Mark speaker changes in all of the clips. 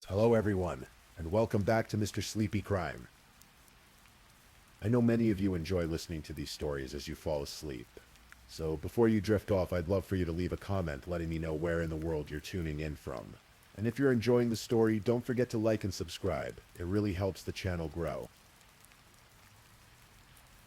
Speaker 1: Hello everyone, and welcome back to Mr. Sleepy Crime. I know many of you enjoy listening to these stories as you fall asleep. So before you drift off, I'd love for you to leave a comment letting me know where in the world you're tuning in from. And if you're enjoying the story, don't forget to like and subscribe. It really helps the channel grow.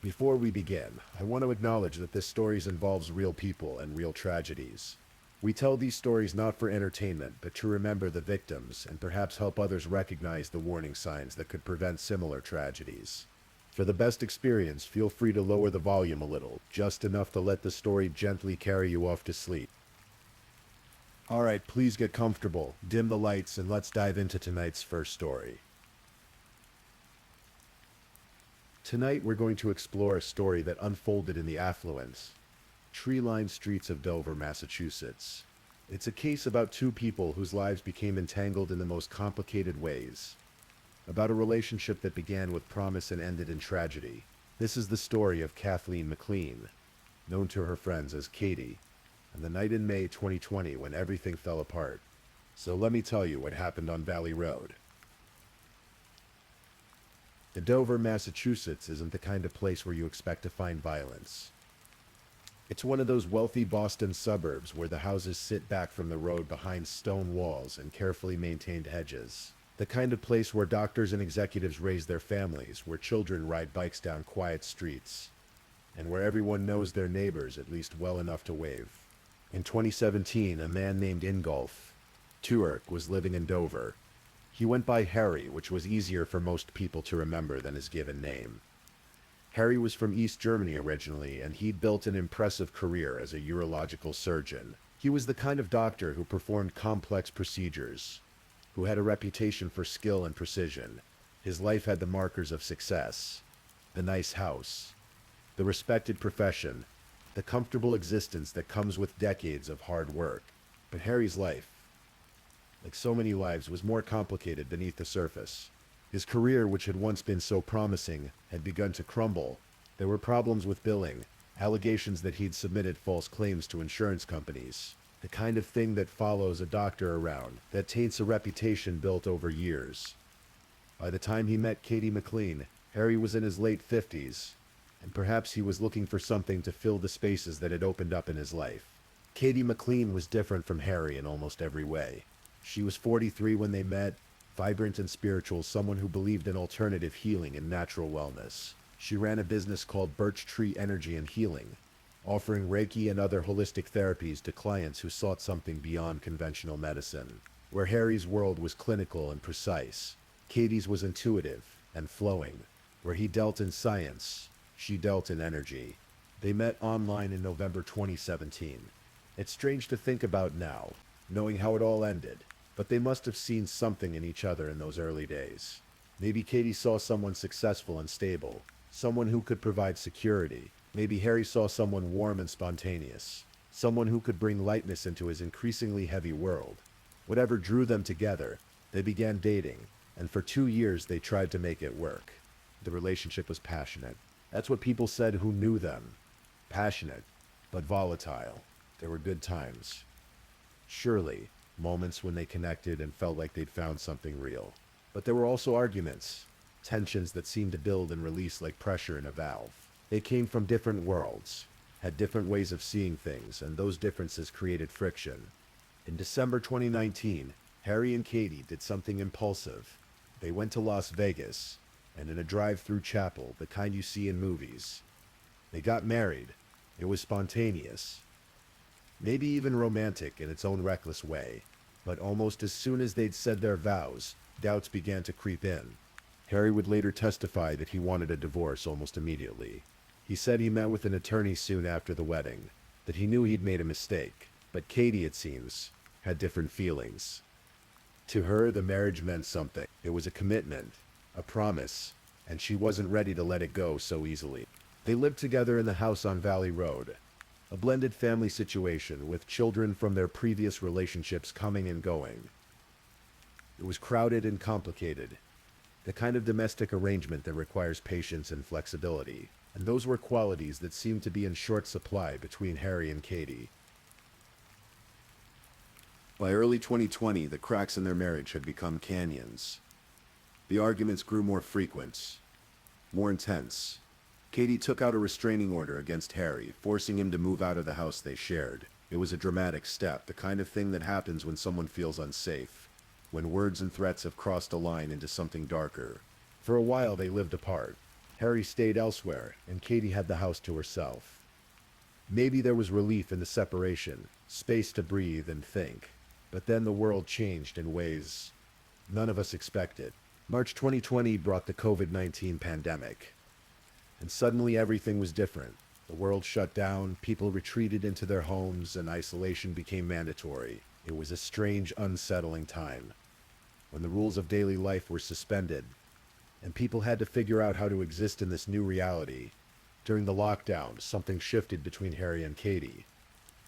Speaker 1: Before we begin, I want to acknowledge that this story involves real people and real tragedies. We tell these stories not for entertainment, but to remember the victims and perhaps help others recognize the warning signs that could prevent similar tragedies. For the best experience, feel free to lower the volume a little, just enough to let the story gently carry you off to sleep. Alright, please get comfortable, dim the lights, and let's dive into tonight's first story. Tonight we're going to explore a story that unfolded in the affluent, tree-lined streets of Dover, Massachusetts. It's a case about two people whose lives became entangled in the most complicated ways. About a relationship that began with promise and ended in tragedy. This is the story of Kathleen McLean, known to her friends as Katie, and the night in May 2020 when everything fell apart. So let me tell you what happened on Valley Road. The Dover, Massachusetts isn't the kind of place where you expect to find violence. It's one of those wealthy Boston suburbs where the houses sit back from the road behind stone walls and carefully maintained hedges. The kind of place where doctors and executives raise their families, where children ride bikes down quiet streets, and where everyone knows their neighbors at least well enough to wave. In 2017, a man named Ingolf Turek was living in Dover. He went by Harry, which was easier for most people to remember than his given name. Harry was from East Germany originally, and he'd built an impressive career as a urological surgeon. He was the kind of doctor who performed complex procedures, who had a reputation for skill and precision. His life had the markers of success: the nice house, the respected profession, the comfortable existence that comes with decades of hard work. But Harry's life, like so many lives, was more complicated beneath the surface. His career, which had once been so promising, had begun to crumble. There were problems with billing, allegations that he'd submitted false claims to insurance companies, the kind of thing that follows a doctor around, that taints a reputation built over years. By the time he met Katie McLean, Harry was in his late 50s, and perhaps he was looking for something to fill the spaces that had opened up in his life. Katie McLean was different from Harry in almost every way. She was 43 when they met, vibrant and spiritual, someone who believed in alternative healing and natural wellness. She ran a business called Birch Tree Energy and Healing, offering Reiki and other holistic therapies to clients who sought something beyond conventional medicine. Where Harry's world was clinical and precise, Katie's was intuitive and flowing. Where he dealt in science, she dealt in energy. They met online in November 2017. It's strange to think about now, knowing how it all ended. But they must have seen something in each other in those early days. Maybe Katie saw someone successful and stable, someone who could provide security. Maybe Harry saw someone warm and spontaneous, someone who could bring lightness into his increasingly heavy world. Whatever drew them together, they began dating, and for 2 years they tried to make it work. The relationship was passionate. That's what people said who knew them. Passionate, but volatile. There were good times. Surely, moments when they connected and felt like they'd found something real. But there were also arguments, tensions that seemed to build and release like pressure in a valve. They came from different worlds, had different ways of seeing things, and those differences created friction. In December 2019, Harry and Katie did something impulsive. They went to Las Vegas, and in a drive-through chapel, the kind you see in movies. They got married. It was spontaneous, maybe even romantic in its own reckless way. But almost as soon as they'd said their vows, doubts began to creep in. Harry would later testify that he wanted a divorce almost immediately. He said he met with an attorney soon after the wedding, that he knew he'd made a mistake. But Katie, it seems, had different feelings. To her, the marriage meant something. It was a commitment, a promise, and she wasn't ready to let it go so easily. They lived together in the house on Valley Road, a blended family situation with children from their previous relationships coming and going. It was crowded and complicated, the kind of domestic arrangement that requires patience and flexibility, and those were qualities that seemed to be in short supply between Harry and Katie. By early 2020, the cracks in their marriage had become canyons. The arguments grew more frequent, more intense. Katie took out a restraining order against Harry, forcing him to move out of the house they shared. It was a dramatic step, the kind of thing that happens when someone feels unsafe, when words and threats have crossed a line into something darker. For a while they lived apart. Harry stayed elsewhere, and Katie had the house to herself. Maybe there was relief in the separation, space to breathe and think. But then the world changed in ways none of us expected. March 2020 brought the COVID-19 pandemic. And suddenly everything was different. The world shut down, people retreated into their homes, and isolation became mandatory. It was a strange, unsettling time, when the rules of daily life were suspended, and people had to figure out how to exist in this new reality. During the lockdown, something shifted between Harry and Katie.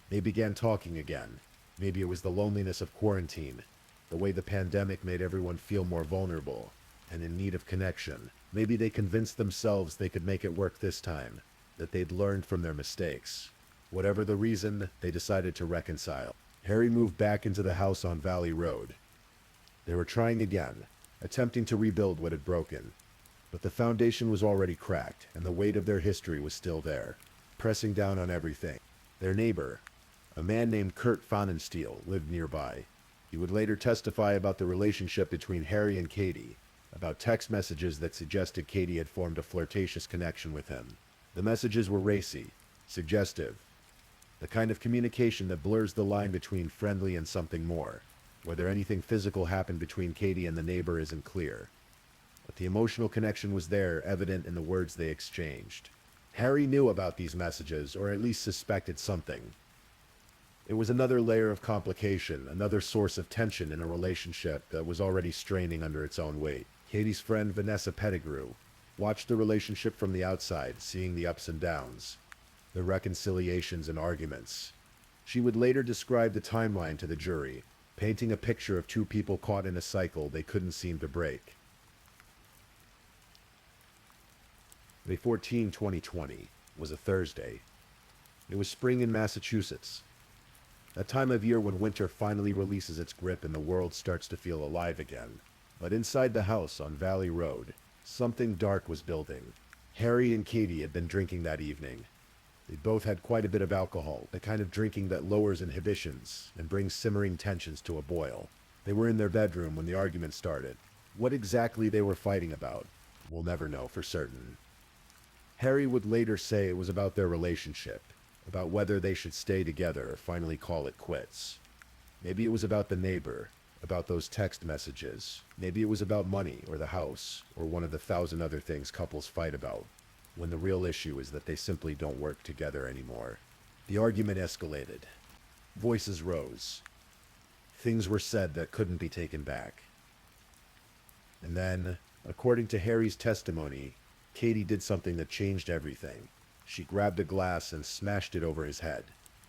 Speaker 1: They began talking again. Maybe it was the loneliness of quarantine, the way the pandemic made everyone feel more vulnerable and in need of connection. Maybe they convinced themselves they could make it work this time, that they'd learned from their mistakes. Whatever the reason, they decided to reconcile. Harry moved back into the house on Valley Road. They were trying again, attempting to rebuild what had broken. But the foundation was already cracked, and the weight of their history was still there, pressing down on everything. Their neighbor, a man named Kurt Fahnenstiel, lived nearby. He would later testify about the relationship between Harry and Katie, about text messages that suggested Katie had formed a flirtatious connection with him. The messages were racy, suggestive, the kind of communication that blurs the line between friendly and something more. Whether anything physical happened between Katie and the neighbor isn't clear, but the emotional connection was there, evident in the words they exchanged. Harry knew about these messages, or at least suspected something. It was another layer of complication, another source of tension in a relationship that was already straining under its own weight. Katie's friend Vanessa Pettigrew watched the relationship from the outside, seeing the ups and downs, the reconciliations and arguments. She would later describe the timeline to the jury, painting a picture of two people caught in a cycle they couldn't seem to break. May 14, 2020 was a Thursday. It was spring in Massachusetts, that time of year when winter finally releases its grip and the world starts to feel alive again. But inside the house on Valley Road, something dark was building. Harry and Katie had been drinking that evening. They both had quite a bit of alcohol, the kind of drinking that lowers inhibitions and brings simmering tensions to a boil. They were in their bedroom when the argument started. What exactly they were fighting about, we'll never know for certain. Harry would later say it was about their relationship, about whether they should stay together or finally call it quits. Maybe it was about the neighbor, about those text messages. Maybe it was about money or the house, or one of the 1,000 other things couples fight about, when the real issue is that they simply don't work together anymore. The argument escalated. Voices rose. Things were said that couldn't be taken back. And then, according to Harry's testimony, Katie did something that changed everything. She grabbed a glass and smashed it over his head.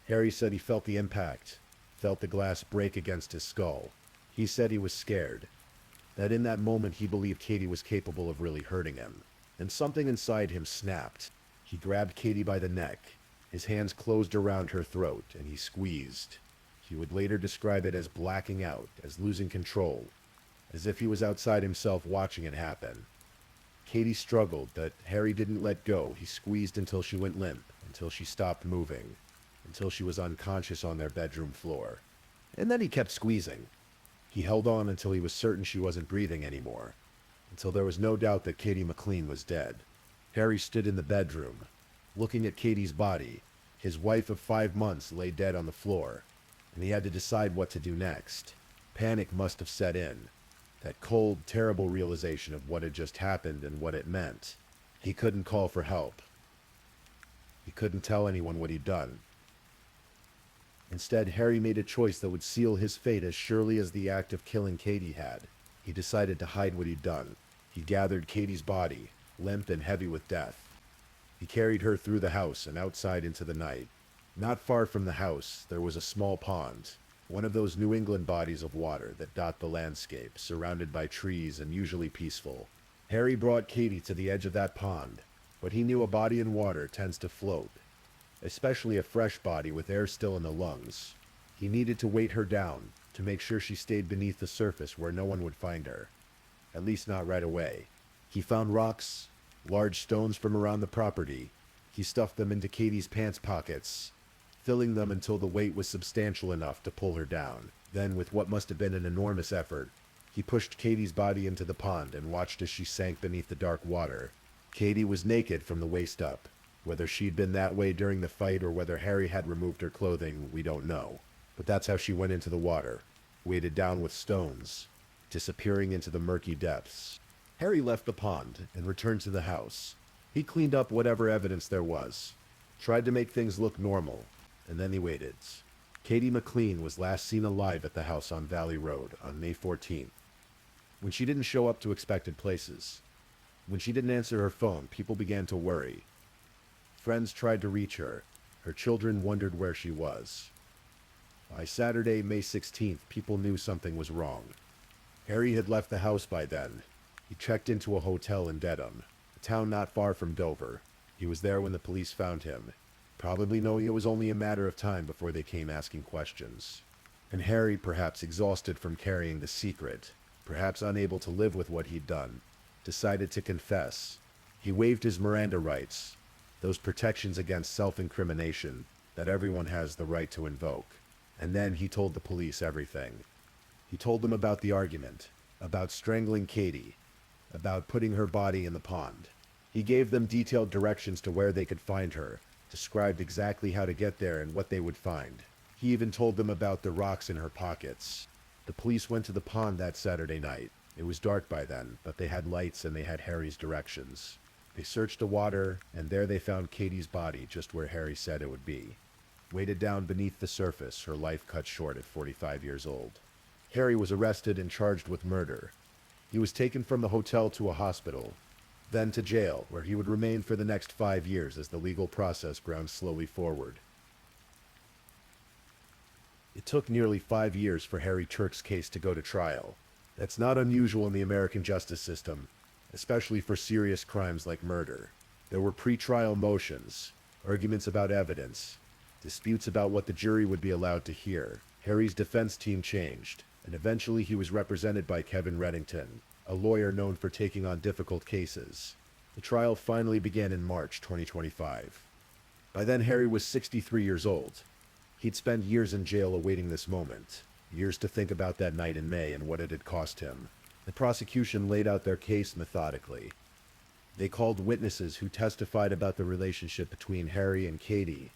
Speaker 1: Harry said he felt the impact, felt the glass break against his skull. He said he was scared, that in that moment he believed Katie was capable of really hurting him. And something inside him snapped. He grabbed Katie by the neck. His hands closed around her throat, and he squeezed. He would later describe it as blacking out, as losing control, as if he was outside himself watching it happen. Katie struggled, but Harry didn't let go. He squeezed until she went limp, until she stopped moving, until she was unconscious on their bedroom floor. And then he kept squeezing. He held on until he was certain she wasn't breathing anymore, until there was no doubt that Katie McLean was dead. Harry stood in the bedroom, looking at Katie's body. His wife of 5 months lay dead on the floor, and he had to decide what to do next. Panic must have set in. That cold, terrible realization of what had just happened and what it meant. He couldn't call for help. He couldn't tell anyone what he'd done. Instead, Harry made a choice that would seal his fate as surely as the act of killing Katie had. He decided to hide what he'd done. He gathered Katie's body, limp and heavy with death. He carried her through the house and outside into the night. Not far from the house, there was a small pond, one of those New England bodies of water that dot the landscape, surrounded by trees and usually peaceful. Harry brought Katie to the edge of that pond, but he knew a body in water tends to float, especially a fresh body with air still in the lungs. He needed to weight her down, to make sure she stayed beneath the surface where no one would find her. At least not right away. He found rocks, large stones from around the property. He stuffed them into Katie's pants pockets, filling them until the weight was substantial enough to pull her down. Then, with what must have been an enormous effort, he pushed Katie's body into the pond and watched as she sank beneath the dark water. Katie was naked from the waist up. Whether she'd been that way during the fight or whether Harry had removed her clothing, we don't know. But that's how she went into the water, weighted down with stones, disappearing into the murky depths. Harry left the pond and returned to the house. He cleaned up whatever evidence there was, tried to make things look normal, and then he waited. Katie McLean was last seen alive at the house on Valley Road on May 14th. When she didn't show up to expected places, when she didn't answer her phone, people began to worry. Friends tried to reach her. Her children wondered where she was. By Saturday, May 16th, people knew something was wrong. Harry had left the house by then. He checked into a hotel in Dedham, a town not far from Dover. He was there when the police found him, probably knowing it was only a matter of time before they came asking questions. And Harry, perhaps exhausted from carrying the secret, perhaps unable to live with what he'd done, decided to confess. He waived his Miranda rights, those protections against self-incrimination that everyone has the right to invoke. And then he told the police everything. He told them about the argument, about strangling Katie, about putting her body in the pond. He gave them detailed directions to where they could find her, described exactly how to get there and what they would find. He even told them about the rocks in her pockets. The police went to the pond that Saturday night. It was dark by then, but they had lights and they had Harry's directions. They searched the water, and there they found Katie's body just where Harry said it would be. Weighted down beneath the surface, her life cut short at 45 years old. Harry was arrested and charged with murder. He was taken from the hotel to a hospital, then to jail, where he would remain for the next 5 years as the legal process ground slowly forward. It took nearly 5 years for Harry Turk's case to go to trial. That's not unusual in the American justice system, especially for serious crimes like murder. There were pre-trial motions, arguments about evidence, disputes about what the jury would be allowed to hear. Harry's defense team changed, and eventually he was represented by Kevin Reddington, a lawyer known for taking on difficult cases. The trial finally began in March 2025. By then, Harry was 63 years old. He'd spent years in jail awaiting this moment, years to think about that night in May and what it had cost him. The prosecution laid out their case methodically. They called witnesses who testified about the relationship between Harry and Katie,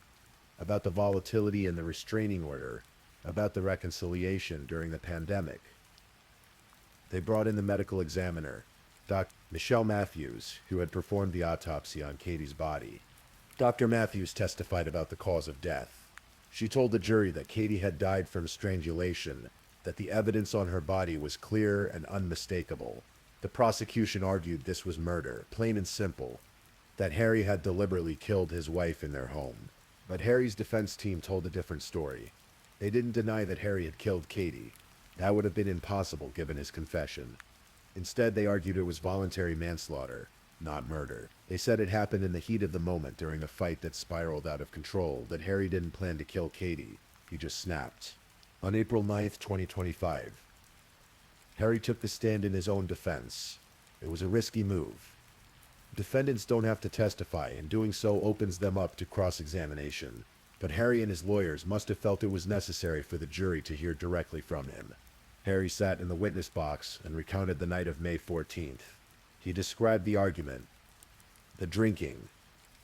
Speaker 1: about the volatility in the restraining order, about the reconciliation during the pandemic. They brought in the medical examiner, Dr. Michelle Matthews, who had performed the autopsy on Katie's body. Dr. Matthews testified about the cause of death. She told the jury that Katie had died from strangulation, that the evidence on her body was clear and unmistakable. The prosecution argued this was murder, plain and simple, that Harry had deliberately killed his wife in their home. But Harry's defense team told a different story. They didn't deny that Harry had killed Katie. That would have been impossible given his confession. Instead, they argued it was voluntary manslaughter, not murder. They said it happened in the heat of the moment during a fight that spiraled out of control, that Harry didn't plan to kill Katie. He just snapped. On April 9th, 2025, Harry took the stand in his own defense. It was a risky move. Defendants don't have to testify, and doing so opens them up to cross-examination. But Harry and his lawyers must have felt it was necessary for the jury to hear directly from him. Harry sat in the witness box and recounted the night of May 14th. He described the argument, the drinking,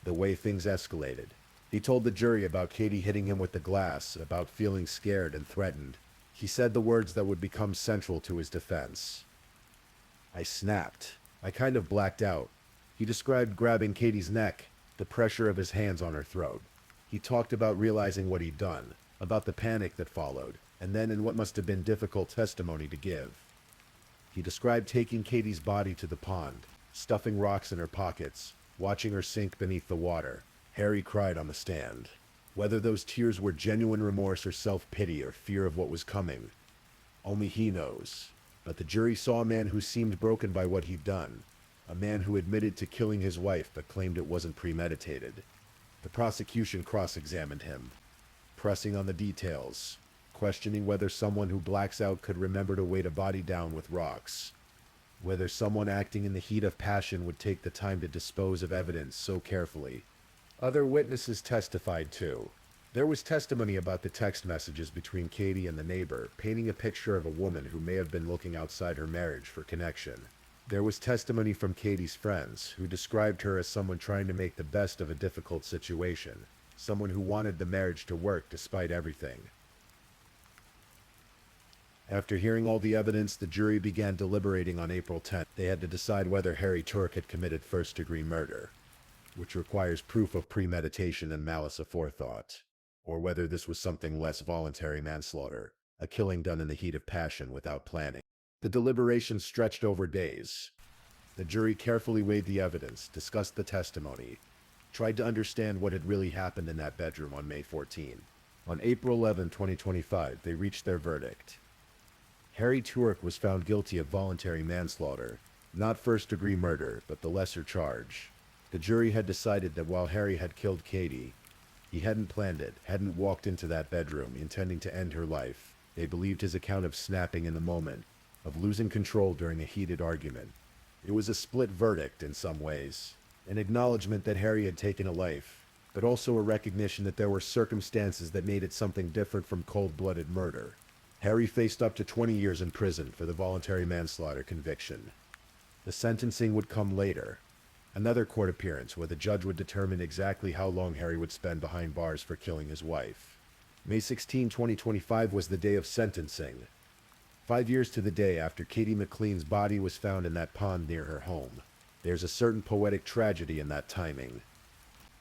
Speaker 1: the way things escalated. He told the jury about Katie hitting him with the glass, about feeling scared and threatened. He said the words that would become central to his defense. I snapped. I kind of blacked out. He described grabbing Katie's neck, the pressure of his hands on her throat. He talked about realizing what he'd done, about the panic that followed, and then in what must have been difficult testimony to give. He described taking Katie's body to the pond, stuffing rocks in her pockets, watching her sink beneath the water. Harry cried on the stand. Whether those tears were genuine remorse or self-pity or fear of what was coming, only he knows. But the jury saw a man who seemed broken by what he'd done, a man who admitted to killing his wife but claimed it wasn't premeditated. The prosecution cross-examined him, pressing on the details, questioning whether someone who blacks out could remember to weight a body down with rocks, whether someone acting in the heat of passion would take the time to dispose of evidence so carefully. Other witnesses testified too. There was testimony about the text messages between Katie and the neighbor, painting a picture of a woman who may have been looking outside her marriage for connection. There was testimony from Katie's friends, who described her as someone trying to make the best of a difficult situation, someone who wanted the marriage to work despite everything. After hearing all the evidence, the jury began deliberating on April 10th. They had to decide whether Harry Turk had committed first-degree murder, which requires proof of premeditation and malice aforethought, or whether this was something less, voluntary manslaughter, a killing done in the heat of passion without planning. The deliberations stretched over days. The jury carefully weighed the evidence, discussed the testimony, tried to understand what had really happened in that bedroom on May 14. On April 11, 2025, they reached their verdict. Harry Turk was found guilty of voluntary manslaughter, not first-degree murder, but the lesser charge. The jury had decided that while Harry had killed Katie, he hadn't planned it, hadn't walked into that bedroom intending to end her life. They believed his account of snapping in the moment, of losing control during a heated argument. It was a split verdict in some ways, an acknowledgement that Harry had taken a life, but also a recognition that there were circumstances that made it something different from cold-blooded murder. Harry faced up to 20 years in prison for the voluntary manslaughter conviction. The sentencing would come later, another court appearance where the judge would determine exactly how long Harry would spend behind bars for killing his wife. May 16, 2025 was the day of sentencing. 5 years to the day after Katie McLean's body was found in that pond near her home. There's a certain poetic tragedy in that timing.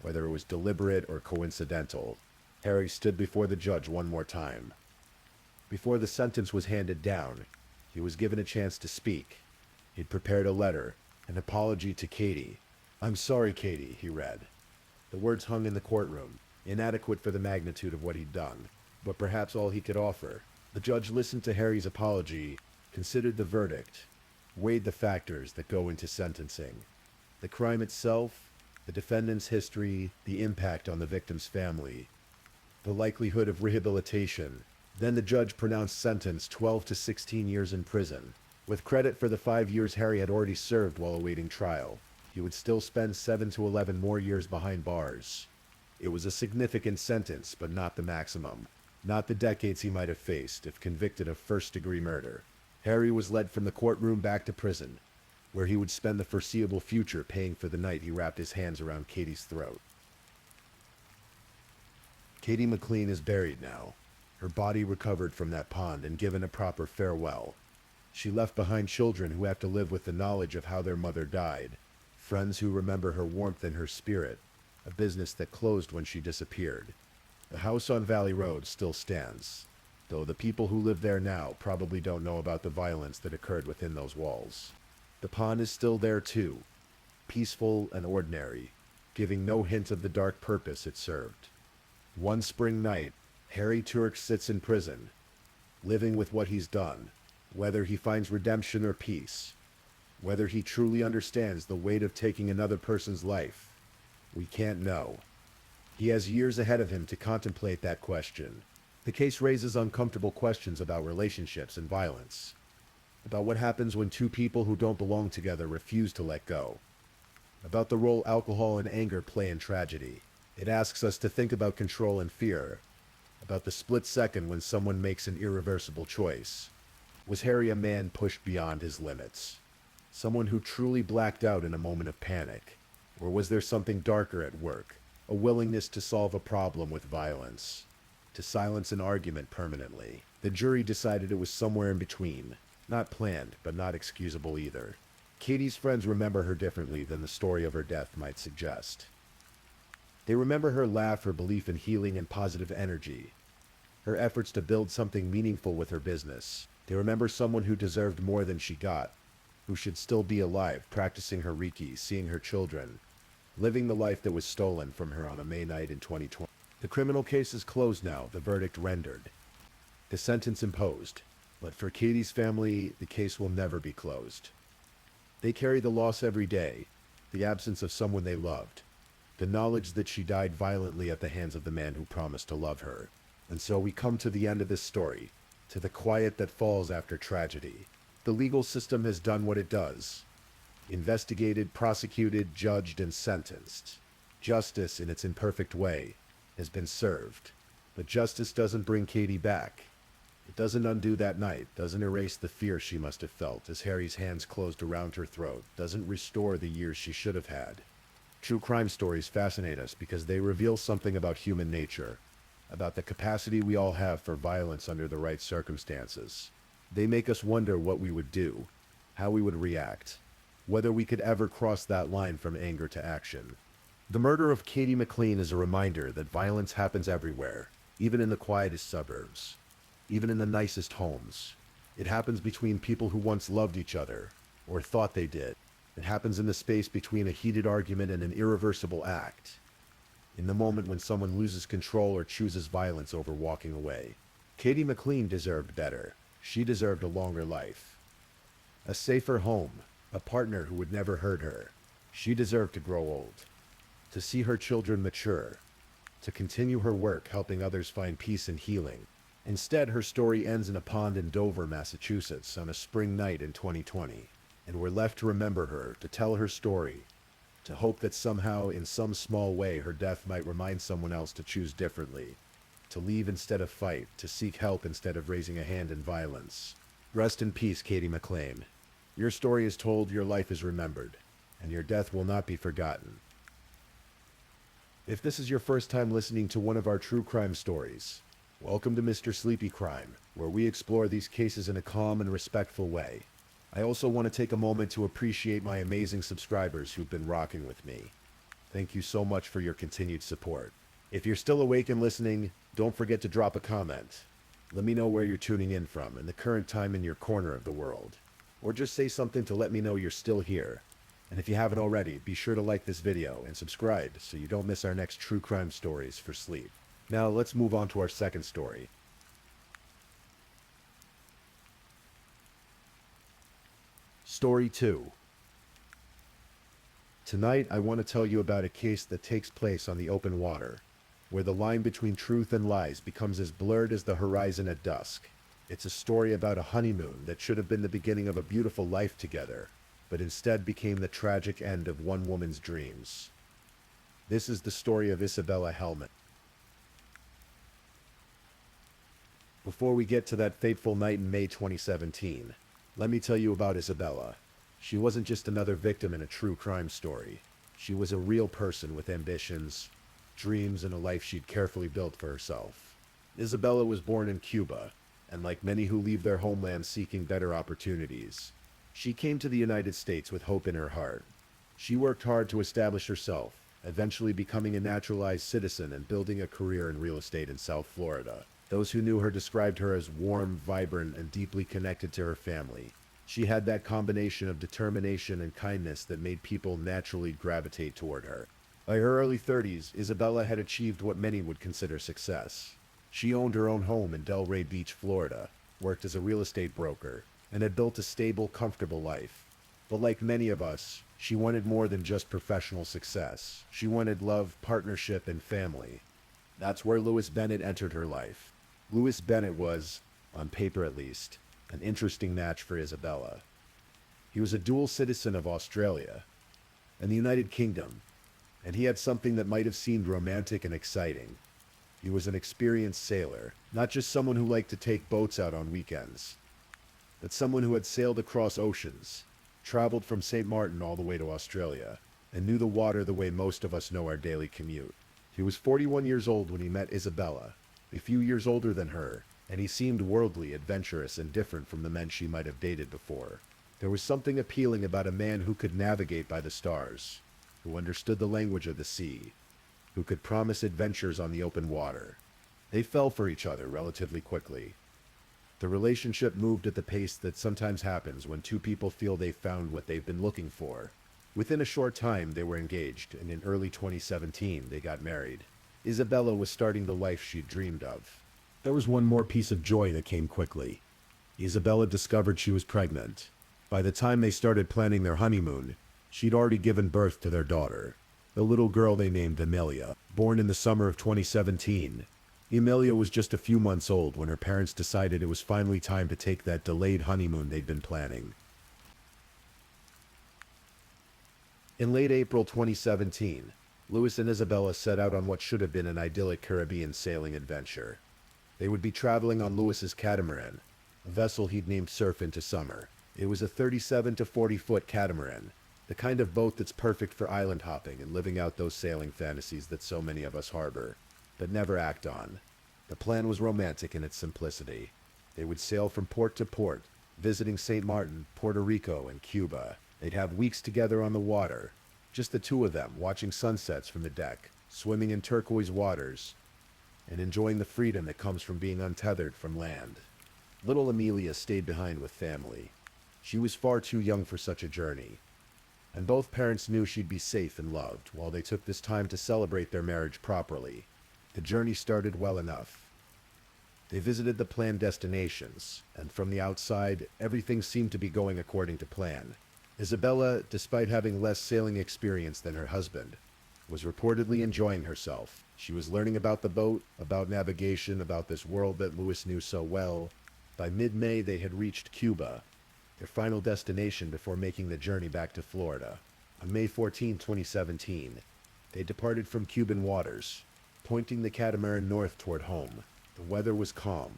Speaker 1: Whether it was deliberate or coincidental, Harry stood before the judge one more time. Before the sentence was handed down, he was given a chance to speak. He'd prepared a letter, an apology to Katie. "I'm sorry, Katie," he read. The words hung in the courtroom, inadequate for the magnitude of what he'd done, but perhaps all he could offer. The judge listened to Harry's apology, considered the verdict, weighed the factors that go into sentencing. The crime itself, the defendant's history, the impact on the victim's family, the likelihood of rehabilitation. Then the judge pronounced sentence 12 to 16 years in prison. With credit for the 5 years Harry had already served while awaiting trial, he would still spend 7 to 11 more years behind bars. It was a significant sentence, but not the maximum. Not the decades he might have faced if convicted of first-degree murder. Harry was led from the courtroom back to prison, where he would spend the foreseeable future paying for the night he wrapped his hands around Katie's throat. Katie McLean is buried now, her body recovered from that pond and given a proper farewell. She left behind children who have to live with the knowledge of how their mother died, friends who remember her warmth and her spirit, a business that closed when she disappeared. The house on Valley Road still stands, though the people who live there now probably don't know about the violence that occurred within those walls. The pond is still there too, peaceful and ordinary, giving no hint of the dark purpose it served. One spring night, Harry Turk sits in prison, living with what he's done, whether he finds redemption or peace, whether he truly understands the weight of taking another person's life. We can't know. He has years ahead of him to contemplate that question. The case raises uncomfortable questions about relationships and violence, about what happens when two people who don't belong together refuse to let go, about the role alcohol and anger play in tragedy. It asks us to think about control and fear, about the split second when someone makes an irreversible choice. Was Harry a man pushed beyond his limits? Someone who truly blacked out in a moment of panic? Or was there something darker at work? A willingness to solve a problem with violence? To silence an argument permanently? The jury decided it was somewhere in between. Not planned, but not excusable either. Katie's friends remember her differently than the story of her death might suggest. They remember her laugh, her belief in healing and positive energy, her efforts to build something meaningful with her business. They remember someone who deserved more than she got, who should still be alive, practicing her Reiki, seeing her children, living the life that was stolen from her on a May night in 2020. The criminal case is closed now, the verdict rendered, the sentence imposed. But for Katie's family, the case will never be closed. They carry the loss every day, the absence of someone they loved, the knowledge that she died violently at the hands of the man who promised to love her. And so we come to the end of this story, to the quiet that falls after tragedy. The legal system has done what it does: investigated, prosecuted, judged, and sentenced. Justice, in its imperfect way, has been served. But justice doesn't bring Katie back. It doesn't undo that night, doesn't erase the fear she must have felt as Harry's hands closed around her throat, doesn't restore the years she should have had. True crime stories fascinate us because they reveal something about human nature, about the capacity we all have for violence under the right circumstances. They make us wonder what we would do, how we would react, whether we could ever cross that line from anger to action. The murder of Katie McLean is a reminder that violence happens everywhere, even in the quietest suburbs, even in the nicest homes. It happens between people who once loved each other, or thought they did. It happens in the space between a heated argument and an irreversible act, in the moment when someone loses control or chooses violence over walking away. Katie McLean deserved better. She deserved a longer life, a safer home, a partner who would never hurt her. She deserved to grow old, to see her children mature, to continue her work helping others find peace and healing. Instead, her story ends in a pond in Dover, Massachusetts on a spring night in 2020, and we're left to remember her, to tell her story, to hope that somehow, in some small way, her death might remind someone else to choose differently, to leave instead of fight, to seek help instead of raising a hand in violence. Rest in peace, Katie McLean. Your story is told, your life is remembered, and your death will not be forgotten. If this is your first time listening to one of our true crime stories, welcome to Mr. Sleepy Crime, where we explore these cases in a calm and respectful way. I also want to take a moment to appreciate my amazing subscribers who've been rocking with me. Thank you so much for your continued support. If you're still awake and listening, don't forget to drop a comment. Let me know where you're tuning in from and the current time in your corner of the world. Or just say something to let me know you're still here. And if you haven't already, be sure to like this video and subscribe so you don't miss our next true crime stories for sleep. Now let's move on to our second story. Story 2. Tonight I want to tell you about a case that takes place on the open water, where the line between truth and lies becomes as blurred as the horizon at dusk. It's a story about a honeymoon that should have been the beginning of a beautiful life together, but instead became the tragic end of one woman's dreams. This is the story of Isabella Hellman. Before we get to that fateful night in May 2017, let me tell you about Isabella. She wasn't just another victim in a true crime story. She was a real person with ambitions, dreams, and a life she'd carefully built for herself. Isabella was born in Cuba, and like many who leave their homeland seeking better opportunities, she came to the United States with hope in her heart. She worked hard to establish herself, eventually becoming a naturalized citizen and building a career in real estate in South Florida. Those who knew her described her as warm, vibrant, and deeply connected to her family. She had that combination of determination and kindness that made people naturally gravitate toward her. By her early 30s, Isabella had achieved what many would consider success. She owned her own home in Delray Beach, Florida, worked as a real estate broker, and had built a stable, comfortable life. But like many of us, she wanted more than just professional success. She wanted love, partnership, and family. That's where Louis Bennett entered her life. Louis Bennett was, on paper at least, an interesting match for Isabella. He was a dual citizen of Australia and the United Kingdom, and he had something that might have seemed romantic and exciting. He was an experienced sailor, not just someone who liked to take boats out on weekends, but someone who had sailed across oceans, traveled from St. Martin all the way to Australia, and knew the water the way most of us know our daily commute. He was 41 years old when he met Isabella, a few years older than her, and he seemed worldly, adventurous, and different from the men she might have dated before. There was something appealing about a man who could navigate by the stars, who understood the language of the sea, who could promise adventures on the open water. They fell for each other relatively quickly. The relationship moved at the pace that sometimes happens when two people feel they've found what they've been looking for. Within a short time, they were engaged, and in early 2017, they got married. Isabella was starting the life she'd dreamed of. There was one more piece of joy that came quickly. Isabella discovered she was pregnant. By the time they started planning their honeymoon, she'd already given birth to their daughter, the little girl they named Amelia. Born in the summer of 2017, Emilia was just a few months old when her parents decided it was finally time to take that delayed honeymoon they'd been planning. In late April 2017, Louis and Isabella set out on what should have been an idyllic Caribbean sailing adventure. They would be traveling on Louis's catamaran, a vessel he'd named Surf into Summer. It was a 37 to 40-foot catamaran, the kind of boat that's perfect for island hopping and living out those sailing fantasies that so many of us harbor, but never act on. The plan was romantic in its simplicity. They would sail from port to port, visiting St. Martin, Puerto Rico, and Cuba. They'd have weeks together on the water, just the two of them, watching sunsets from the deck, swimming in turquoise waters, and enjoying the freedom that comes from being untethered from land. Little Amelia stayed behind with family. She was far too young for such a journey, and both parents knew she'd be safe and loved while they took this time to celebrate their marriage properly. The journey started well enough. They visited the planned destinations, and from the outside, everything seemed to be going according to plan. Isabella, despite having less sailing experience than her husband, was reportedly enjoying herself. She was learning about the boat, about navigation, about this world that Louis knew so well. By mid-May, they had reached Cuba, their final destination before making the journey back to Florida. On May 14, 2017, they departed from Cuban waters, pointing the catamaran north toward home. The weather was calm.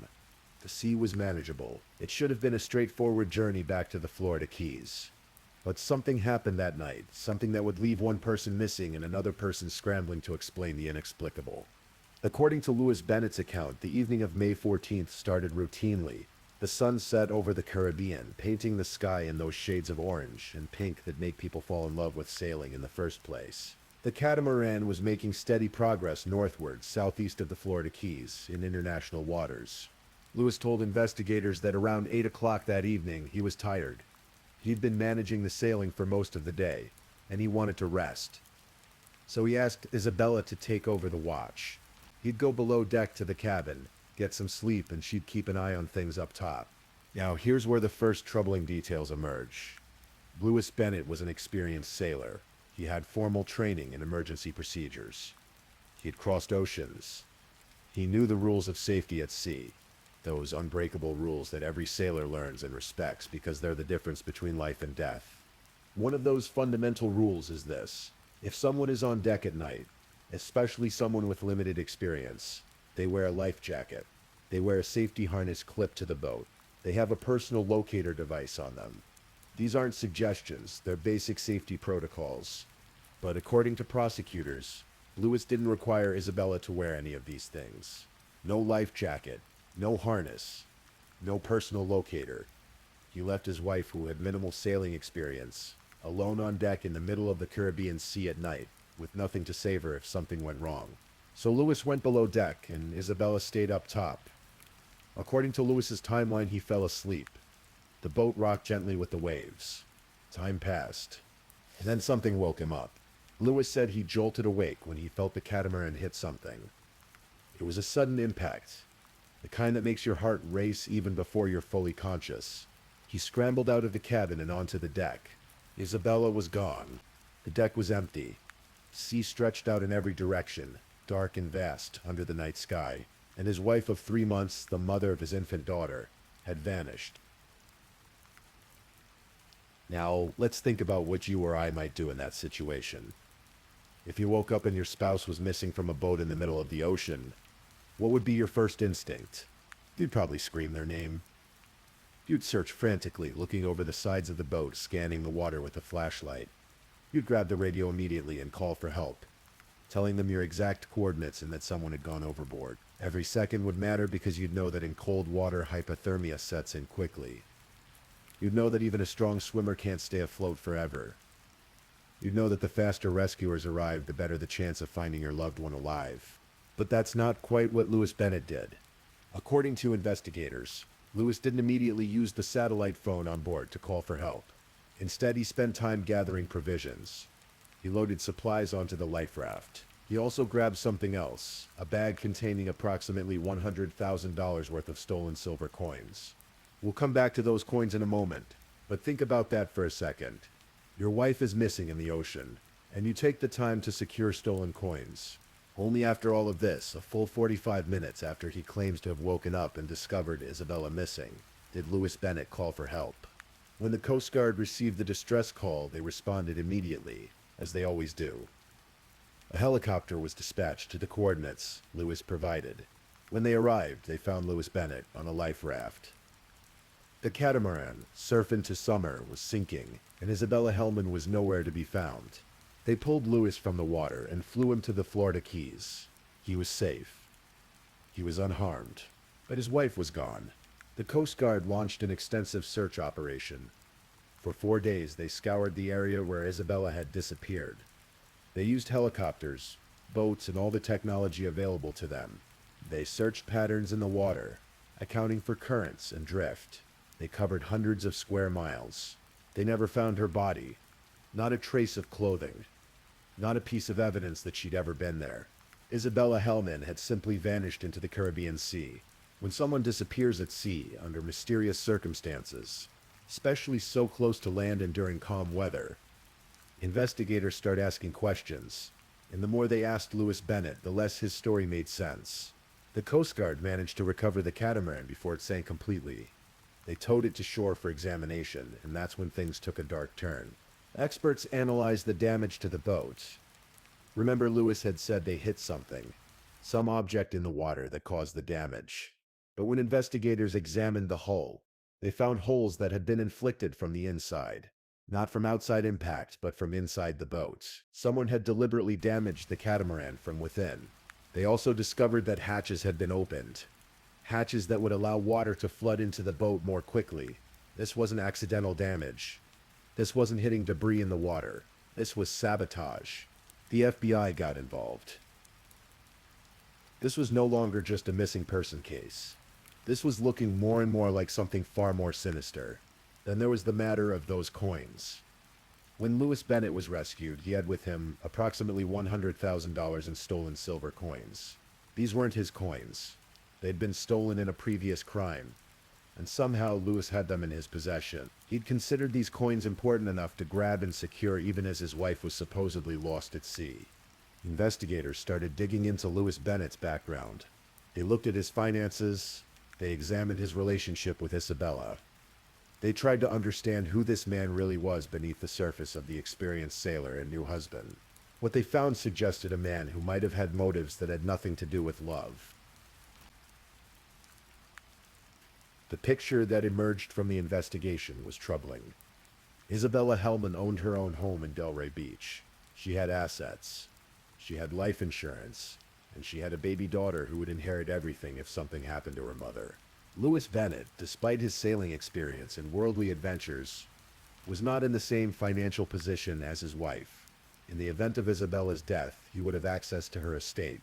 Speaker 1: The sea was manageable. It should have been a straightforward journey back to the Florida Keys. But something happened that night, something that would leave one person missing and another person scrambling to explain the inexplicable. According to Louis Bennett's account, the evening of May 14th started routinely. The sun set over the Caribbean, painting the sky in those shades of orange and pink that make people fall in love with sailing in the first place. The catamaran was making steady progress northward, southeast of the Florida Keys, in international waters. Louis told investigators that around 8 o'clock that evening, he was tired. He'd been managing the sailing for most of the day, and he wanted to rest. So he asked Isabella to take over the watch. He'd go below deck to the cabin, get some sleep, and she'd keep an eye on things up top. Now, here's where the first troubling details emerge. Louis Bennett was an experienced sailor. He had formal training in emergency procedures. He had crossed oceans. He knew the rules of safety at sea. Those unbreakable rules that every sailor learns and respects because they're the difference between life and death. One of those fundamental rules is this: if someone is on deck at night, especially someone with limited experience, they wear a life jacket. They wear a safety harness clipped to the boat. They have a personal locator device on them. These aren't suggestions, they're basic safety protocols. But according to prosecutors, Louis didn't require Isabella to wear any of these things. No life jacket. No harness, no personal locator. He left his wife, who had minimal sailing experience, alone on deck in the middle of the Caribbean Sea at night, with nothing to save her if something went wrong. So Louis went below deck, and Isabella stayed up top. According to Louis's timeline, he fell asleep. The boat rocked gently with the waves. Time passed, and then something woke him up. Louis said he jolted awake when he felt the catamaran hit something. It was a sudden impact. The kind that makes your heart race even before you're fully conscious. He scrambled out of the cabin and onto the deck. Isabella was gone. The deck was empty. Sea stretched out in every direction, dark and vast under the night sky. And his wife of 3 months, the mother of his infant daughter, had vanished. Now, let's think about what you or I might do in that situation. If you woke up and your spouse was missing from a boat in the middle of the ocean, what would be your first instinct? You'd probably scream their name. You'd search frantically, looking over the sides of the boat, scanning the water with a flashlight. You'd grab the radio immediately and call for help, telling them your exact coordinates and that someone had gone overboard. Every second would matter because you'd know that in cold water, hypothermia sets in quickly. You'd know that even a strong swimmer can't stay afloat forever. You'd know that the faster rescuers arrive, the better the chance of finding your loved one alive. But that's not quite what Louis Bennett did. According to investigators, Louis didn't immediately use the satellite phone on board to call for help. Instead, he spent time gathering provisions. He loaded supplies onto the life raft. He also grabbed something else, a bag containing approximately $100,000 worth of stolen silver coins. We'll come back to those coins in a moment, but think about that for a second. Your wife is missing in the ocean, and you take the time to secure stolen coins. Only after all of this, a full 45 minutes after he claims to have woken up and discovered Isabella missing, did Louis Bennett call for help. When the Coast Guard received the distress call, they responded immediately, as they always do. A helicopter was dispatched to the coordinates Louis provided. When they arrived, they found Louis Bennett on a life raft. The catamaran, Surf into Summer, was sinking, and Isabella Hellman was nowhere to be found. They pulled Louis from the water and flew him to the Florida Keys. He was safe. He was unharmed. But his wife was gone. The Coast Guard launched an extensive search operation. For 4 days, they scoured the area where Isabella had disappeared. They used helicopters, boats, and all the technology available to them. They searched patterns in the water, accounting for currents and drift. They covered hundreds of square miles. They never found her body. Not a trace of clothing. Not a piece of evidence that she'd ever been there. Isabella Hellman had simply vanished into the Caribbean Sea. When someone disappears at sea under mysterious circumstances, especially so close to land and during calm weather, investigators start asking questions, and the more they asked Louis Bennett, the less his story made sense. The Coast Guard managed to recover the catamaran before it sank completely. They towed it to shore for examination, and that's when things took a dark turn. Experts analyzed the damage to the boat. Remember, Louis had said they hit something, some object in the water that caused the damage. But when investigators examined the hull, they found holes that had been inflicted from the inside. Not from outside impact, but from inside the boat. Someone had deliberately damaged the catamaran from within. They also discovered that hatches had been opened. Hatches that would allow water to flood into the boat more quickly. This wasn't accidental damage. This wasn't hitting debris in the water. This was sabotage. The FBI got involved. This was no longer just a missing person case. This was looking more and more like something far more sinister. Then there was the matter of those coins. When Louis Bennett was rescued, he had with him approximately $100,000 in stolen silver coins. These weren't his coins. They'd been stolen in a previous crime, and somehow Louis had them in his possession. He'd considered these coins important enough to grab and secure even as his wife was supposedly lost at sea. Investigators started digging into Louis Bennett's background. They looked at his finances. They examined his relationship with Isabella. They tried to understand who this man really was beneath the surface of the experienced sailor and new husband. What they found suggested a man who might have had motives that had nothing to do with love. The picture that emerged from the investigation was troubling. Isabella Hellman owned her own home in Delray Beach. She had assets. She had life insurance. And she had a baby daughter who would inherit everything if something happened to her mother. Louis Bennett, despite his sailing experience and worldly adventures, was not in the same financial position as his wife. In the event of Isabella's death, he would have access to her estate.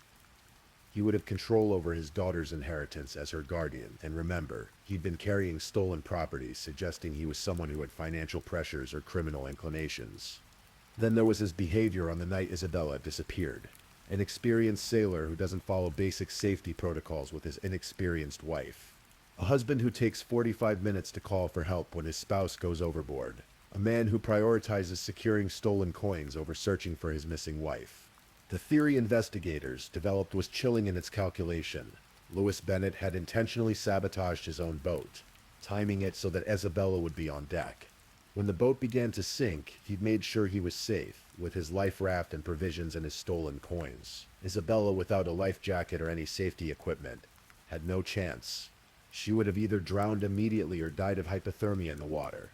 Speaker 1: He would have control over his daughter's inheritance as her guardian. And remember, he'd been carrying stolen property, suggesting he was someone who had financial pressures or criminal inclinations. Then there was his behavior on the night Isabella disappeared. An experienced sailor who doesn't follow basic safety protocols with his inexperienced wife. A husband who takes 45 minutes to call for help when his spouse goes overboard. A man who prioritizes securing stolen coins over searching for his missing wife. The theory investigators developed was chilling in its calculation. Louis Bennett had intentionally sabotaged his own boat, timing it so that Isabella would be on deck. When the boat began to sink, he'd made sure he was safe, with his life raft and provisions and his stolen coins. Isabella, without a life jacket or any safety equipment, had no chance. She would have either drowned immediately or died of hypothermia in the water.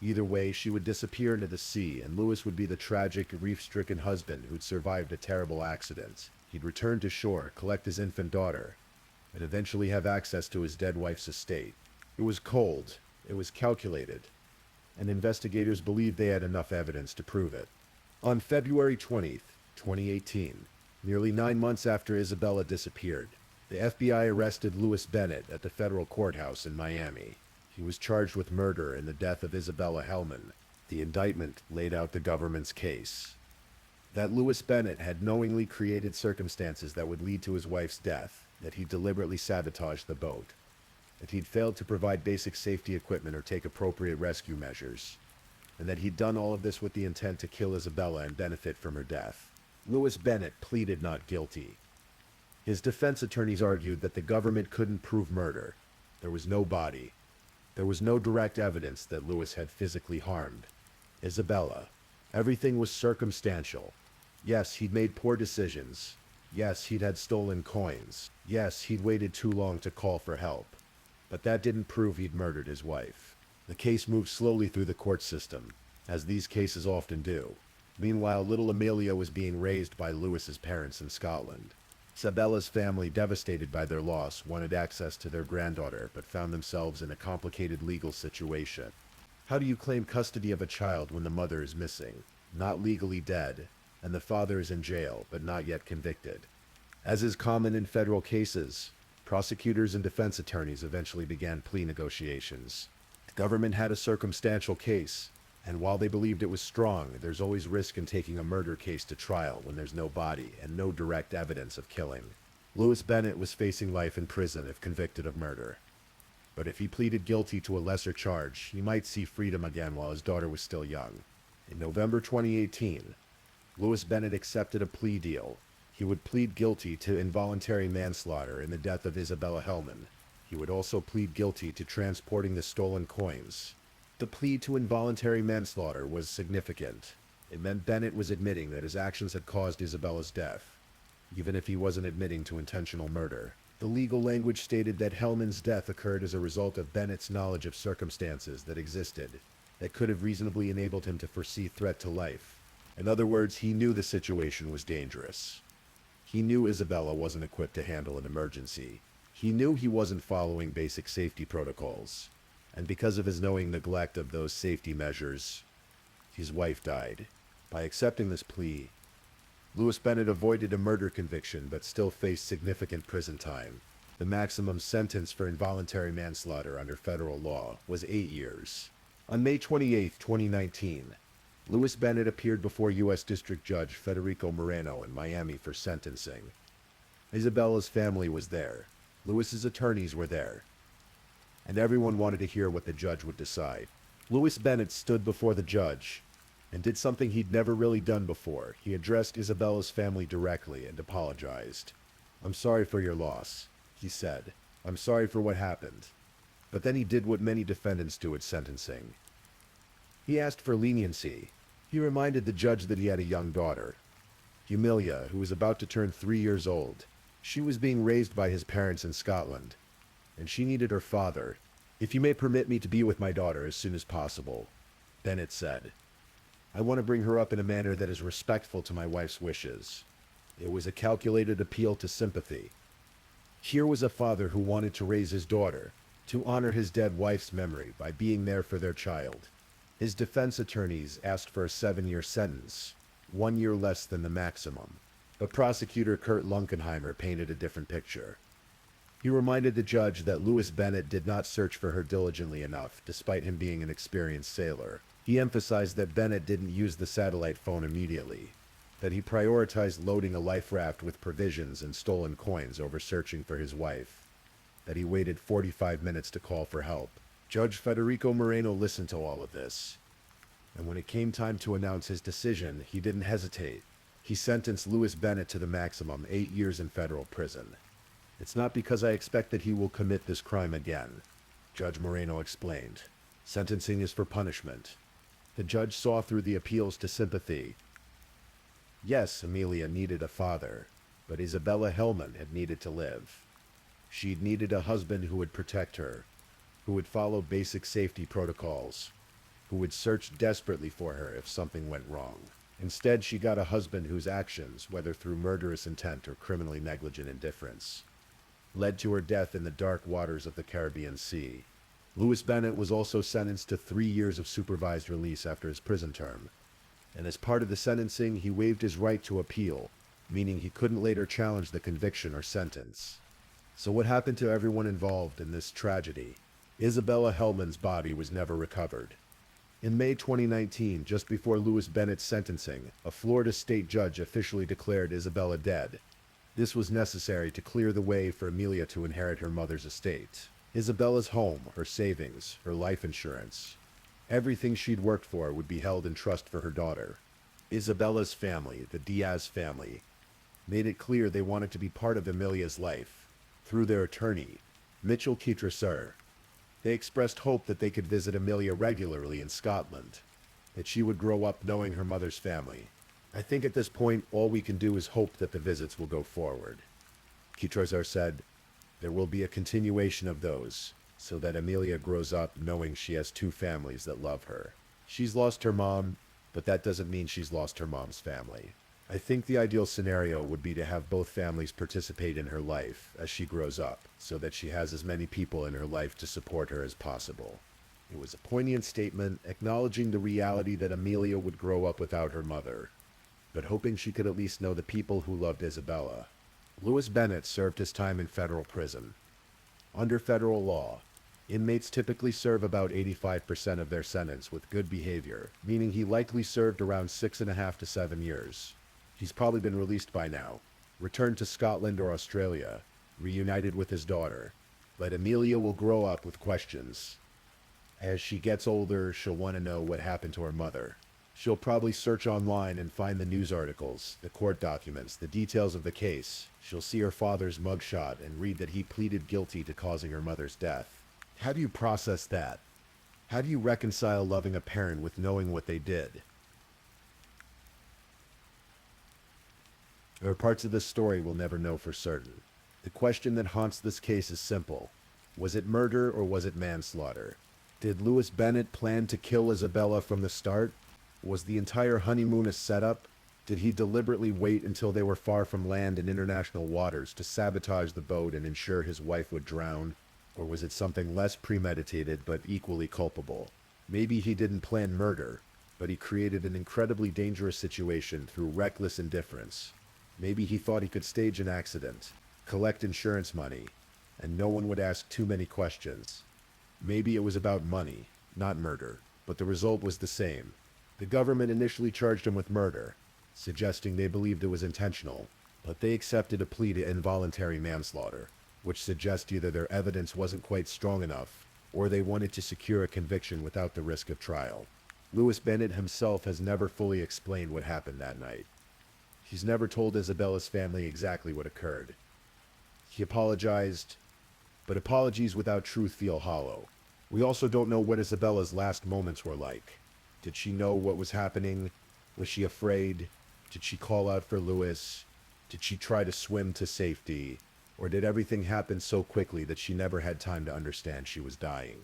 Speaker 1: Either way, she would disappear into the sea, and Louis would be the tragic, reef-stricken husband who'd survived a terrible accident. He'd return to shore, collect his infant daughter, and eventually have access to his dead wife's estate. It was cold, it was calculated, and investigators believed they had enough evidence to prove it. On February 20th, 2018, nearly 9 months after Isabella disappeared, the FBI arrested Louis Bennett at the federal courthouse in Miami. He was charged with murder in the death of Isabella Hellman. The indictment laid out the government's case. That Louis Bennett had knowingly created circumstances that would lead to his wife's death, that he deliberately sabotaged the boat, that he'd failed to provide basic safety equipment or take appropriate rescue measures, and that he'd done all of this with the intent to kill Isabella and benefit from her death. Louis Bennett pleaded not guilty. His defense attorneys argued that the government couldn't prove murder. There was no body. There was no direct evidence that Louis had physically harmed Isabella. Everything was circumstantial. Yes, he'd made poor decisions. Yes, he'd had stolen coins. Yes, he'd waited too long to call for help. But that didn't prove he'd murdered his wife. The case moved slowly through the court system, as these cases often do. Meanwhile, little Amelia was being raised by Louis's parents in Scotland. Isabella's family, devastated by their loss, wanted access to their granddaughter, but found themselves in a complicated legal situation. How do you claim custody of a child when the mother is missing, not legally dead, and the father is in jail, but not yet convicted? As is common in federal cases, prosecutors and defense attorneys eventually began plea negotiations. The government had a circumstantial case, and while they believed it was strong, there's always risk in taking a murder case to trial when there's no body and no direct evidence of killing. Louis Bennett was facing life in prison if convicted of murder. But if he pleaded guilty to a lesser charge, he might see freedom again while his daughter was still young. In November 2018, Louis Bennett accepted a plea deal. He would plead guilty to involuntary manslaughter in the death of Isabella Hellman. He would also plead guilty to transporting the stolen coins. The plea to involuntary manslaughter was significant. It meant Bennett was admitting that his actions had caused Isabella's death, even if he wasn't admitting to intentional murder. The legal language stated that Hellman's death occurred as a result of Bennett's knowledge of circumstances that existed that could have reasonably enabled him to foresee threat to life. In other words, he knew the situation was dangerous. He knew Isabella wasn't equipped to handle an emergency. He knew he wasn't following basic safety protocols. And because of his knowing neglect of those safety measures, his wife died. By accepting this plea, Louis Bennett avoided a murder conviction but still faced significant prison time. The maximum sentence for involuntary manslaughter under federal law was 8 years. On May 28, 2019, Louis Bennett appeared before U.S. District Judge Federico Moreno in Miami for sentencing. Isabella's family was there. Louis's attorneys were there. And everyone wanted to hear what the judge would decide. Louis Bennett stood before the judge and did something he'd never really done before. He addressed Isabella's family directly and apologized. "I'm sorry for your loss," he said. "I'm sorry for what happened." But then he did what many defendants do at sentencing. He asked for leniency. He reminded the judge that he had a young daughter, Amelia, who was about to turn 3 years old. She was being raised by his parents in Scotland, and she needed her father. "If you may permit me to be with my daughter as soon as possible," Bennett said. "I want to bring her up in a manner that is respectful to my wife's wishes." It was a calculated appeal to sympathy. Here was a father who wanted to raise his daughter, to honor his dead wife's memory by being there for their child. His defense attorneys asked for a 7-year sentence, 1 year less than the maximum. But prosecutor Kurt Lunkenheimer painted a different picture. He reminded the judge that Louis Bennett did not search for her diligently enough, despite him being an experienced sailor. He emphasized that Bennett didn't use the satellite phone immediately, that he prioritized loading a life raft with provisions and stolen coins over searching for his wife, that he waited 45 minutes to call for help. Judge Federico Moreno listened to all of this, and when it came time to announce his decision, he didn't hesitate. He sentenced Louis Bennett to the maximum, 8 years in federal prison. "It's not because I expect that he will commit this crime again," Judge Moreno explained. "Sentencing is for punishment." The judge saw through the appeals to sympathy. Yes, Amelia needed a father, but Isabella Hellman had needed to live. She'd needed a husband who would protect her, who would follow basic safety protocols, who would search desperately for her if something went wrong. Instead, she got a husband whose actions, whether through murderous intent or criminally negligent indifference, led to her death in the dark waters of the Caribbean Sea. Louis Bennett was also sentenced to 3 years of supervised release after his prison term, and as part of the sentencing, he waived his right to appeal, meaning he couldn't later challenge the conviction or sentence. So what happened to everyone involved in this tragedy? Isabella Hellman's body was never recovered. In May 2019, just before Louis Bennett's sentencing, a Florida state judge officially declared Isabella dead. This was necessary to clear the way for Amelia to inherit her mother's estate. Isabella's home, her savings, her life insurance, everything she'd worked for would be held in trust for her daughter. Isabella's family, the Diaz family, made it clear they wanted to be part of Amelia's life. Through their attorney, Mitchell Kittrasser, they expressed hope that they could visit Amelia regularly in Scotland, that she would grow up knowing her mother's family. I think at this point, all we can do is hope that the visits will go forward. Kittrasser said, there will be a continuation of those, so that Amelia grows up knowing she has two families that love her. She's lost her mom, but that doesn't mean she's lost her mom's family. I think the ideal scenario would be to have both families participate in her life as she grows up, so that she has as many people in her life to support her as possible. It was a poignant statement acknowledging the reality that Amelia would grow up without her mother, but hoping she could at least know the people who loved Isabella. Louis Bennett served his time in federal prison. Under federal law, inmates typically serve about 85% of their sentence with good behavior, meaning he likely served around 6.5 to 7 years. He's probably been released by now, returned to Scotland or Australia, reunited with his daughter. But Amelia will grow up with questions. As she gets older, she'll want to know what happened to her mother. She'll probably search online and find the news articles, the court documents, the details of the case. She'll see her father's mugshot and read that he pleaded guilty to causing her mother's death. How do you process that? How do you reconcile loving a parent with knowing what they did? There are parts of this story we'll never know for certain. The question that haunts this case is simple. Was it murder or was it manslaughter? Did Louis Bennett plan to kill Isabella from the start? Was the entire honeymoon a setup? Did he deliberately wait until they were far from land in international waters to sabotage the boat and ensure his wife would drown? Or was it something less premeditated but equally culpable? Maybe he didn't plan murder, but he created an incredibly dangerous situation through reckless indifference. Maybe he thought he could stage an accident, collect insurance money, and no one would ask too many questions. Maybe it was about money, not murder, but the result was the same. The government initially charged him with murder, suggesting they believed it was intentional, but they accepted a plea to involuntary manslaughter, which suggests either their evidence wasn't quite strong enough, or they wanted to secure a conviction without the risk of trial. Louis Bennett himself has never fully explained what happened that night. He's never told Isabella's family exactly what occurred. He apologized, but apologies without truth feel hollow. We also don't know what Isabella's last moments were like. Did she know what was happening? Was she afraid? Did she call out for Louis? Did she try to swim to safety? Or did everything happen so quickly that she never had time to understand she was dying?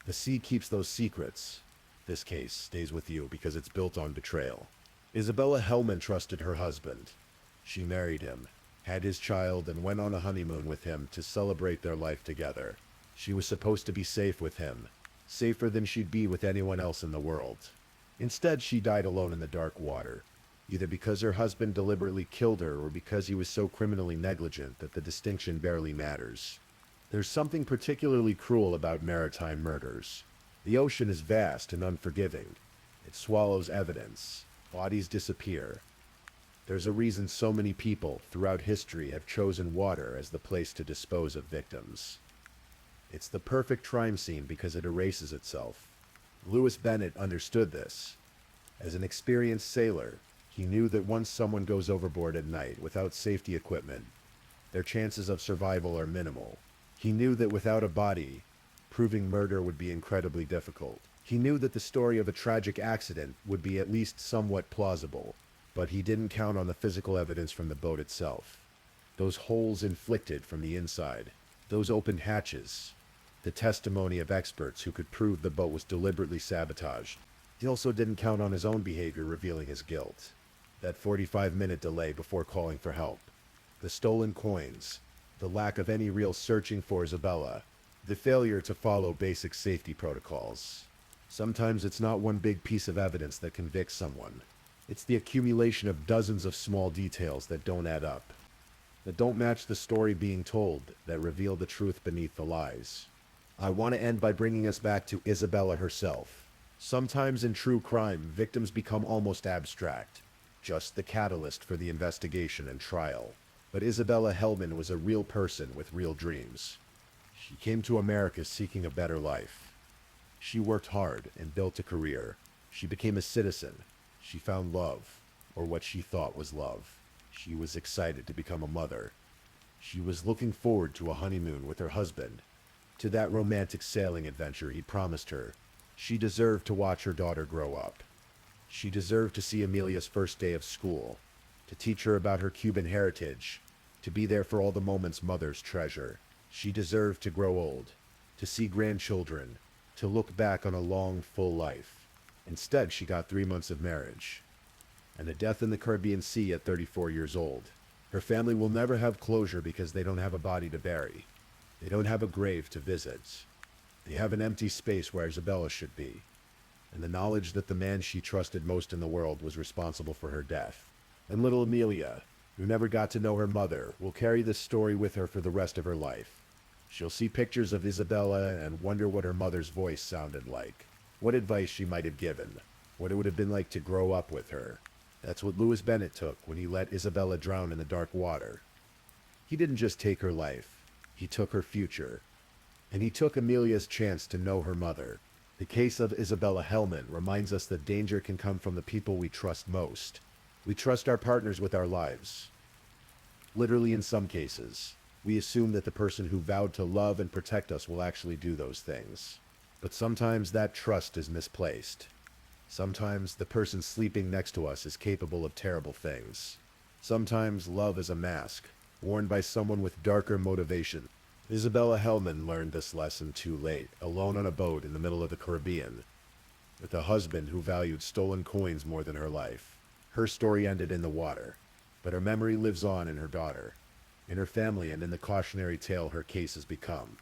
Speaker 1: The sea keeps those secrets. This case stays with you because it's built on betrayal. Isabella Hellman trusted her husband. She married him, had his child, and went on a honeymoon with him to celebrate their life together. She was supposed to be safe with him, safer than she'd be with anyone else in the world. Instead, she died alone in the dark water, either because her husband deliberately killed her or because he was so criminally negligent that the distinction barely matters. There's something particularly cruel about maritime murders. The ocean is vast and unforgiving. It swallows evidence. Bodies disappear. There's a reason so many people throughout history have chosen water as the place to dispose of victims. It's the perfect crime scene because it erases itself. Louis Bennett understood this. As an experienced sailor, he knew that once someone goes overboard at night without safety equipment, their chances of survival are minimal. He knew that without a body, proving murder would be incredibly difficult. He knew that the story of a tragic accident would be at least somewhat plausible, but he didn't count on the physical evidence from the boat itself. Those holes inflicted from the inside, those open hatches, the testimony of experts who could prove the boat was deliberately sabotaged. He also didn't count on his own behavior revealing his guilt. That 45-minute delay before calling for help, the stolen coins, the lack of any real searching for Isabella, the failure to follow basic safety protocols. Sometimes it's not one big piece of evidence that convicts someone. It's the accumulation of dozens of small details that don't add up, that don't match the story being told, that reveal the truth beneath the lies. I want to end by bringing us back to Isabella herself. Sometimes in true crime, victims become almost abstract, just the catalyst for the investigation and trial. But Isabella Hellman was a real person with real dreams. She came to America seeking a better life. She worked hard and built a career. She became a citizen. She found love. or what she thought was love. She was excited to become a mother. She was looking forward to a honeymoon with her husband, to that romantic sailing adventure he promised her. She deserved to watch her daughter grow up. She deserved to see Amelia's first day of school, to teach her about her Cuban heritage, to be there for all the moments mothers treasure. She deserved to grow old, to see grandchildren, to look back on a long, full life. Instead, she got 3 months of marriage, and a death in the Caribbean Sea at 34 years old. Her family will never have closure because they don't have a body to bury. They don't have a grave to visit. They have an empty space where Isabella should be, and the knowledge that the man she trusted most in the world was responsible for her death. And little Amelia, who never got to know her mother, will carry this story with her for the rest of her life. She'll see pictures of Isabella and wonder what her mother's voice sounded like, what advice she might have given, what it would have been like to grow up with her. That's what Louis Bennett took when he let Isabella drown in the dark water. He didn't just take her life, he took her future. And he took Amelia's chance to know her mother. The case of Isabella Hellman reminds us that danger can come from the people we trust most. We trust our partners with our lives. Literally, in some cases, we assume that the person who vowed to love and protect us will actually do those things. But sometimes that trust is misplaced. Sometimes the person sleeping next to us is capable of terrible things. Sometimes love is a mask, worn by someone with darker motivation. Isabella Hellman learned this lesson too late, alone on a boat in the middle of the Caribbean, with a husband who valued stolen coins more than her life. Her story ended in the water, but her memory lives on in her daughter, in her family, and in the cautionary tale her case has become.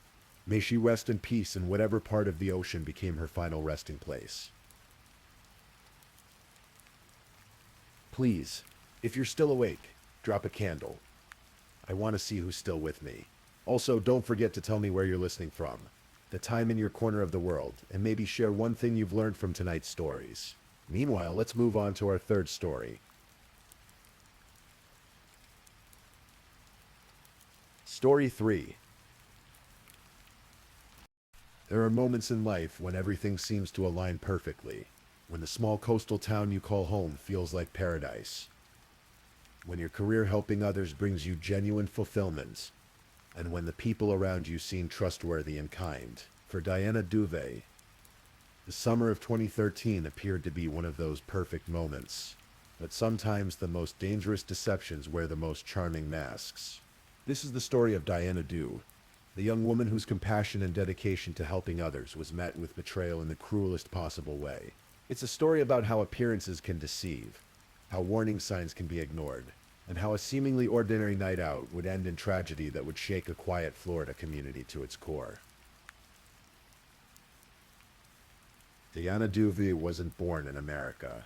Speaker 1: May she rest in peace in whatever part of the ocean became her final resting place. Please, if you're still awake, drop a candle. I want to see who's still with me. Also, don't forget to tell me where you're listening from, the time in your corner of the world, and maybe share one thing you've learned from tonight's stories. Meanwhile, let's move on to our third story. Story 3. There are moments in life when everything seems to align perfectly, when the small coastal town you call home feels like paradise, when your career helping others brings you genuine fulfillment, and when the people around you seem trustworthy and kind. For Diana Duve, the summer of 2013 appeared to be one of those perfect moments. But sometimes the most dangerous deceptions wear the most charming masks. This is the story of Diana Duve, the young woman whose compassion and dedication to helping others was met with betrayal in the cruelest possible way. It's a story about how appearances can deceive, how warning signs can be ignored, and how a seemingly ordinary night out would end in tragedy that would shake a quiet Florida community to its core. Diana Duve wasn't born in America.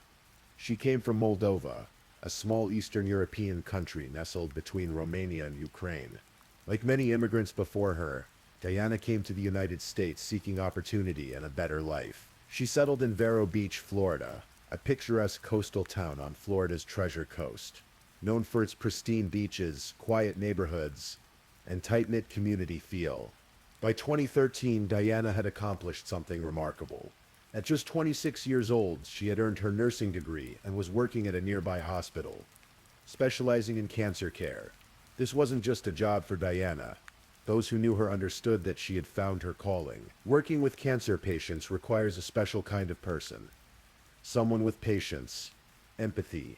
Speaker 1: She came from Moldova, a small Eastern European country nestled between Romania and Ukraine. Like many immigrants before her, Diana came to the United States seeking opportunity and a better life. She settled in Vero Beach, Florida, a picturesque coastal town on Florida's Treasure Coast, known for its pristine beaches, quiet neighborhoods, and tight-knit community feel. By 2013, Diana had accomplished something remarkable. At just 26 years old, she had earned her nursing degree and was working at a nearby hospital, specializing in cancer care. This wasn't just a job for Diana. Those who knew her understood that she had found her calling. Working with cancer patients requires a special kind of person, someone with patience, empathy,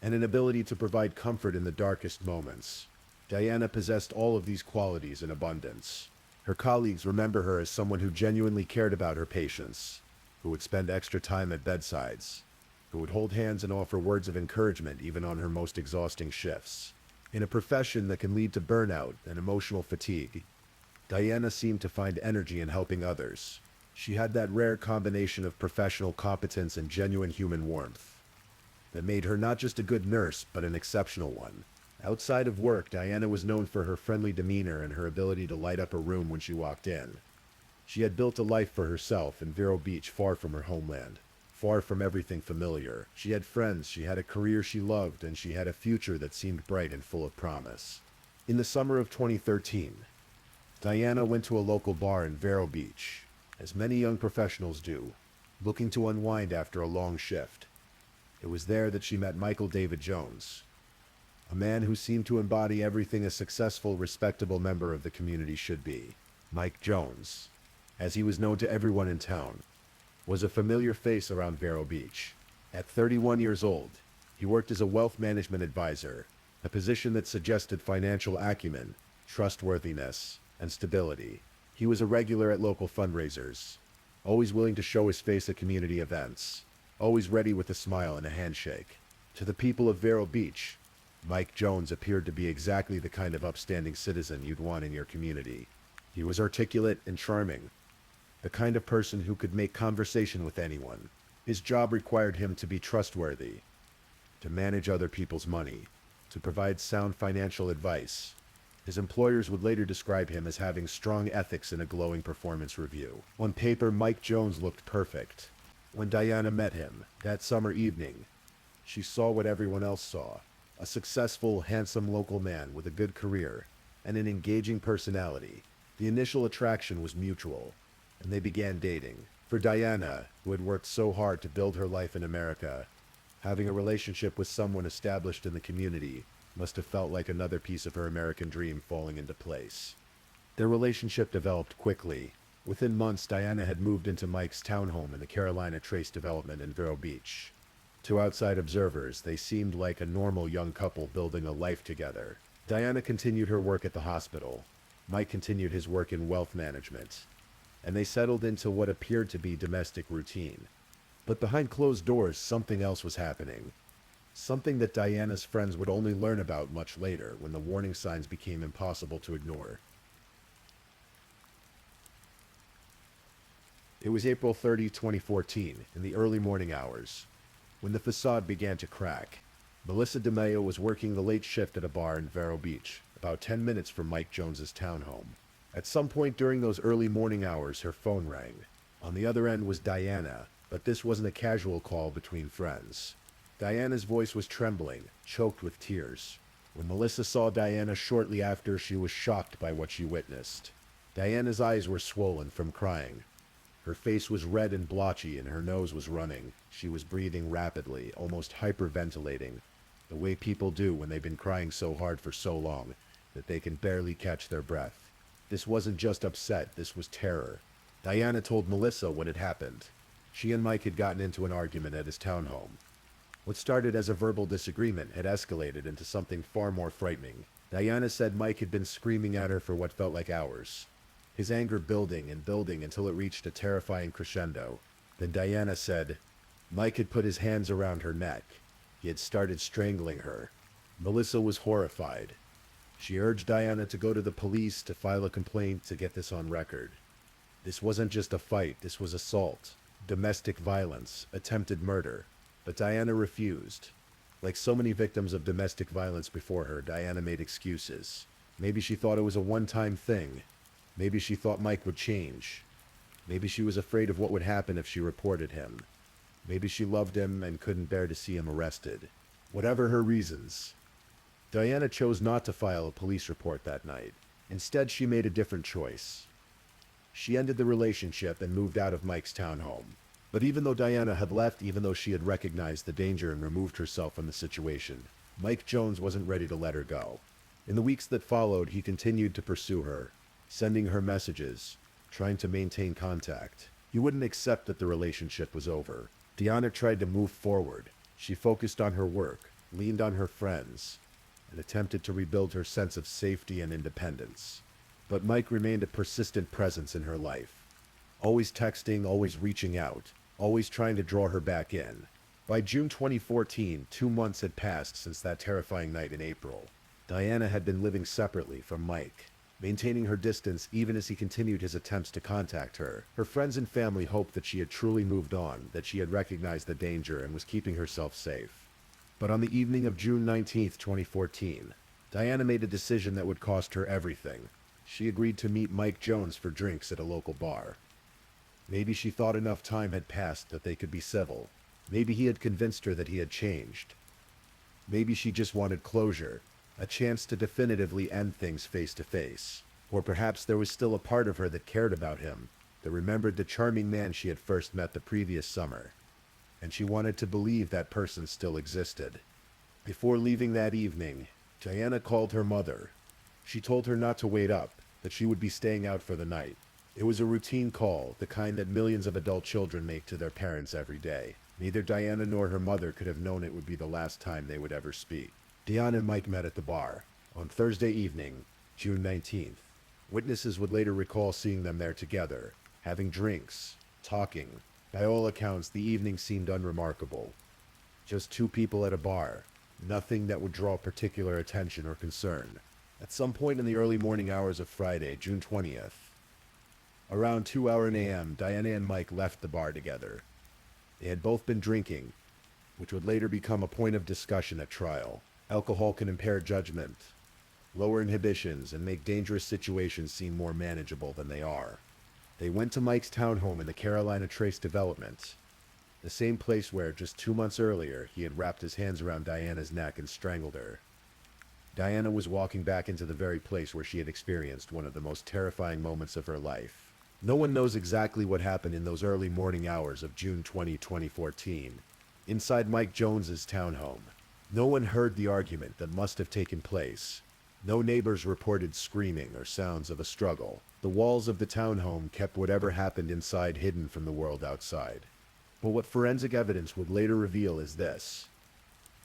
Speaker 1: and an ability to provide comfort in the darkest moments. Diana possessed all of these qualities in abundance. Her colleagues remember her as someone who genuinely cared about her patients, who would spend extra time at bedsides, who would hold hands and offer words of encouragement even on her most exhausting shifts. In a profession that can lead to burnout and emotional fatigue, Diana seemed to find energy in helping others. She had that rare combination of professional competence and genuine human warmth that made her not just a good nurse, but an exceptional one. Outside of work, Diana was known for her friendly demeanor and her ability to light up a room when she walked in. She had built a life for herself in Vero Beach, far from her homeland, far from everything familiar. She had friends, she had a career she loved, and she had a future that seemed bright and full of promise. In the summer of 2013, Diana went to a local bar in Vero Beach, as many young professionals do, looking to unwind after a long shift. It was there that she met Michael David Jones, a man who seemed to embody everything a successful, respectable member of the community should be. Mike Jones, as he was known to everyone in town, was a familiar face around Vero Beach. At 31 years old, he worked as a wealth management advisor, a position that suggested financial acumen, trustworthiness, and stability. He was a regular at local fundraisers, always willing to show his face at community events, always ready with a smile and a handshake. To the people of Vero Beach, Mike Jones appeared to be exactly the kind of upstanding citizen you'd want in your community. He was articulate and charming, the kind of person who could make conversation with anyone. His job required him to be trustworthy, to manage other people's money, to provide sound financial advice. His employers would later describe him as having strong ethics in a glowing performance review. On paper, Mike Jones looked perfect. When Diana met him that summer evening, she saw what everyone else saw: a successful, handsome local man with a good career and an engaging personality. The initial attraction was mutual, and they began dating. For Diana, who had worked so hard to build her life in America, having a relationship with someone established in the community must have felt like another piece of her American dream falling into place. Their relationship developed quickly. Within months, Diana had moved into Mike's townhome in the Carolina Trace development in Vero Beach. To outside observers, they seemed like a normal young couple building a life together. Diana continued her work at the hospital. Mike continued his work in wealth management, and they settled into what appeared to be domestic routine. But behind closed doors, something else was happening. Something that Diana's friends would only learn about much later, when the warning signs became impossible to ignore. It was April 30, 2014, in the early morning hours, when the facade began to crack. Melissa DeMayo was working the late shift at a bar in Vero Beach, about 10 minutes from Mike Jones's townhome. At some point during those early morning hours, her phone rang. On the other end was Diana, but this wasn't a casual call between friends. Diana's voice was trembling, choked with tears. When Melissa saw Diana shortly after, she was shocked by what she witnessed. Diana's eyes were swollen from crying. Her face was red and blotchy, and her nose was running. She was breathing rapidly, almost hyperventilating, the way people do when they've been crying so hard for so long that they can barely catch their breath. This wasn't just upset, this was terror. Diana told Melissa what had happened. She and Mike had gotten into an argument at his townhome. What started as a verbal disagreement had escalated into something far more frightening. Diana said Mike had been screaming at her for what felt like hours, his anger building and building until it reached a terrifying crescendo. Then Diana said Mike had put his hands around her neck. He had started strangling her. Melissa was horrified. She urged Diana to go to the police to file a complaint to get this on record. This wasn't just a fight, this was assault, domestic violence, attempted murder. But Diana refused. Like so many victims of domestic violence before her, Diana made excuses. Maybe she thought it was a one-time thing. Maybe she thought Mike would change. Maybe she was afraid of what would happen if she reported him. Maybe she loved him and couldn't bear to see him arrested. Whatever her reasons, Diana chose not to file a police report that night. Instead, she made a different choice. She ended the relationship and moved out of Mike's townhome. But even though Diana had left, even though she had recognized the danger and removed herself from the situation, Mike Jones wasn't ready to let her go. In the weeks that followed, he continued to pursue her, sending her messages, trying to maintain contact. He wouldn't accept that the relationship was over. Diana tried to move forward. She focused on her work, leaned on her friends, and attempted to rebuild her sense of safety and independence. But Mike remained a persistent presence in her life. Always texting, always reaching out, always trying to draw her back in. By June 2014, 2 months had passed since that terrifying night in April. Diana had been living separately from Mike, maintaining her distance even as he continued his attempts to contact her. Her friends and family hoped that she had truly moved on, that she had recognized the danger and was keeping herself safe. But on the evening of June 19, 2014, Diana made a decision that would cost her everything. She agreed to meet Mike Jones for drinks at a local bar. Maybe she thought enough time had passed that they could be civil. Maybe he had convinced her that he had changed. Maybe she just wanted closure, a chance to definitively end things face to face. Or perhaps there was still a part of her that cared about him, that remembered the charming man she had first met the previous summer. and she wanted to believe that person still existed. Before leaving that evening, Diana called her mother. She told her not to wait up, that she would be staying out for the night. It was a routine call, the kind that millions of adult children make to their parents every day. Neither Diana nor her mother could have known it would be the last time they would ever speak. Diana and Mike met at the bar on Thursday evening, June 19th. Witnesses would later recall seeing them there together, having drinks, talking. By all accounts, the evening seemed unremarkable. Just two people at a bar, nothing that would draw particular attention or concern. At some point in the early morning hours of Friday, June 20th, around 2 a.m., Diana and Mike left the bar together. They had both been drinking, which would later become a point of discussion at trial. Alcohol can impair judgment, lower inhibitions, and make dangerous situations seem more manageable than they are. They went to Mike's townhome in the Carolina Trace development, the same place where, just 2 months earlier, he had wrapped his hands around Diana's neck and strangled her. Diana was walking back into the very place where she had experienced one of the most terrifying moments of her life. No one knows exactly what happened in those early morning hours of June 20, 2014, inside Mike Jones's townhome. No one heard the argument that must have taken place. No neighbors reported screaming or sounds of a struggle. The walls of the townhome kept whatever happened inside hidden from the world outside. But what forensic evidence would later reveal is this.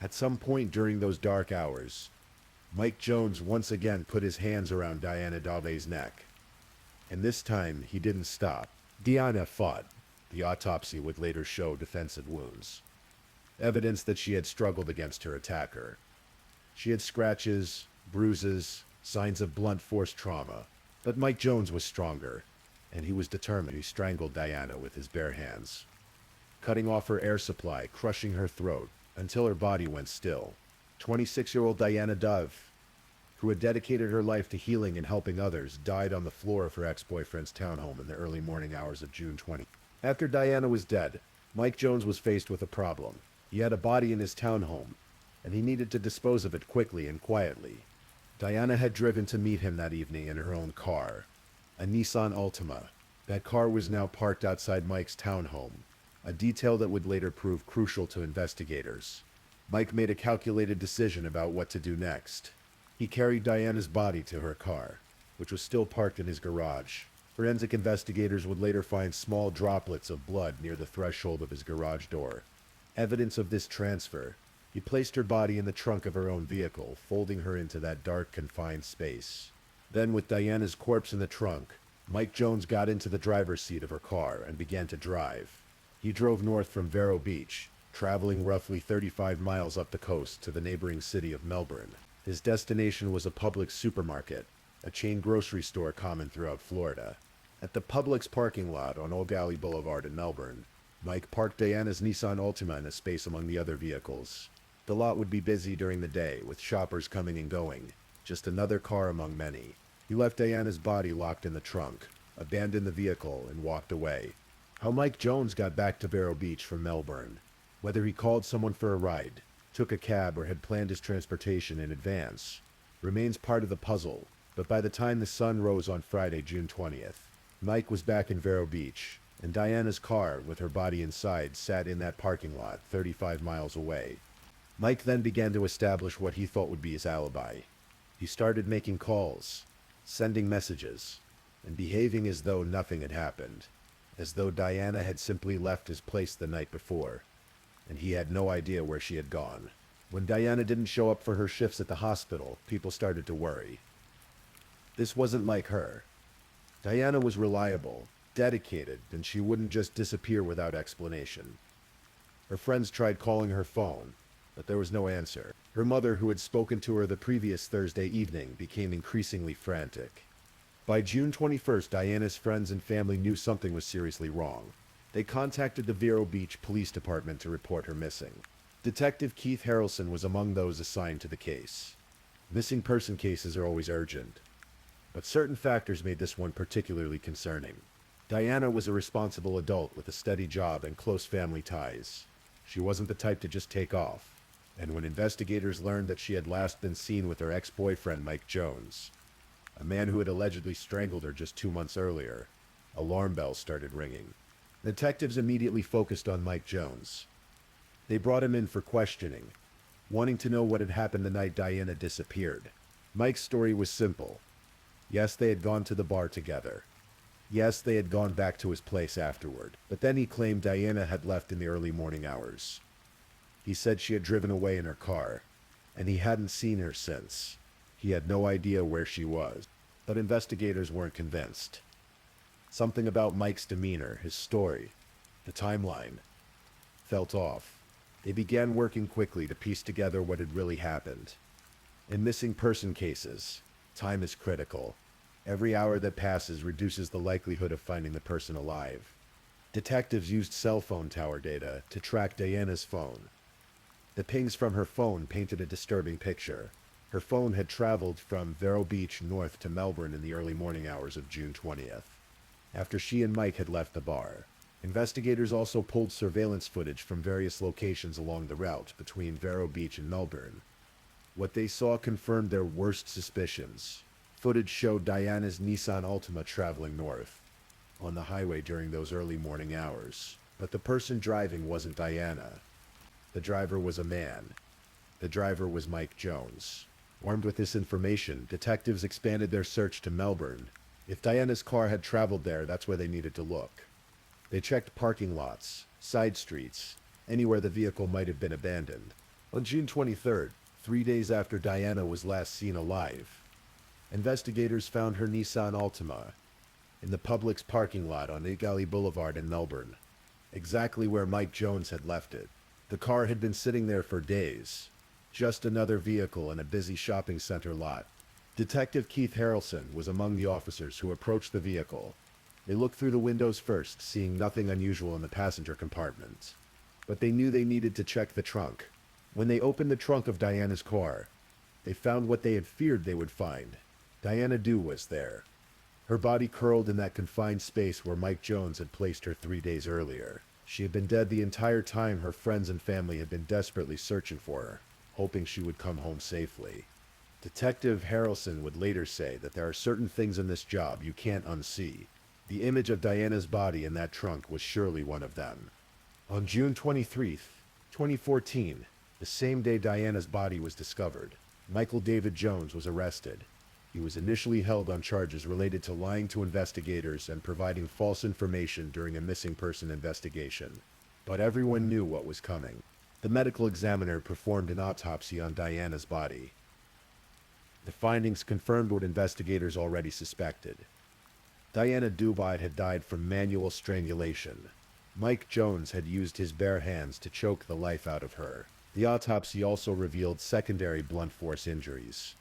Speaker 1: At some point during those dark hours, Mike Jones once again put his hands around Diana Dauvet's neck. And this time, he didn't stop. Diana fought. The autopsy would later show defensive wounds, evidence that she had struggled against her attacker. She had scratches, bruises, signs of blunt force trauma. But Mike Jones was stronger, and he was determined. He strangled Diana with his bare hands, cutting off her air supply, crushing her throat, until her body went still. 26-year-old Diana Dove, who had dedicated her life to healing and helping others, died on the floor of her ex-boyfriend's townhome in the early morning hours of June 20. After Diana was dead, Mike Jones was faced with a problem. He had a body in his townhome, and he needed to dispose of it quickly and quietly. Diana had driven to meet him that evening in her own car, a Nissan Altima. That car was now parked outside Mike's townhome, a detail that would later prove crucial to investigators. Mike made a calculated decision about what to do next. He carried Diana's body to her car, which was still parked in his garage. Forensic investigators would later find small droplets of blood near the threshold of his garage door, evidence of this transfer. He placed her body in the trunk of her own vehicle, folding her into that dark, confined space. Then, with Diana's corpse in the trunk, Mike Jones got into the driver's seat of her car and began to drive. He drove north from Vero Beach, traveling roughly 35 miles up the coast to the neighboring city of Melbourne. His destination was a Publix supermarket, a chain grocery store common throughout Florida. At the Publix parking lot on Old Galley Boulevard in Melbourne, Mike parked Diana's Nissan Altima in a space among the other vehicles. The lot would be busy during the day, with shoppers coming and going, just another car among many. He left Diana's body locked in the trunk, abandoned the vehicle, and walked away. How Mike Jones got back to Vero Beach from Melbourne, whether he called someone for a ride, took a cab, or had planned his transportation in advance, remains part of the puzzle. But by the time the sun rose on Friday, June 20th, Mike was back in Vero Beach, and Diana's car, with her body inside, sat in that parking lot 35 miles away. Mike then began to establish what he thought would be his alibi. He started making calls, sending messages, and behaving as though nothing had happened, as though Diana had simply left his place the night before, and he had no idea where she had gone. When Diana didn't show up for her shifts at the hospital, people started to worry. This wasn't like her. Diana was reliable, dedicated, and she wouldn't just disappear without explanation. Her friends tried calling her phone, but there was no answer. Her mother, who had spoken to her the previous Thursday evening, became increasingly frantic. By June 21st, Diana's friends and family knew something was seriously wrong. They contacted the Vero Beach Police Department to report her missing. Detective Keith Harrelson was among those assigned to the case. Missing person cases are always urgent, but certain factors made this one particularly concerning. Diana was a responsible adult with a steady job and close family ties. She wasn't the type to just take off. And when investigators learned that she had last been seen with her ex-boyfriend Mike Jones, a man who had allegedly strangled her just 2 months earlier, alarm bells started ringing. Detectives immediately focused on Mike Jones. They brought him in for questioning, wanting to know what had happened the night Diana disappeared. Mike's story was simple. Yes, they had gone to the bar together. Yes, they had gone back to his place afterward, but then he claimed Diana had left in the early morning hours. He said she had driven away in her car, and he hadn't seen her since. He had no idea where she was, but investigators weren't convinced. Something about Mike's demeanor, his story, the timeline, felt off. They began working quickly to piece together what had really happened. In missing person cases, time is critical. Every hour that passes reduces the likelihood of finding the person alive. Detectives used cell phone tower data to track Diana's phone. The pings from her phone painted a disturbing picture. Her phone had traveled from Vero Beach north to Melbourne in the early morning hours of June 20th, after she and Mike had left the bar. Investigators also pulled surveillance footage from various locations along the route between Vero Beach and Melbourne. What they saw confirmed their worst suspicions. Footage showed Diana's Nissan Altima traveling north on the highway during those early morning hours. But the person driving wasn't Diana. The driver was a man. The driver was Mike Jones. Armed with this information, detectives expanded their search to Melbourne. If Diana's car had traveled there, that's where they needed to look. They checked parking lots, side streets, anywhere the vehicle might have been abandoned. On June 23rd, 3 days after Diana was last seen alive, investigators found her Nissan Altima in the Publix parking lot on Egali Boulevard in Melbourne, exactly where Mike Jones had left it. The car had been sitting there for days, just another vehicle in a busy shopping center lot. Detective Keith Harrelson was among the officers who approached the vehicle. They looked through the windows first, seeing nothing unusual in the passenger compartment. But they knew they needed to check the trunk. When they opened the trunk of Diana's car, they found what they had feared they would find. Diana Dew was there, her body curled in that confined space where Mike Jones had placed her 3 days earlier. She had been dead the entire time her friends and family had been desperately searching for her, hoping she would come home safely. Detective Harrelson would later say that there are certain things in this job you can't unsee. The image of Diana's body in that trunk was surely one of them. On June 23th, 2014, the same day Diana's body was discovered, Michael David Jones was arrested. He was initially held on charges related to lying to investigators and providing false information during a missing person investigation. But everyone knew what was coming. The medical examiner performed an autopsy on Diana's body. The findings confirmed what investigators already suspected. Diana Dubite had died from manual strangulation. Mike Jones had used his bare hands to choke the life out of her. The autopsy also revealed secondary blunt force injuries,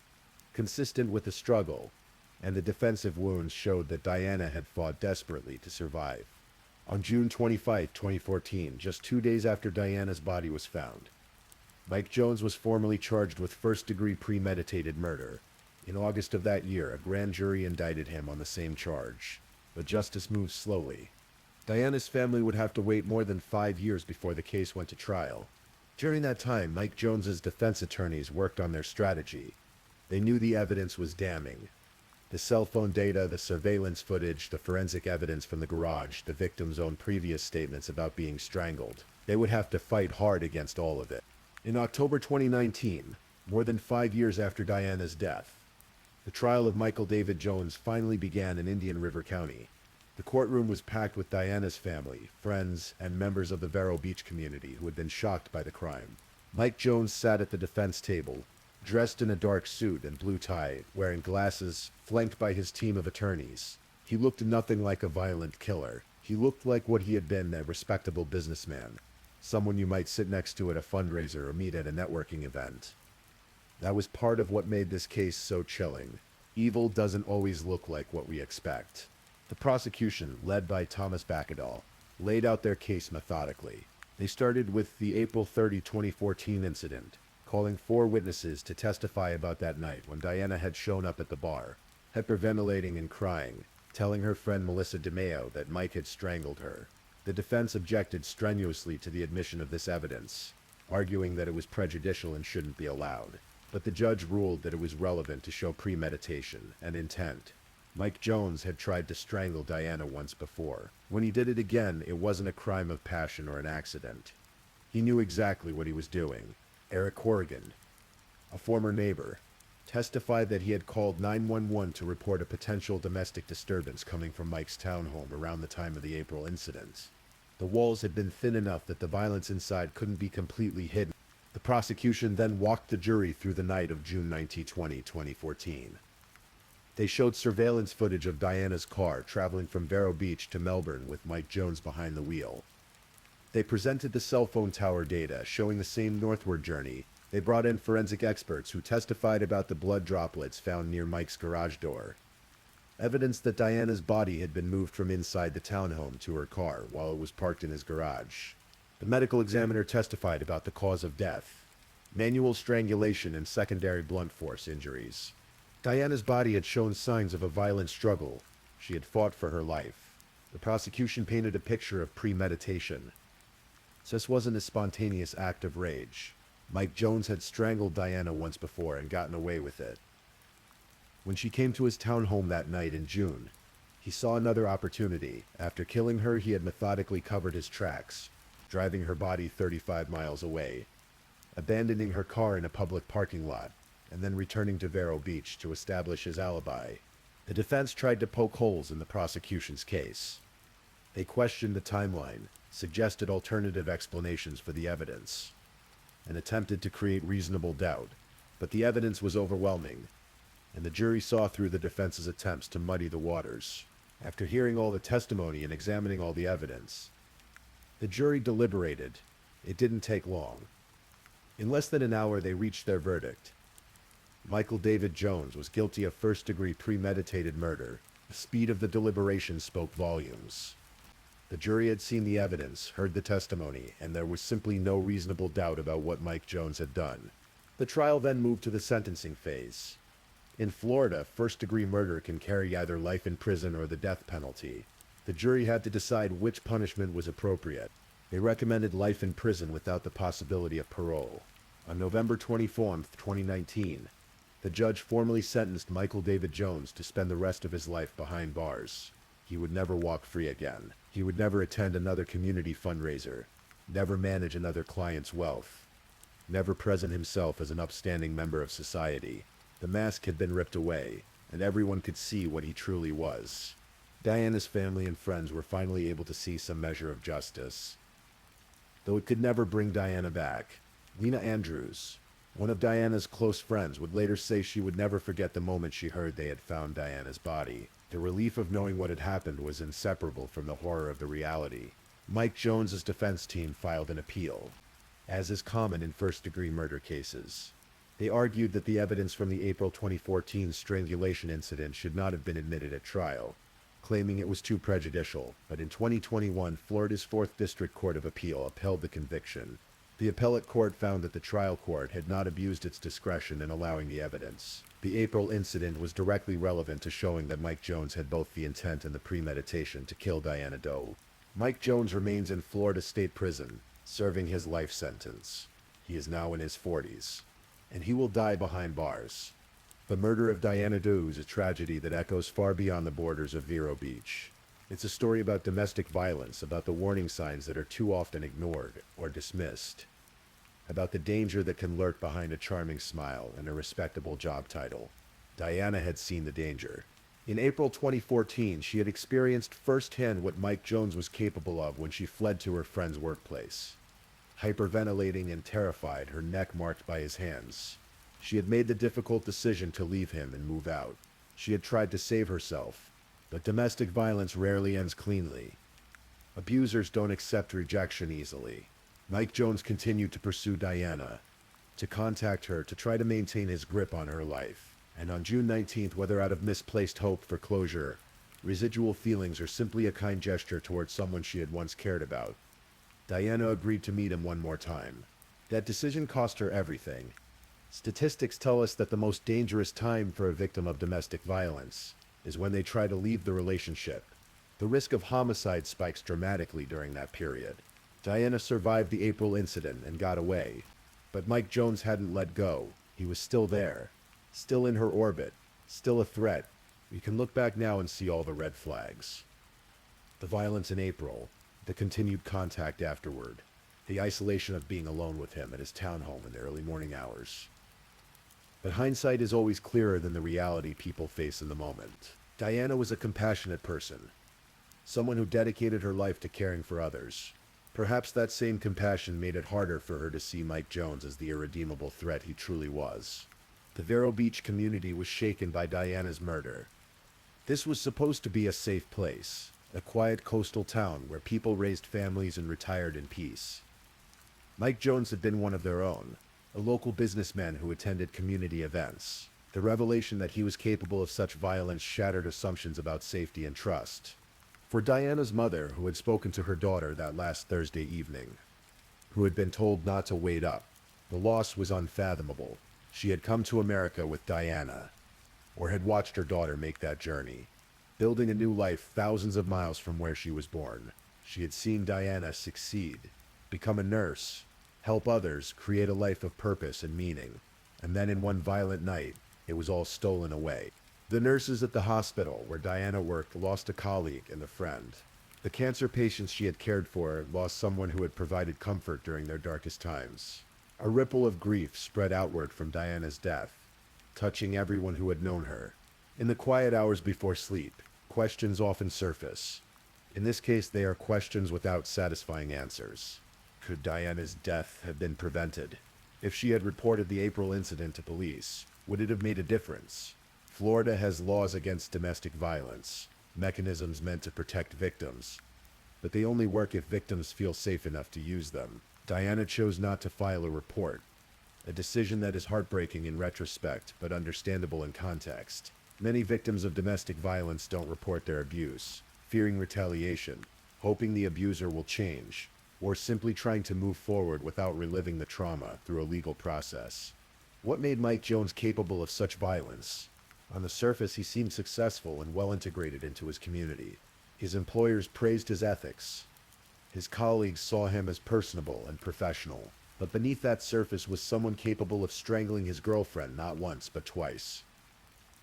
Speaker 1: consistent with the struggle, and the defensive wounds showed that Diana had fought desperately to survive. On June 25, 2014, just 2 days after Diana's body was found, Mike Jones was formally charged with first-degree premeditated murder. In August of that year, a grand jury indicted him on the same charge, but justice moved slowly. Diana's family would have to wait more than 5 years before the case went to trial. During that time, Mike Jones's defense attorneys worked on their strategy. They knew the evidence was damning. The cell phone data, the surveillance footage, the forensic evidence from the garage, the victim's own previous statements about being strangled. They would have to fight hard against all of it. In October 2019, more than 5 years after Diana's death, the trial of Michael David Jones finally began in Indian River County. The courtroom was packed with Diana's family, friends, and members of the Vero Beach community who had been shocked by the crime. Mike Jones sat at the defense table, dressed in a dark suit and blue tie, wearing glasses, flanked by his team of attorneys. He looked nothing like a violent killer. He looked like what he had been, a respectable businessman, someone you might sit next to at a fundraiser or meet at a networking event. That was part of what made this case so chilling. Evil doesn't always look like what we expect. The prosecution, led by Thomas Bakadal, laid out their case methodically. They started with the April 30, 2014 incident, calling 4 witnesses to testify about that night when Diana had shown up at the bar, hyperventilating and crying, telling her friend Melissa DeMeo that Mike had strangled her. The defense objected strenuously to the admission of this evidence, arguing that it was prejudicial and shouldn't be allowed. But the judge ruled that it was relevant to show premeditation and intent. Mike Jones had tried to strangle Diana once before. When he did it again, it wasn't a crime of passion or an accident. He knew exactly what he was doing. Eric Corrigan, a former neighbor, testified that he had called 911 to report a potential domestic disturbance coming from Mike's townhome around the time of the April incident. The walls had been thin enough that the violence inside couldn't be completely hidden. The prosecution then walked the jury through the night of June 19, 2014. They showed surveillance footage of Diana's car traveling from Vero Beach to Melbourne with Mike Jones behind the wheel. They presented the cell phone tower data showing the same northward journey. They brought in forensic experts who testified about the blood droplets found near Mike's garage door. Evidence that Diana's body had been moved from inside the townhome to her car while it was parked in his garage. The medical examiner testified about the cause of death: manual strangulation and secondary blunt force injuries. Diana's body had shown signs of a violent struggle. She had fought for her life. The prosecution painted a picture of premeditation. This wasn't a spontaneous act of rage. Mike Jones had strangled Diana once before and gotten away with it. When she came to his townhome that night in June, he saw another opportunity. After killing her, he had methodically covered his tracks, driving her body 35 miles away, abandoning her car in a public parking lot, and then returning to Vero Beach to establish his alibi. The defense tried to poke holes in the prosecution's case. They questioned the timeline, suggested alternative explanations for the evidence, and attempted to create reasonable doubt, but the evidence was overwhelming, and the jury saw through the defense's attempts to muddy the waters. After hearing all the testimony and examining all the evidence, the jury deliberated. It didn't take long. In less than an hour, they reached their verdict. Michael David Jones was guilty of first-degree premeditated murder. The speed of the deliberation spoke volumes. The jury had seen the evidence, heard the testimony, and there was simply no reasonable doubt about what Mike Jones had done. The trial then moved to the sentencing phase. In Florida, first-degree murder can carry either life in prison or the death penalty. The jury had to decide which punishment was appropriate. They recommended life in prison without the possibility of parole. On November 24, 2019, the judge formally sentenced Michael David Jones to spend the rest of his life behind bars. He would never walk free again. He would never attend another community fundraiser, never manage another client's wealth, never present himself as an upstanding member of society. The mask had been ripped away, and everyone could see what he truly was. Diana's family and friends were finally able to see some measure of justice, though it could never bring Diana back. Lena Andrews, one of Diana's close friends, would later say she would never forget the moment she heard they had found Diana's body. The relief of knowing what had happened was inseparable from the horror of the reality. Mike Jones's defense team filed an appeal, as is common in first-degree murder cases. They argued that the evidence from the April 2014 strangulation incident should not have been admitted at trial, claiming it was too prejudicial. But in 2021, Florida's 4th District Court of Appeal upheld the conviction. The appellate court found that the trial court had not abused its discretion in allowing the evidence. The April incident was directly relevant to showing that Mike Jones had both the intent and the premeditation to kill Diana Doe. Mike Jones remains in Florida State Prison, serving his life sentence. He is now in his 40s, and he will die behind bars. The murder of Diana Doe is a tragedy that echoes far beyond the borders of Vero Beach. It's a story about domestic violence, about the warning signs that are too often ignored or dismissed, about the danger that can lurk behind a charming smile and a respectable job title. Diana had seen the danger. In April 2014, she had experienced firsthand what Mike Jones was capable of when she fled to her friend's workplace. Hyperventilating and terrified, her neck marked by his hands, she had made the difficult decision to leave him and move out. She had tried to save herself, but domestic violence rarely ends cleanly. Abusers don't accept rejection easily. Mike Jones continued to pursue Diana, to contact her, to try to maintain his grip on her life. And on June 19th, whether out of misplaced hope for closure, residual feelings, or simply a kind gesture towards someone she had once cared about, Diana agreed to meet him one more time. That decision cost her everything. Statistics tell us that the most dangerous time for a victim of domestic violence is when they try to leave the relationship. The risk of homicide spikes dramatically during that period. Diana survived the April incident and got away, but Mike Jones hadn't let go. He was still there, still in her orbit, still a threat. We can look back now and see all the red flags. The violence in April, the continued contact afterward, the isolation of being alone with him at his townhome in the early morning hours. But hindsight is always clearer than the reality people face in the moment. Diana was a compassionate person, someone who dedicated her life to caring for others. Perhaps that same compassion made it harder for her to see Mike Jones as the irredeemable threat he truly was. The Vero Beach community was shaken by Diana's murder. This was supposed to be a safe place, a quiet coastal town where people raised families and retired in peace. Mike Jones had been one of their own, a local businessman who attended community events. The revelation that he was capable of such violence shattered assumptions about safety and trust. For Diana's mother, who had spoken to her daughter that last Thursday evening, who had been told not to wait up, the loss was unfathomable. She had come to America with Diana, or had watched her daughter make that journey, building a new life thousands of miles from where she was born. She had seen Diana succeed, become a nurse, help others, create a life of purpose and meaning. And then in one violent night, it was all stolen away. The nurses at the hospital where Diana worked lost a colleague and a friend. The cancer patients she had cared for lost someone who had provided comfort during their darkest times. A ripple of grief spread outward from Diana's death, touching everyone who had known her. In the quiet hours before sleep, questions often surface. In this case, they are questions without satisfying answers. Could Diana's death have been prevented? If she had reported the April incident to police, would it have made a difference? Florida has laws against domestic violence, mechanisms meant to protect victims, but they only work if victims feel safe enough to use them. Diana chose not to file a report, a decision that is heartbreaking in retrospect, but understandable in context. Many victims of domestic violence don't report their abuse, fearing retaliation, hoping the abuser will change, or simply trying to move forward without reliving the trauma through a legal process. What made Mike Jones capable of such violence? On the surface, he seemed successful and well integrated into his community. His employers praised his ethics. His colleagues saw him as personable and professional. But beneath that surface was someone capable of strangling his girlfriend not once but twice.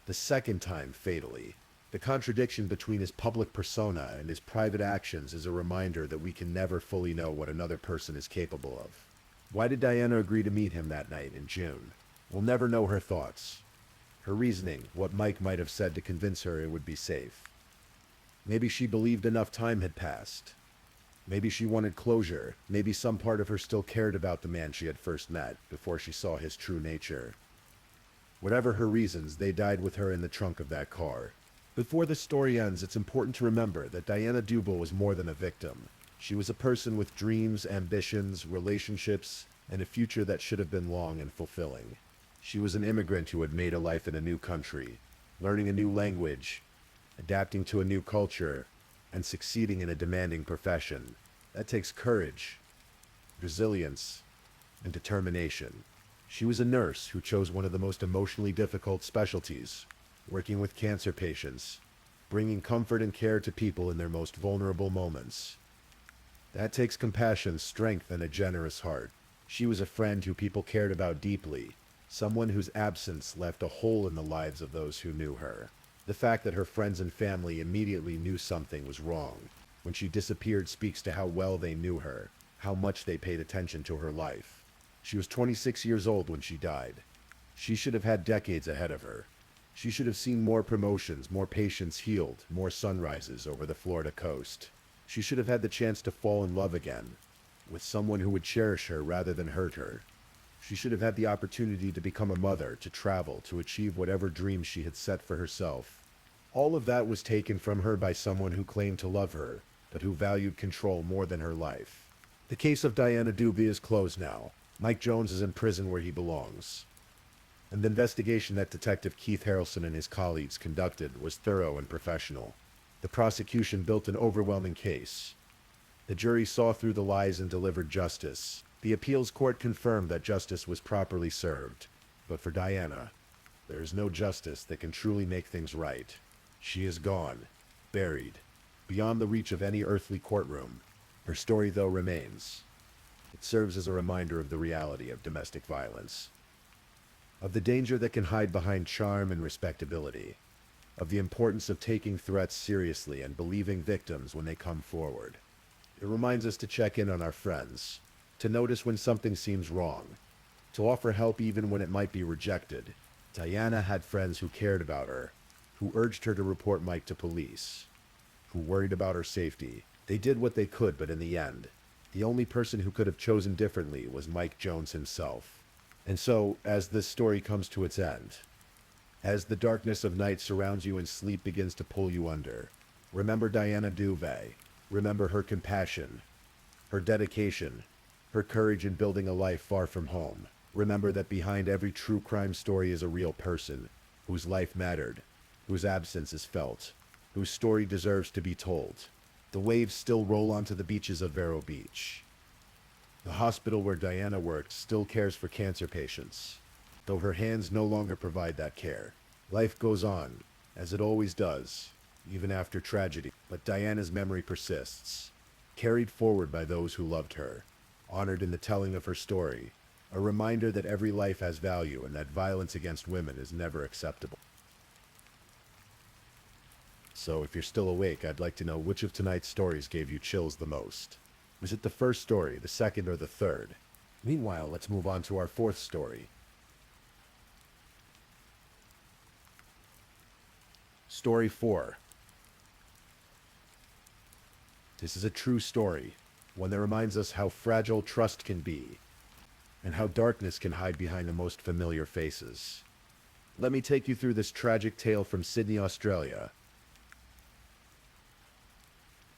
Speaker 1: The second time, fatally. The contradiction between his public persona and his private actions is a reminder that we can never fully know what another person is capable of. Why did Diana agree to meet him that night in June? We'll never know her thoughts, her reasoning, what Mike might have said to convince her it would be safe. Maybe she believed enough time had passed. Maybe she wanted closure. Maybe some part of her still cared about the man she had first met before she saw his true nature. Whatever her reasons, they died with her in the trunk of that car. Before the story ends, it's important to remember that Diana Dubel was more than a victim. She was a person with dreams, ambitions, relationships, and a future that should have been long and fulfilling. She was an immigrant who had made a life in a new country, learning a new language, adapting to a new culture, and succeeding in a demanding profession. That takes courage, resilience, and determination. She was a nurse who chose one of the most emotionally difficult specialties, working with cancer patients, bringing comfort and care to people in their most vulnerable moments. That takes compassion, strength, and a generous heart. She was a friend who people cared about deeply, someone whose absence left a hole in the lives of those who knew her. The fact that her friends and family immediately knew something was wrong when she disappeared speaks to how well they knew her, how much they paid attention to her life. She was 26 years old when she died. She should have had decades ahead of her. She should have seen more promotions, more patients healed, more sunrises over the Florida coast. She should have had the chance to fall in love again, with someone who would cherish her rather than hurt her. She should have had the opportunity to become a mother, to travel, to achieve whatever dreams she had set for herself. All of that was taken from her by someone who claimed to love her, but who valued control more than her life. The case of Diana Dubel is closed now. Mike Jones is in prison where he belongs. And the investigation that Detective Keith Harrelson and his colleagues conducted was thorough and professional. The prosecution built an overwhelming case. The jury saw through the lies and delivered justice. The appeals court confirmed that justice was properly served. But for Diana, there is no justice that can truly make things right. She is gone, buried, beyond the reach of any earthly courtroom. Her story, though, remains. It serves as a reminder of the reality of domestic violence, of the danger that can hide behind charm and respectability, of the importance of taking threats seriously and believing victims when they come forward. It reminds us to check in on our friends, to notice when something seems wrong, to offer help even when it might be rejected. Diana had friends who cared about her, who urged her to report Mike to police, who worried about her safety. They did what they could, but in the end, the only person who could have chosen differently was Mike Jones himself. And so, as this story comes to its end, as the darkness of night surrounds you and sleep begins to pull you under, remember Diana Duvay. Remember her compassion, her dedication, her courage in building a life far from home. Remember that behind every true crime story is a real person, whose life mattered, whose absence is felt, whose story deserves to be told. The waves still roll onto the beaches of Vero Beach. The hospital where Diana worked still cares for cancer patients, though her hands no longer provide that care. Life goes on, as it always does, even after tragedy. But Diana's memory persists, carried forward by those who loved her, honored in the telling of her story, a reminder that every life has value and that violence against women is never acceptable. So if you're still awake, I'd like to know which of tonight's stories gave you chills the most. Was it the first story, the second, or the third? Meanwhile, let's move on to our fourth story. Story 4. This is a true story, one that reminds us how fragile trust can be, and how darkness can hide behind the most familiar faces. Let me take you through this tragic tale from Sydney, Australia.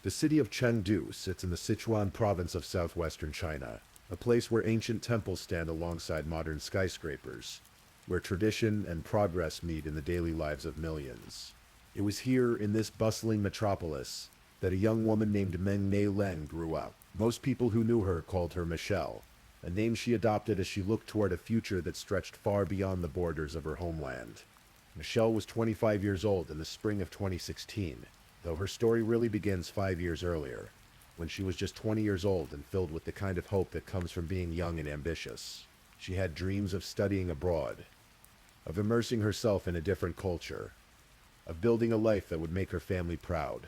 Speaker 1: The city of Chengdu sits in the Sichuan province of southwestern China, a place where ancient temples stand alongside modern skyscrapers, where tradition and progress meet in the daily lives of millions. It was here, in this bustling metropolis, that a young woman named Meng Mei Len grew up. Most people who knew her called her Michelle, a name she adopted as she looked toward a future that stretched far beyond the borders of her homeland. Michelle was 25 years old in the spring of 2016, though her story really begins 5 years earlier, when she was just 20 years old and filled with the kind of hope that comes from being young and ambitious. She had dreams of studying abroad, of immersing herself in a different culture, of building a life that would make her family proud.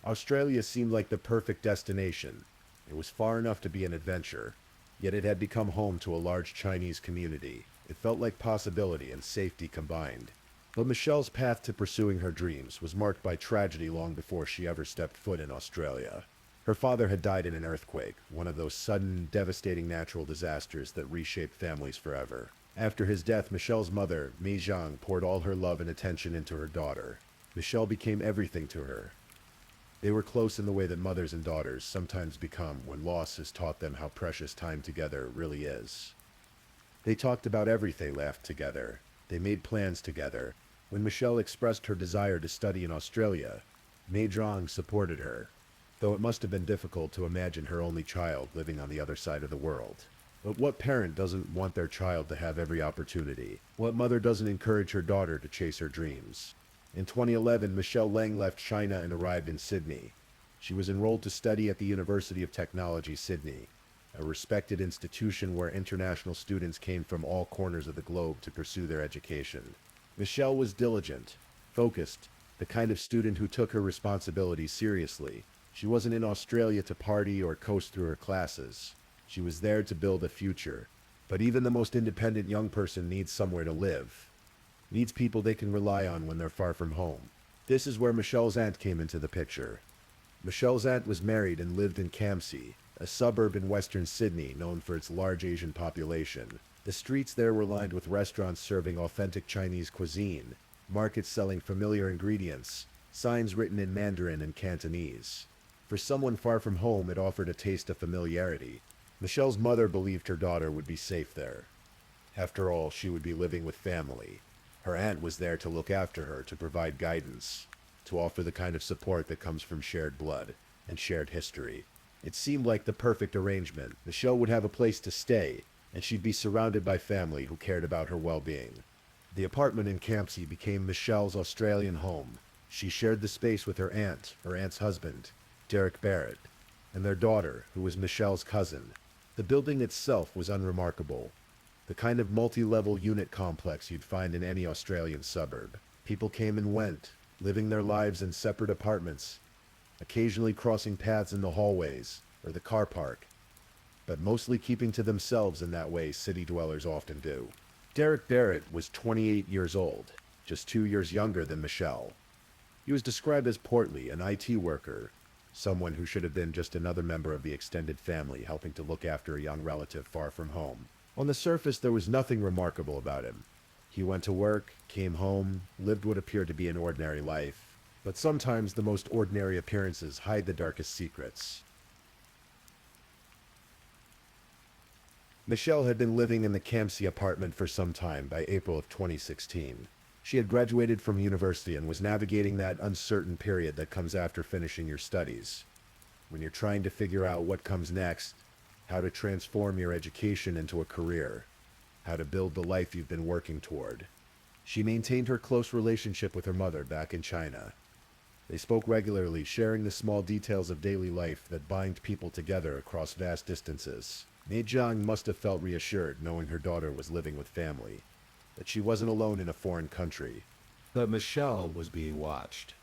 Speaker 1: Australia seemed like the perfect destination. It was far enough to be an adventure, yet it had become home to a large Chinese community. It felt like possibility and safety combined. But Michelle's path to pursuing her dreams was marked by tragedy long before she ever stepped foot in Australia. Her father had died in an earthquake, one of those sudden, devastating natural disasters that reshape families forever. After his death, Michelle's mother, Mei Zhang, poured all her love and attention into her daughter. Michelle became everything to her. They were close in the way that mothers and daughters sometimes become when loss has taught them how precious time together really is. They talked about everything, laughed together. They made plans together. When Michelle expressed her desire to study in Australia, Mei Zhang supported her, though it must have been difficult to imagine her only child living on the other side of the world. But what parent doesn't want their child to have every opportunity? What mother doesn't encourage her daughter to chase her dreams? In 2011, Michelle Lang left China and arrived in Sydney. She was enrolled to study at the University of Technology, Sydney, a respected institution where international students came from all corners of the globe to pursue their education. Michelle was diligent, focused, the kind of student who took her responsibilities seriously. She wasn't in Australia to party or coast through her classes. She was there to build a future. But even the most independent young person needs somewhere to live, needs people they can rely on when they're far from home. This is where Michelle's aunt came into the picture. Michelle's aunt was married and lived in Campsie, a suburb in western Sydney known for its large Asian population. The streets there were lined with restaurants serving authentic Chinese cuisine, markets selling familiar ingredients, signs written in Mandarin and Cantonese. For someone far from home, it offered a taste of familiarity. Michelle's mother believed her daughter would be safe there. After all, she would be living with family. Her aunt was there to look after her, to provide guidance, to offer the kind of support that comes from shared blood and shared history. It seemed like the perfect arrangement. Michelle would have a place to stay, and she'd be surrounded by family who cared about her well-being. The apartment in Campsie became Michelle's Australian home. She shared the space with her aunt's husband, Derek Barrett, and their daughter, who was Michelle's cousin. The building itself was unremarkable, the kind of multi-level unit complex you'd find in any Australian suburb. People came and went, living their lives in separate apartments, occasionally crossing paths in the hallways or the car park. but mostly keeping to themselves in that way city dwellers often do. Derek Barrett was 28 years old, just 2 years younger than Michelle. He was described as portly, an IT worker, someone who should have been just another member of the extended family helping to look after a young relative far from home. On the surface, there was nothing remarkable about him. He went to work, came home, lived what appeared to be an ordinary life, but sometimes the most ordinary appearances hide the darkest secrets. Michelle had been living in the Campsie apartment for some time by April of 2016. She had graduated from university and was navigating that uncertain period that comes after finishing your studies, when you're trying to figure out what comes next, how to transform your education into a career, how to build the life you've been working toward. She maintained her close relationship with her mother back in China. They spoke regularly, sharing the small details of daily life that bind people together across vast distances. Mei Jiang must have felt reassured knowing her daughter was living with family, that she wasn't alone in a foreign country. But Michelle was being watched.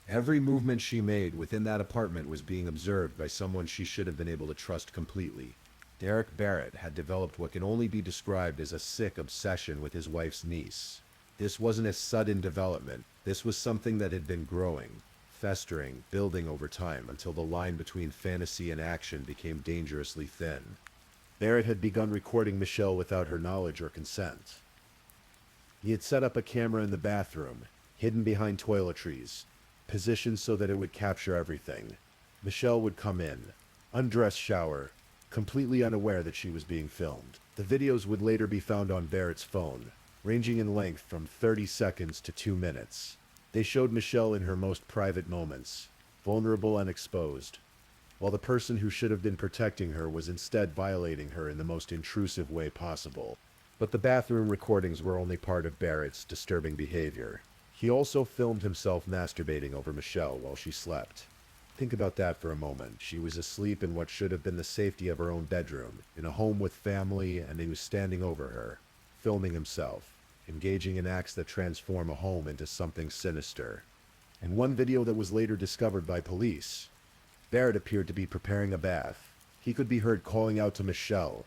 Speaker 1: Every movement she made within that apartment was being observed by someone she should have been able to trust completely. Derek Barrett had developed what can only be described as a sick obsession with his wife's niece. This wasn't a sudden development. This was something that had been growing, festering, building over time until the line between fantasy and action became dangerously thin. Barrett had begun recording Michelle without her knowledge or consent. He had set up a camera in the bathroom, hidden behind toiletries, positioned so that it would capture everything. Michelle would come in, undress, shower, completely unaware that she was being filmed. The videos would later be found on Barrett's phone, ranging in length from 30 seconds to 2 minutes. They showed Michelle in her most private moments, vulnerable and exposed, while the person who should have been protecting her was instead violating her in the most intrusive way possible. But the bathroom recordings were only part of Barrett's disturbing behavior. He also filmed himself masturbating over Michelle while she slept. Think about that for a moment. She was asleep in what should have been the safety of her own bedroom, in a home with family, and he was standing over her, filming himself, engaging in acts that transform a home into something sinister. In one video that was later discovered by police, Barrett appeared to be preparing a bath. He could be heard calling out to Michelle,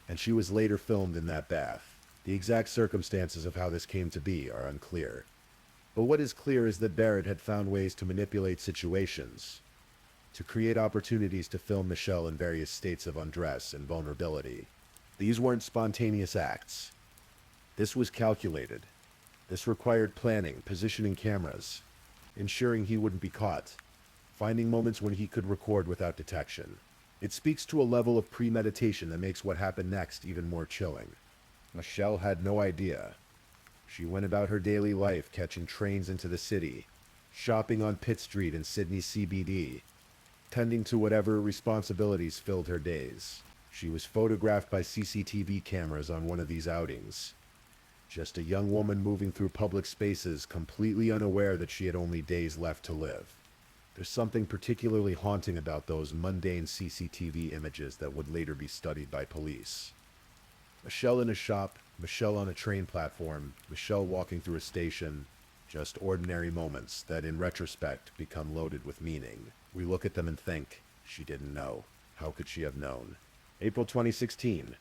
Speaker 1: and she was later filmed in that bath. The exact circumstances of how this came to be are unclear. But what is clear is that Barrett had found ways to manipulate situations, to create opportunities to film Michelle in various states of undress and vulnerability. These weren't spontaneous acts. This was calculated. This required planning, positioning cameras, ensuring he wouldn't be caught, finding moments when he could record without detection. It speaks to a level of premeditation that makes what happened next even more chilling. Michelle had no idea. She went about her daily life catching trains into the city, shopping on Pitt Street in Sydney CBD, tending to whatever responsibilities filled her days. She was photographed by CCTV cameras on one of these outings. Just a young woman moving through public spaces, completely unaware that she had only days left to live. There's something particularly haunting about those mundane CCTV images that would later be studied by police. Michelle in a shop, Michelle on a train platform, Michelle walking through a station, just ordinary moments that in retrospect become loaded with meaning. We look at them and think, she didn't know. How could she have known? April 2016,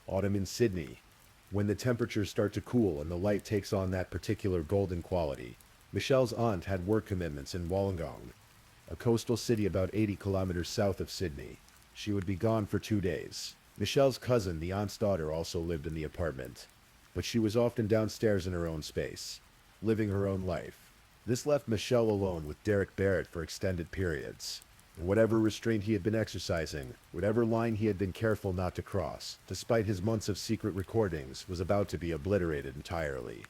Speaker 1: autumn in Sydney. When the temperatures start to cool and the light takes on that particular golden quality. Michelle's aunt had work commitments in Wollongong, a coastal city about 80 kilometers south of Sydney. She would be gone for 2 days. Michelle's cousin, the aunt's daughter, also lived in the apartment, but she was often downstairs in her own space, living her own life. This left Michelle alone with Derek Barrett for extended periods. And whatever restraint he had been exercising, whatever line he had been careful not to cross, despite his months of secret recordings, was about to be obliterated entirely.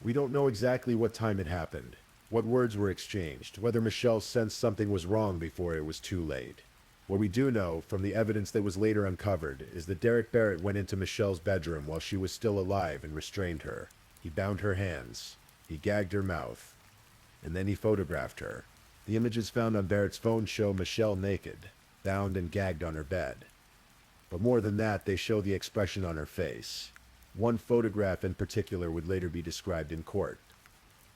Speaker 1: We don't know exactly what time it happened, what words were exchanged, whether Michelle sensed something was wrong before it was too late. What we do know, from the evidence that was later uncovered, is that Derek Barrett went into Michelle's bedroom while she was still alive and restrained her. He bound her hands, he gagged her mouth, and then he photographed her. The images found on Barrett's phone show Michelle naked, bound and gagged on her bed. But more than that, they show the expression on her face. One photograph in particular would later be described in court.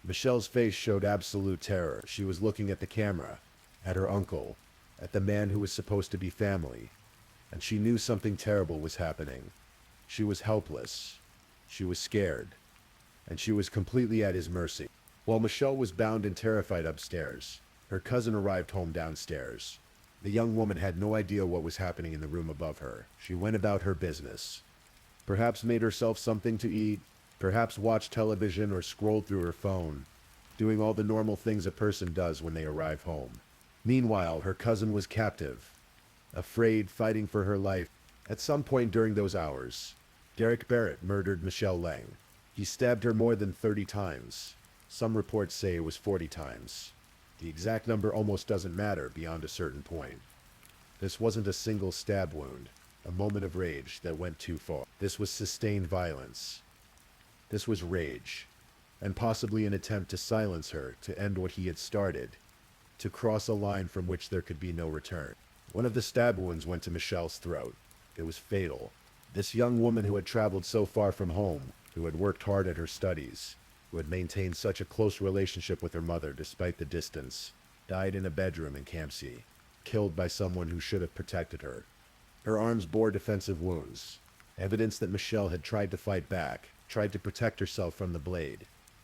Speaker 1: Michelle's face showed absolute terror. She was looking at the camera, at her uncle, at the man who was supposed to be family. and she knew something terrible was happening. She was helpless. She was scared. And she was completely at his mercy. While Michelle was bound and terrified upstairs, her cousin arrived home downstairs. The young woman had no idea what was happening in the room above her. She went about her business. Perhaps made herself something to eat, perhaps watched television or scrolled through her phone, doing all the normal things a person does when they arrive home. Meanwhile, her cousin was captive, afraid, fighting for her life. At some point during those hours, Derek Barrett murdered Michelle Lang. He stabbed her more than 30 times. Some reports say it was 40 times. The exact number almost doesn't matter beyond a certain point. This wasn't a single stab wound, a moment of rage that went too far. This was sustained violence. This was rage, and possibly an attempt to silence her, to end what he had started, to cross a line from which there could be no return. One of the stab wounds went to Michelle's throat. It was fatal. This young woman who had traveled so far from home, who had worked hard at her studies, who had maintained such a close relationship with her mother despite the distance, died in a bedroom in Campsie, killed by someone who should have protected her. Her arms bore defensive wounds, evidence that Michelle had tried to fight back, tried to protect herself from the blade.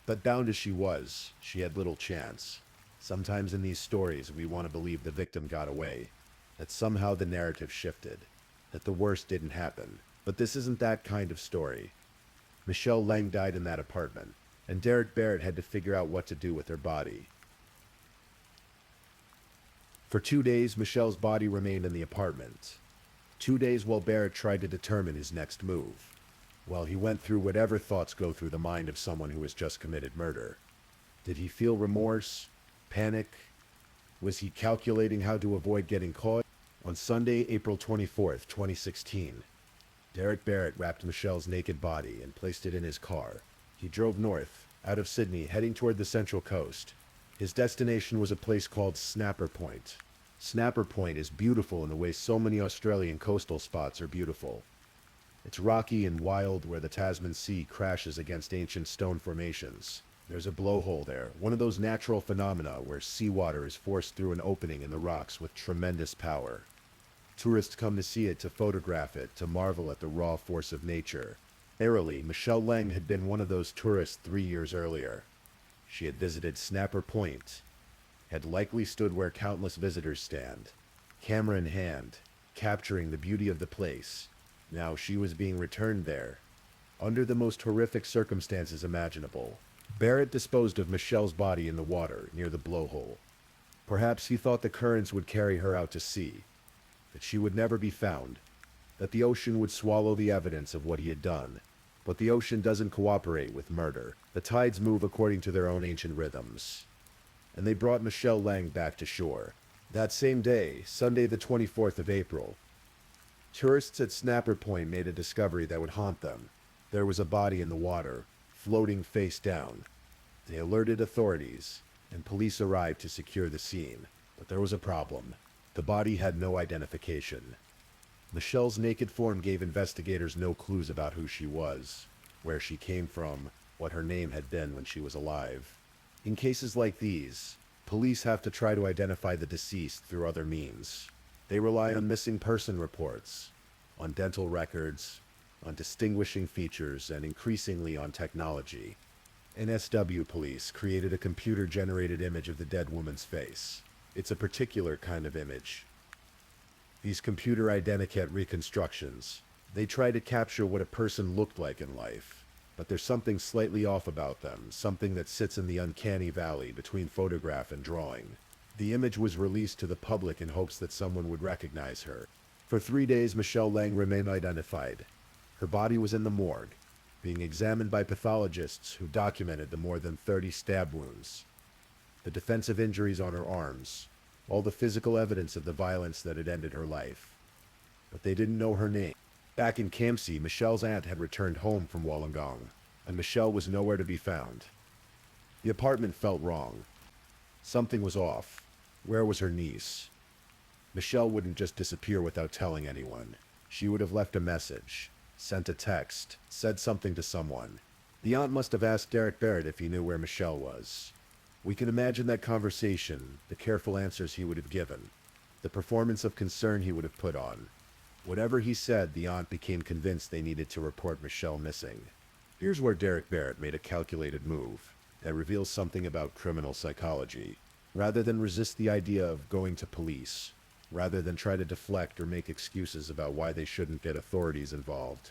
Speaker 1: But bound as she was, she had little chance. Sometimes in these stories we want to believe the victim got away, that somehow the narrative shifted, that the worst didn't happen. But this isn't that kind of story. Michelle Lang died in that apartment, and Derek Barrett had to figure out what to do with her body. For 2 days, Michelle's body remained in the apartment. 2 days while Barrett tried to determine his next move, while he went through whatever thoughts go through the mind of someone who has just committed murder. Did he feel remorse? Panic? Was he calculating how to avoid getting caught? On Sunday, April 24th, 2016, Derek Barrett wrapped Michelle's naked body and placed it in his car. He drove north, out of Sydney, heading toward the Central Coast. His destination was a place called Snapper Point. Snapper Point is beautiful in the way so many Australian coastal spots are beautiful. It's rocky and wild where the Tasman Sea crashes against ancient stone formations. There's a blowhole there, one of those natural phenomena where seawater is forced through an opening in the rocks with tremendous power. Tourists come to see it, to photograph it, to marvel at the raw force of nature. Airily, Michelle Lang had been one of those tourists 3 years earlier. She had visited Snapper Point, had likely stood where countless visitors stand, camera in hand, capturing the beauty of the place. Now she was being returned there, under the most horrific circumstances imaginable. Barrett disposed of Michelle's body in the water near the blowhole. Perhaps he thought the currents would carry her out to sea, that she would never be found, that the ocean would swallow the evidence of what he had done. But the ocean doesn't cooperate with murder. The tides move according to their own ancient rhythms. And they brought Michelle Lang back to shore. That same day, Sunday the 24th of April, tourists at Snapper Point made a discovery that would haunt them. There was a body in the water, floating face down. They alerted authorities, and police arrived to secure the scene. But there was a problem. The body had no identification. Michelle's naked form gave investigators no clues about who she was, where she came from, what her name had been when she was alive. In cases like these, police have to try to identify the deceased through other means. They rely on missing person reports, on dental records, on distinguishing features, and increasingly on technology. NSW police created a computer-generated image of the dead woman's face. It's a particular kind of image. These computer identikit reconstructions, they try to capture what a person looked like in life, but there's something slightly off about them, something that sits in the uncanny valley between photograph and drawing. The image was released to the public in hopes that someone would recognize her. For 3 days, Michelle Lang remained identified. Her body was in the morgue, being examined by pathologists who documented the more than 30 stab wounds, the defensive injuries on her arms, all the physical evidence of the violence that had ended her life. But they didn't know her name. Back in Campsie, Michelle's aunt had returned home from Wollongong, and Michelle was nowhere to be found. The apartment felt wrong. Something was off. Where was her niece? Michelle wouldn't just disappear without telling anyone. She would have left a message, sent a text, said something to someone. The aunt must have asked Derek Barrett if he knew where Michelle was. We can imagine that conversation, the careful answers he would have given, the performance of concern he would have put on. Whatever he said, the aunt became convinced they needed to report Michelle missing. Here's where Derek Barrett made a calculated move that reveals something about criminal psychology. Rather than resist the idea of going to police, rather than try to deflect or make excuses about why they shouldn't get authorities involved,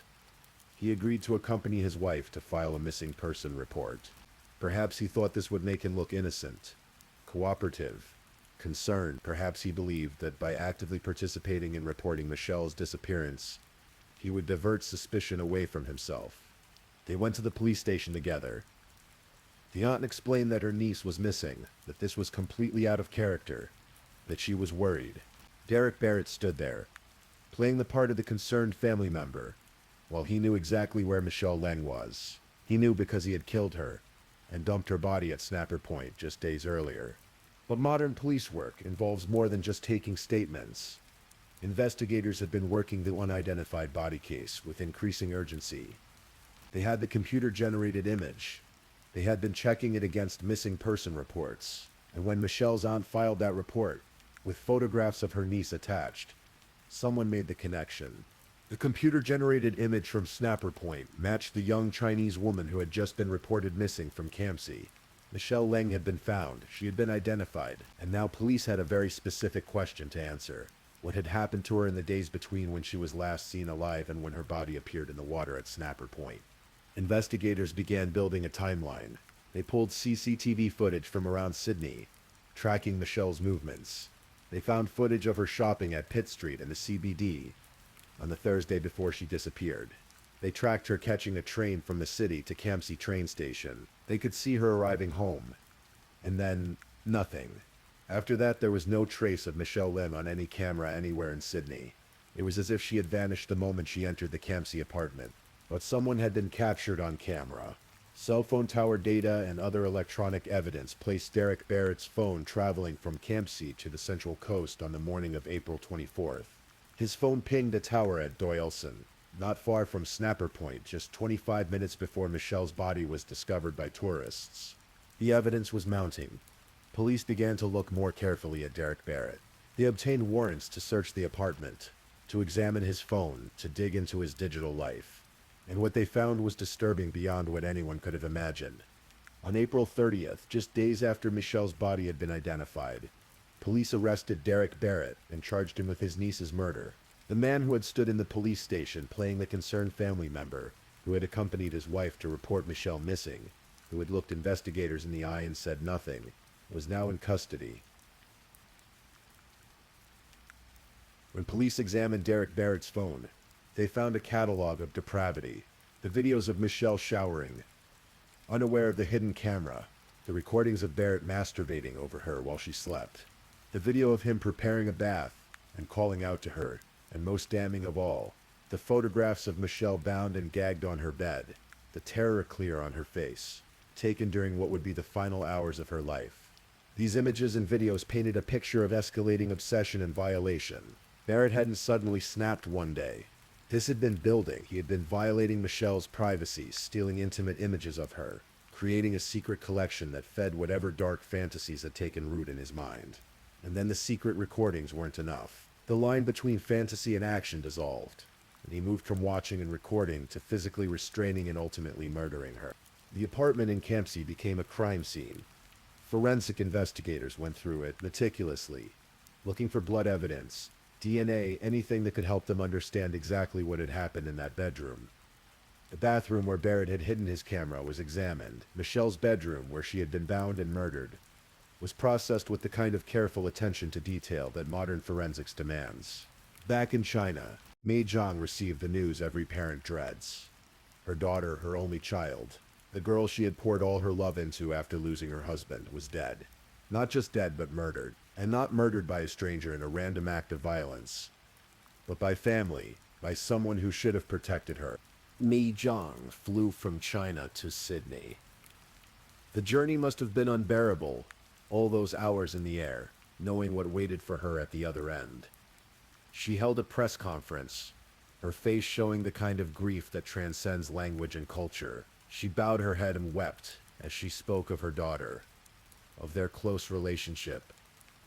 Speaker 1: he agreed to accompany his wife to file a missing person report. Perhaps he thought this would make him look innocent, cooperative, concerned. Perhaps he believed that by actively participating in reporting Michelle's disappearance, he would divert suspicion away from himself. They went to the police station together. The aunt explained that her niece was missing, that this was completely out of character, that she was worried. Derek Barrett stood there, playing the part of the concerned family member, while he knew exactly where Michelle Leng was. He knew because he had killed her and dumped her body at Snapper Point just days earlier. But modern police work involves more than just taking statements. Investigators had been working the unidentified body case with increasing urgency. They had the computer-generated image. They had been checking it against missing person reports. And when Michelle's aunt filed that report, with photographs of her niece attached, someone made the connection. The computer-generated image from Snapper Point matched the young Chinese woman who had just been reported missing from Campsie. Michelle Leng had been found, she had been identified, and now police had a very specific question to answer. What had happened to her in the days between when she was last seen alive and when her body appeared in the water at Snapper Point? Investigators began building a timeline. They pulled CCTV footage from around Sydney, tracking Michelle's movements. They found footage of her shopping at Pitt Street in the CBD on the Thursday before she disappeared. They tracked her catching a train from the city to Campsie train station. They could see her arriving home. And then, nothing. After that, there was no trace of Michelle Lim on any camera anywhere in Sydney. It was as if she had vanished the moment she entered the Campsie apartment. But someone had been captured on camera. Cell phone tower data and other electronic evidence placed Derek Barrett's phone traveling from Campsie to the Central Coast on the morning of April 24th. His phone pinged a tower at Doyleson, not far from Snapper Point, just 25 minutes before Michelle's body was discovered by tourists. The evidence was mounting. Police began to look more carefully at Derek Barrett. They obtained warrants to search the apartment, to examine his phone, to dig into his digital life. And what they found was disturbing beyond what anyone could have imagined. On April 30th, just days after Michelle's body had been identified, police arrested Derek Barrett and charged him with his niece's murder. The man who had stood in the police station playing the concerned family member, who had accompanied his wife to report Michelle missing, who had looked investigators in the eye and said nothing, was now in custody. When police examined Derek Barrett's phone, they found a catalog of depravity, the videos of Michelle showering, unaware of the hidden camera, the recordings of Barrett masturbating over her while she slept, the video of him preparing a bath and calling out to her, and most damning of all, the photographs of Michelle bound and gagged on her bed, the terror clear on her face, taken during what would be the final hours of her life. These images and videos painted a picture of escalating obsession and violation. Barrett hadn't suddenly snapped one day. This had been building. He had been violating Michelle's privacy, stealing intimate images of her, creating a secret collection that fed whatever dark fantasies had taken root in his mind. And then the secret recordings weren't enough. The line between fantasy and action dissolved, and he moved from watching and recording to physically restraining and ultimately murdering her. The apartment in Campsie became a crime scene. Forensic investigators went through it meticulously, looking for blood evidence, DNA, anything that could help them understand exactly what had happened in that bedroom. The bathroom where Barrett had hidden his camera was examined. Michelle's bedroom, where she had been bound and murdered, was processed with the kind of careful attention to detail that modern forensics demands. Back in China, Mei Zhang received the news every parent dreads. Her daughter, her only child, the girl she had poured all her love into after losing her husband, was dead. Not just dead, but murdered. And not murdered by a stranger in a random act of violence, but by family, by someone who should have protected her. Mei Zhang flew from China to Sydney. The journey must have been unbearable, all those hours in the air, knowing what waited for her at the other end. She held a press conference, her face showing the kind of grief that transcends language and culture. She bowed her head and wept as she spoke of her daughter, of their close relationship,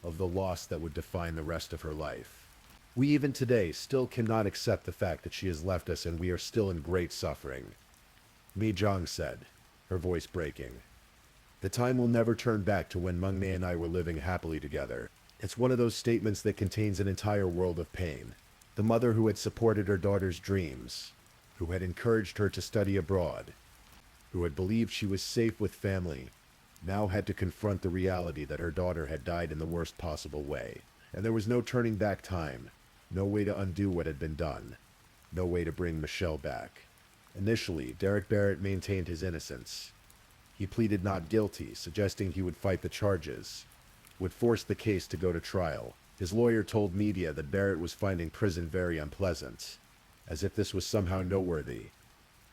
Speaker 1: of the loss that would define the rest of her life. We even today still cannot accept the fact that she has left us and we are still in great suffering. Mi Zhang said, her voice breaking. The time will never turn back to when Meng Mei and I were living happily together. It's one of those statements that contains an entire world of pain. The mother who had supported her daughter's dreams, who had encouraged her to study abroad, who had believed she was safe with family, now had to confront the reality that her daughter had died in the worst possible way. And there was no turning back time, no way to undo what had been done, no way to bring Michelle back. Initially, Derek Barrett maintained his innocence. He pleaded not guilty, suggesting he would fight the charges, would force the case to go to trial. His lawyer told media that Barrett was finding prison very unpleasant, as if this was somehow noteworthy,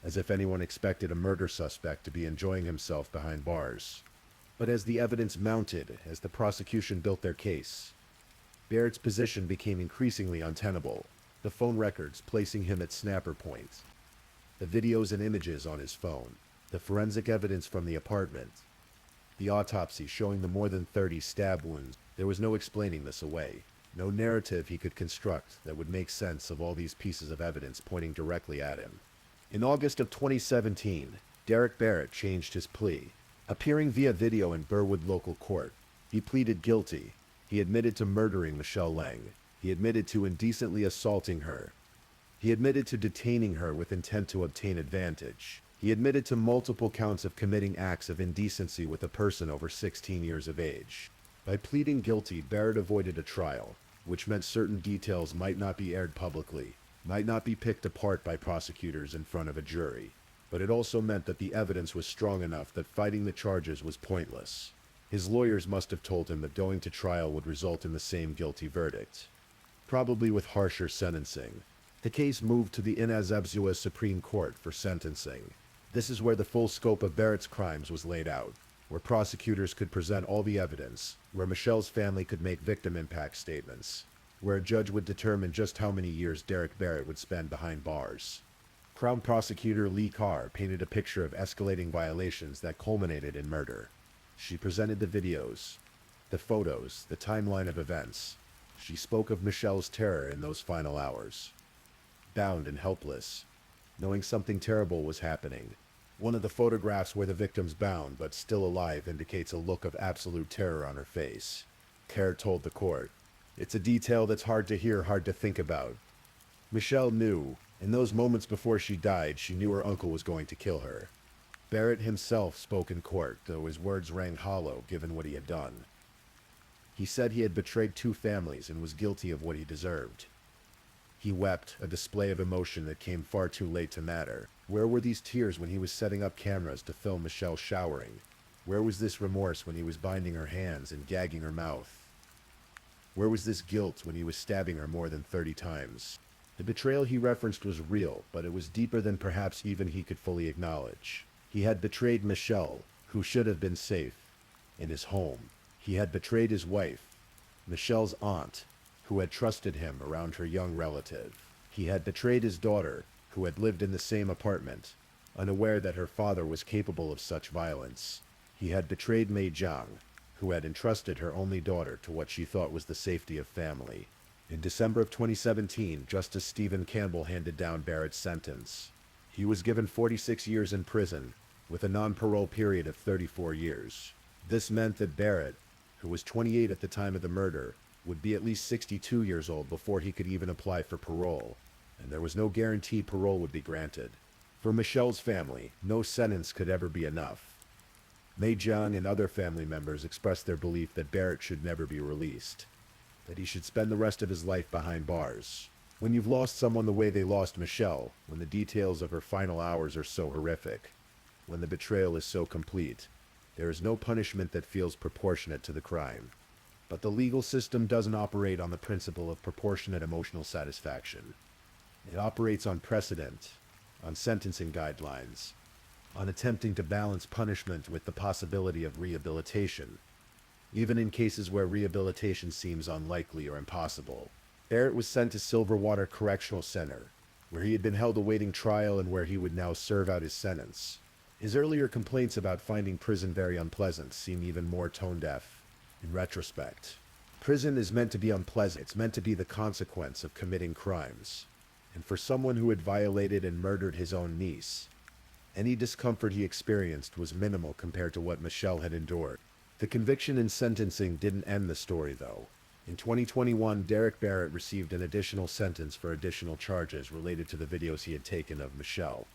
Speaker 1: as if anyone expected a murder suspect to be enjoying himself behind bars. But as the evidence mounted, as the prosecution built their case, Barrett's position became increasingly untenable, the phone records placing him at snapper point, the videos and images on his phone, the forensic evidence from the apartment, the autopsy showing the more than 30 stab wounds. There was no explaining this away, no narrative he could construct that would make sense of all these pieces of evidence pointing directly at him. In August of 2017, Derek Barrett changed his plea. Appearing via video in Burwood local court, he pleaded guilty. He admitted to murdering Michelle Lang. He admitted to indecently assaulting her. He admitted to detaining her with intent to obtain advantage. He admitted to multiple counts of committing acts of indecency with a person over 16 years of age. By pleading guilty, Barrett avoided a trial, which meant certain details might not be aired publicly, might not be picked apart by prosecutors in front of a jury. But it also meant that the evidence was strong enough that fighting the charges was pointless. His lawyers must have told him that going to trial would result in the same guilty verdict, probably with harsher sentencing. The case moved to the Inazabzua Supreme Court for sentencing. This is where the full scope of Barrett's crimes was laid out, where prosecutors could present all the evidence, where Michelle's family could make victim impact statements, where a judge would determine just how many years Derek Barrett would spend behind bars. Crown Prosecutor Lee Carr painted a picture of escalating violations that culminated in murder. She presented the videos, the photos, the timeline of events. She spoke of Michelle's terror in those final hours. Bound and helpless, knowing something terrible was happening. One of the photographs where the victim's bound but still alive indicates a look of absolute terror on her face. Carr told the court, "It's a detail that's hard to hear, hard to think about." Michelle knew. In those moments before she died, she knew her uncle was going to kill her. Barrett himself spoke in court, though his words rang hollow given what he had done. He said he had betrayed 2 families and was guilty of what he deserved. He wept, a display of emotion that came far too late to matter. Where were these tears when he was setting up cameras to film Michelle showering? Where was this remorse when he was binding her hands and gagging her mouth? Where was this guilt when he was stabbing her more than 30 times? The betrayal he referenced was real, but it was deeper than perhaps even he could fully acknowledge. He had betrayed Michelle, who should have been safe, in his home. He had betrayed his wife, Michelle's aunt, who had trusted him around her young relative. He had betrayed his daughter, who had lived in the same apartment, unaware that her father was capable of such violence. He had betrayed Mei Zhang, who had entrusted her only daughter to what she thought was the safety of family. In December of 2017, Justice Stephen Campbell handed down Barrett's sentence. He was given 46 years in prison, with a non-parole period of 34 years. This meant that Barrett, who was 28 at the time of the murder, would be at least 62 years old before he could even apply for parole, and there was no guarantee parole would be granted. For Michelle's family, no sentence could ever be enough. Mei Zhang and other family members expressed their belief that Barrett should never be released, that he should spend the rest of his life behind bars. When you've lost someone the way they lost Michelle, when the details of her final hours are so horrific, when the betrayal is so complete, there is no punishment that feels proportionate to the crime. But the legal system doesn't operate on the principle of proportionate emotional satisfaction. It operates on precedent, on sentencing guidelines, on attempting to balance punishment with the possibility of rehabilitation, even in cases where rehabilitation seems unlikely or impossible. Barrett was sent to Silverwater Correctional Center, where he had been held awaiting trial and where he would now serve out his sentence. His earlier complaints about finding prison very unpleasant seem even more tone-deaf in retrospect. Prison is meant to be unpleasant. It's meant to be the consequence of committing crimes. And for someone who had violated and murdered his own niece, any discomfort he experienced was minimal compared to what Michelle had endured. The conviction and sentencing didn't end the story, though. In 2021, Derek Barrett received an additional sentence for additional charges related to the videos he had taken of Michelle.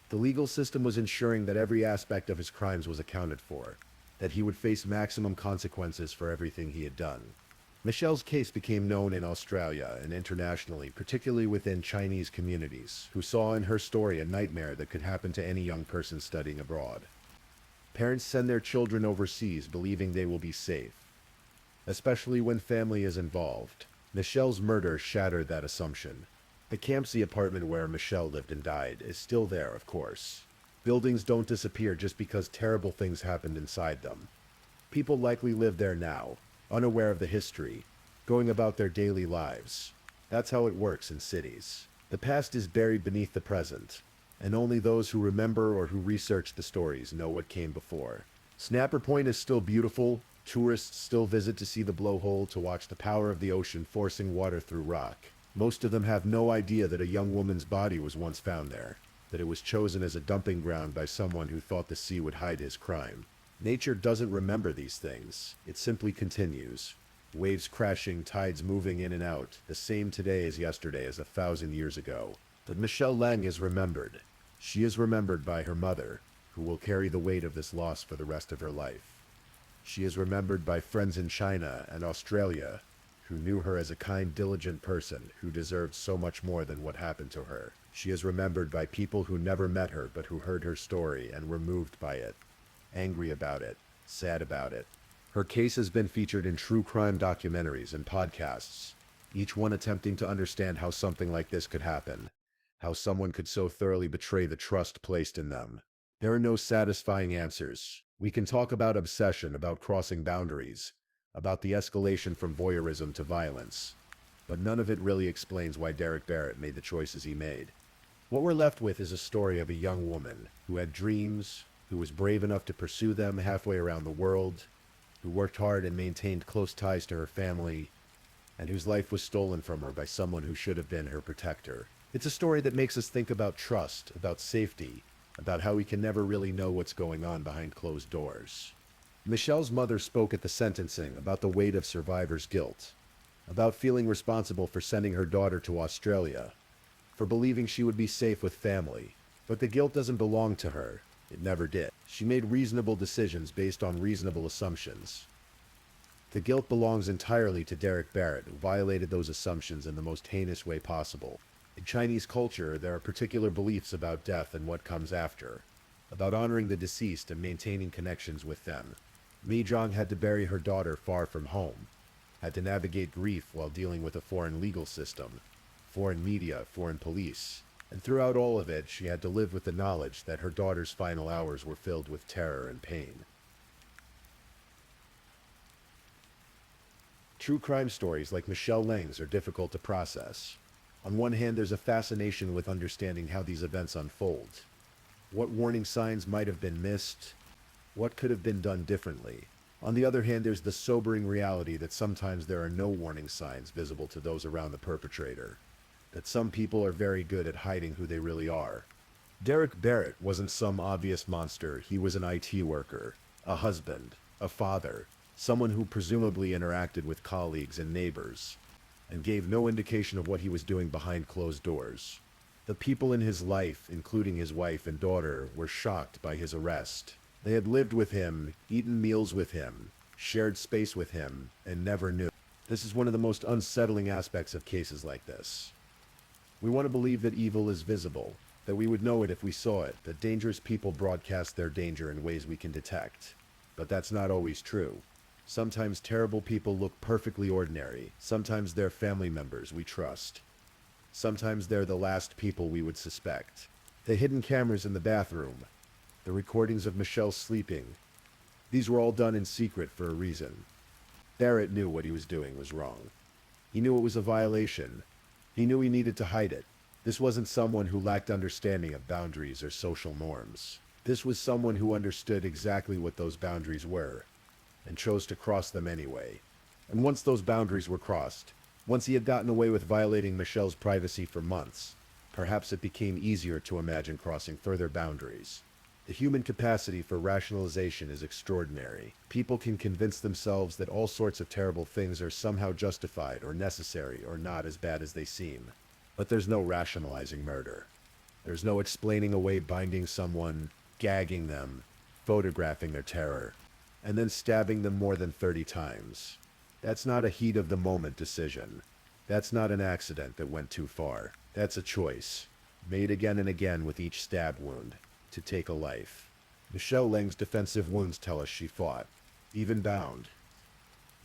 Speaker 1: The legal system was ensuring that every aspect of his crimes was accounted for, that he would face maximum consequences for everything he had done. Michelle's case became known in Australia and internationally, particularly within Chinese communities, who saw in her story a nightmare that could happen to any young person studying abroad. Parents send their children overseas believing they will be safe, especially when family is involved. Michelle's murder shattered that assumption. The Campsie apartment where Michelle lived and died is still there, of course. Buildings don't disappear just because terrible things happened inside them. People likely live there now, unaware of the history, going about their daily lives. That's how it works in cities. The past is buried beneath the present, and only those who remember or who research the stories know what came before. Snapper Point is still beautiful. Tourists still visit to see the blowhole, to watch the power of the ocean forcing water through rock. Most of them have no idea that a young woman's body was once found there, that it was chosen as a dumping ground by someone who thought the sea would hide his crime. Nature doesn't remember these things. It simply continues. Waves crashing, tides moving in and out, the same today as yesterday as 1,000 years ago. But Michelle Lang is remembered. She is remembered by her mother, who will carry the weight of this loss for the rest of her life. She is remembered by friends in China and Australia, who knew her as a kind, diligent person who deserved so much more than what happened to her. She is remembered by people who never met her but who heard her story and were moved by it, angry about it, sad about it. Her case has been featured in true crime documentaries and podcasts, each one attempting to understand how something like this could happen, how someone could so thoroughly betray the trust placed in them. There are no satisfying answers. We can talk about obsession, about crossing boundaries, about the escalation from voyeurism to violence, but none of it really explains why Derek Barrett made the choices he made. What we're left with is a story of a young woman who had dreams, who was brave enough to pursue them halfway around the world, who worked hard and maintained close ties to her family, and whose life was stolen from her by someone who should have been her protector. It's a story that makes us think about trust, about safety, about how we can never really know what's going on behind closed doors. Michelle's mother spoke at the sentencing about the weight of survivor's guilt, about feeling responsible for sending her daughter to Australia, for believing she would be safe with family. But the guilt doesn't belong to her. It never did. She made reasonable decisions based on reasonable assumptions. The guilt belongs entirely to Derek Barrett, who violated those assumptions in the most heinous way possible. In Chinese culture, there are particular beliefs about death and what comes after, about honoring the deceased and maintaining connections with them. Mi Zhang had to bury her daughter far from home, had to navigate grief while dealing with a foreign legal system, foreign media, foreign police. And throughout all of it, she had to live with the knowledge that her daughter's final hours were filled with terror and pain. True crime stories like Michelle Lang's are difficult to process. On one hand, there's a fascination with understanding how these events unfold. What warning signs might have been missed? What could have been done differently? On the other hand, there's the sobering reality that sometimes there are no warning signs visible to those around the perpetrator, that some people are very good at hiding who they really are. Derek Barrett wasn't some obvious monster. He was an IT worker, a husband, a father, someone who presumably interacted with colleagues and neighbors, and gave no indication of what he was doing behind closed doors. The people in his life, including his wife and daughter, were shocked by his arrest. They had lived with him, eaten meals with him, shared space with him, and never knew. This is one of the most unsettling aspects of cases like this. We want to believe that evil is visible, that we would know it if we saw it, that dangerous people broadcast their danger in ways we can detect. But that's not always true. Sometimes terrible people look perfectly ordinary. Sometimes they're family members we trust. Sometimes they're the last people we would suspect. The hidden cameras in the bathroom, the recordings of Michelle sleeping, these were all done in secret for a reason. Barrett knew what he was doing was wrong. He knew it was a violation. He knew he needed to hide it. This wasn't someone who lacked understanding of boundaries or social norms. This was someone who understood exactly what those boundaries were, and chose to cross them anyway. And once those boundaries were crossed, once he had gotten away with violating Michelle's privacy for months, perhaps it became easier to imagine crossing further boundaries. The human capacity for rationalization is extraordinary. People can convince themselves that all sorts of terrible things are somehow justified or necessary or not as bad as they seem. But there's no rationalizing murder. There's no explaining away binding someone, gagging them, photographing their terror, and then stabbing them more than 30 times. That's not a heat-of-the-moment decision. That's not an accident that went too far. That's a choice, made again and again with each stab wound, to take a life. Michelle Lang's defensive wounds tell us she fought, even bound,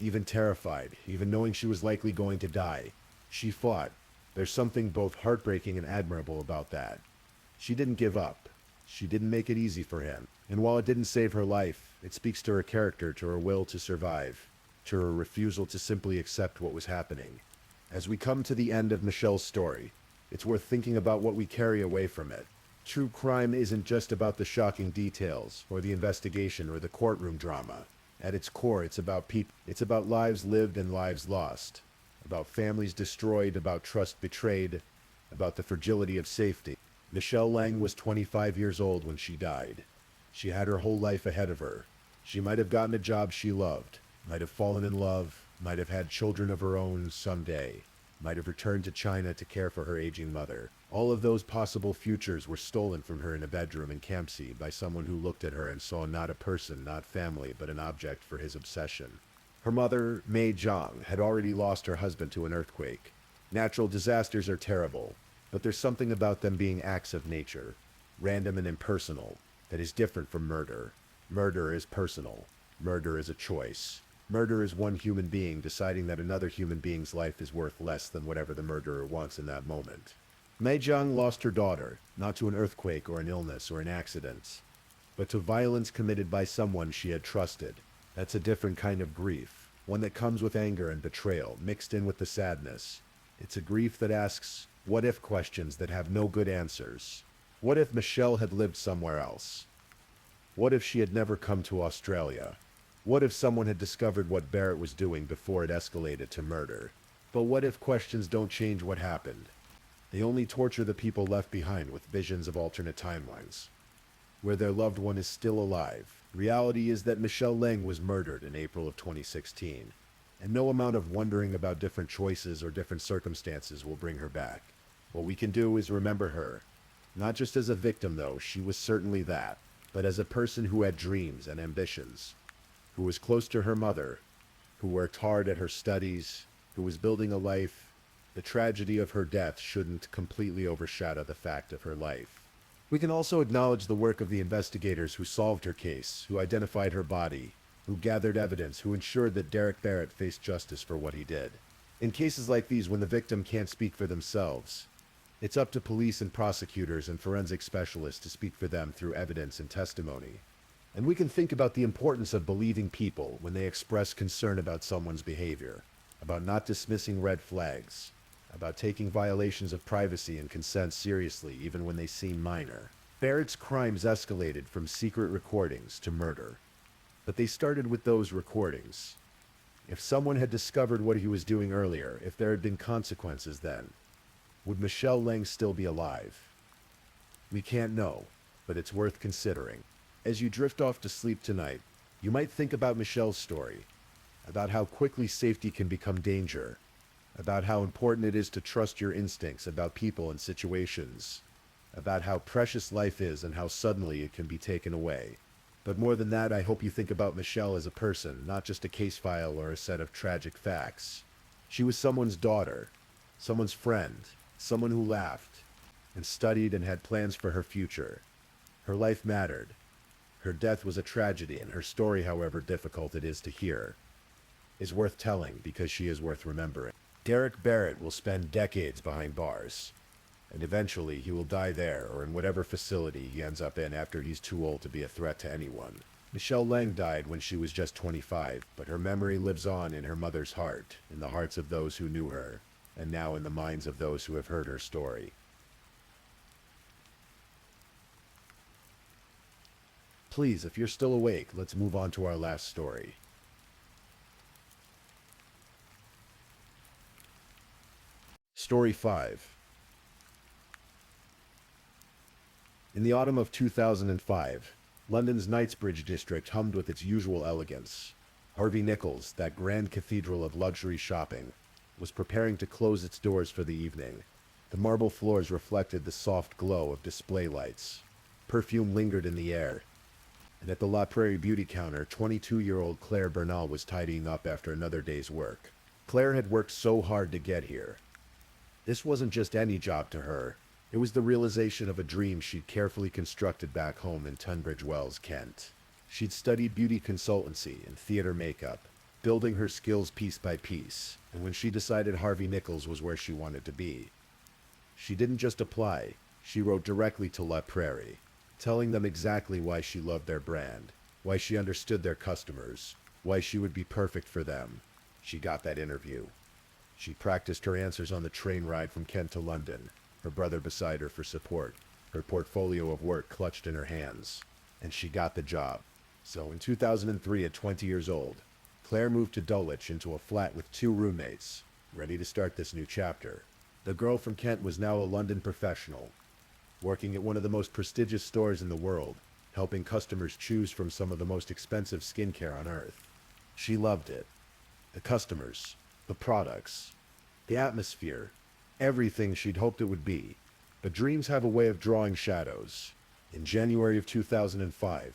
Speaker 1: even terrified, even knowing she was likely going to die. She fought. There's something both heartbreaking and admirable about that. She didn't give up. She didn't make it easy for him. And while it didn't save her life, it speaks to her character, to her will to survive, to her refusal to simply accept what was happening. As we come to the end of Michelle's story, it's worth thinking about what we carry away from it. True crime isn't just about the shocking details, or the investigation, or the courtroom drama. At its core, it's about people. It's about lives lived and lives lost. About families destroyed, about trust betrayed, about the fragility of safety. Michelle Lang was 25 years old when she died. She had her whole life ahead of her. She might have gotten a job she loved, might have fallen in love, might have had children of her own someday, might have returned to China to care for her aging mother. All of those possible futures were stolen from her in a bedroom in Campsie by someone who looked at her and saw not a person, not family, but an object for his obsession. Her mother, Mei Zhang, had already lost her husband to an earthquake. Natural disasters are terrible, but there's something about them being acts of nature, random and impersonal, that is different from murder. Murder is personal. Murder is a choice. Murder is one human being deciding that another human being's life is worth less than whatever the murderer wants in that moment. Mei Zhang lost her daughter, not to an earthquake or an illness or an accident, but to violence committed by someone she had trusted. That's a different kind of grief, one that comes with anger and betrayal, mixed in with the sadness. It's a grief that asks what-if questions that have no good answers. What if Michelle had lived somewhere else? What if she had never come to Australia? What if someone had discovered what Barrett was doing before it escalated to murder? But what if questions don't change what happened? They only torture the people left behind with visions of alternate timelines, where their loved one is still alive. Reality is that Michelle Lang was murdered in April of 2016, and no amount of wondering about different choices or different circumstances will bring her back. What we can do is remember her, not just as a victim though, she was certainly that, but as a person who had dreams and ambitions, who was close to her mother, who worked hard at her studies, who was building a life. The tragedy of her death shouldn't completely overshadow the fact of her life. We can also acknowledge the work of the investigators who solved her case, who identified her body, who gathered evidence, who ensured that Derek Barrett faced justice for what he did. In cases like these, when the victim can't speak for themselves, it's up to police and prosecutors and forensic specialists to speak for them through evidence and testimony. And we can think about the importance of believing people when they express concern about someone's behavior, about not dismissing red flags, about taking violations of privacy and consent seriously even when they seem minor. Barrett's crimes escalated from secret recordings to murder, but they started with those recordings. If someone had discovered what he was doing earlier, if there had been consequences then, would Michelle Lang still be alive? We can't know, but it's worth considering. As you drift off to sleep tonight, you might think about Michelle's story, about how quickly safety can become danger, about how important it is to trust your instincts about people and situations, about how precious life is and how suddenly it can be taken away. But more than that, I hope you think about Michelle as a person, not just a case file or a set of tragic facts. She was someone's daughter, someone's friend, someone who laughed and studied and had plans for her future. Her life mattered. Her death was a tragedy, and her story, however difficult it is to hear, is worth telling because she is worth remembering. Derek Barrett will spend decades behind bars, and eventually he will die there or in whatever facility he ends up in after he's too old to be a threat to anyone. Michelle Lang died when she was just 25, but her memory lives on in her mother's heart, in the hearts of those who knew her, and now in the minds of those who have heard her story. Please, if you're still awake, let's move on to our last story. Story 5. In the autumn of 2005, London's Knightsbridge district hummed with its usual elegance. Harvey Nichols, that grand cathedral of luxury shopping, was preparing to close its doors for the evening. The marble floors reflected the soft glow of display lights. Perfume lingered in the air, and at the La Prairie beauty counter, 22-year-old Claire Bernal was tidying up after another day's work. Claire had worked so hard to get here. This wasn't just any job to her. It was the realization of a dream she'd carefully constructed back home in Tunbridge Wells, Kent. She'd studied beauty consultancy and theater makeup, building her skills piece by piece, and when she decided Harvey Nichols was where she wanted to be, she didn't just apply, she wrote directly to La Prairie, telling them exactly why she loved their brand, why she understood their customers, why she would be perfect for them. She got that interview. She practiced her answers on the train ride from Kent to London, her brother beside her for support, her portfolio of work clutched in her hands. And she got the job. So in 2003, at 20 years old, Claire moved to Dulwich into a flat with 2 roommates, ready to start this new chapter. The girl from Kent was now a London professional, working at one of the most prestigious stores in the world, helping customers choose from some of the most expensive skincare on earth. She loved it. The customers, the products, the atmosphere, everything she'd hoped it would be. But dreams have a way of drawing shadows. In January of 2005,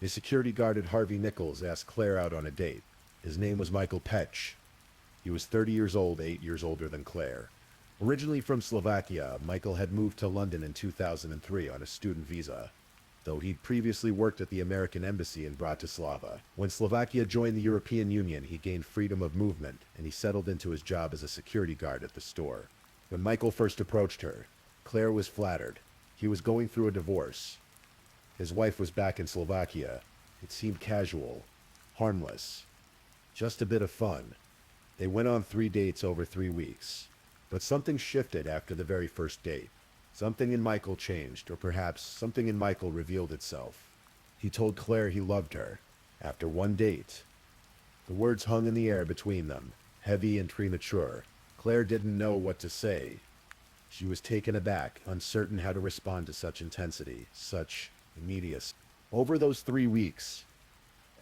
Speaker 1: a security guard at Harvey Nichols asked Claire out on a date. His name was Michael Petch. He was 30 years old, 8 years older than Claire. Originally from Slovakia, Michael had moved to London in 2003 on a student visa, though he'd previously worked at the American Embassy in Bratislava. When Slovakia joined the European Union, he gained freedom of movement, and he settled into his job as a security guard at the store. When Michael first approached her, Claire was flattered. He was going through a divorce. His wife was back in Slovakia. It seemed casual, harmless, just a bit of fun. They went on 3 dates over 3 weeks. But something shifted after the very first date. Something in Michael changed, or perhaps something in Michael revealed itself. He told Claire he loved her. After 1 date. The words hung in the air between them, heavy and premature. Claire didn't know what to say. She was taken aback, uncertain how to respond to such intensity, such immediacy. Over those 3 weeks,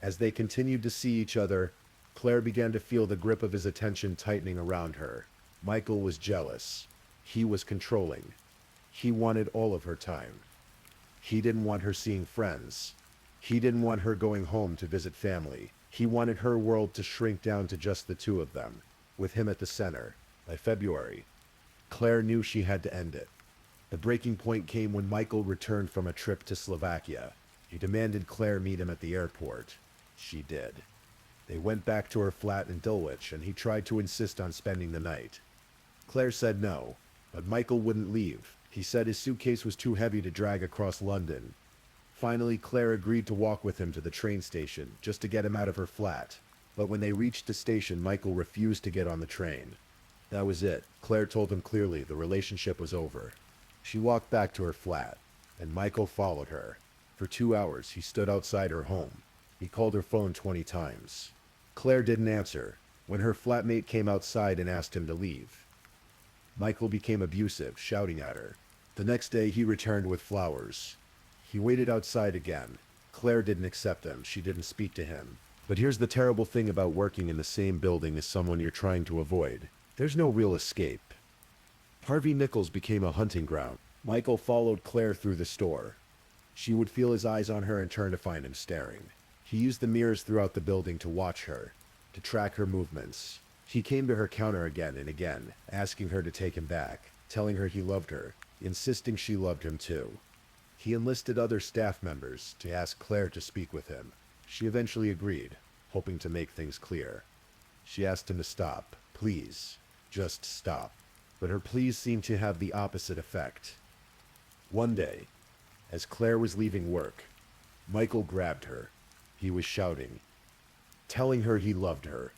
Speaker 1: as they continued to see each other, Claire began to feel the grip of his attention tightening around her. Michael was jealous. He was controlling. He wanted all of her time. He didn't want her seeing friends. He didn't want her going home to visit family. He wanted her world to shrink down to just the 2 of them, with him at the center. By February, Claire knew she had to end it. The breaking point came when Michael returned from a trip to Slovakia. He demanded Claire meet him at the airport. She did. They went back to her flat in Dulwich, and he tried to insist on spending the night. Claire said no, but Michael wouldn't leave. He said his suitcase was too heavy to drag across London. Finally, Claire agreed to walk with him to the train station, just to get him out of her flat. But when they reached the station, Michael refused to get on the train. That was it. Claire told him clearly the relationship was over. She walked back to her flat, and Michael followed her. For 2 hours, he stood outside her home. He called her phone 20 times. Claire didn't answer. When her flatmate came outside and asked him to leave, Michael became abusive, shouting at her. The next day, he returned with flowers. He waited outside again. Claire didn't accept him. She didn't speak to him. But here's the terrible thing about working in the same building as someone you're trying to avoid. There's no real escape. Harvey Nichols became a hunting ground. Michael followed Claire through the store. She would feel his eyes on her and turn to find him staring. He used the mirrors throughout the building to watch her, to track her movements. He came to her counter again and again, asking her to take him back, telling her he loved her, insisting she loved him too. He enlisted other staff members to ask Claire to speak with him. She eventually agreed, hoping to make things clear. She asked him to stop. Please, just stop. But her pleas seemed to have the opposite effect. One day, as Claire was leaving work, Michael grabbed her. He was shouting, telling her he loved her,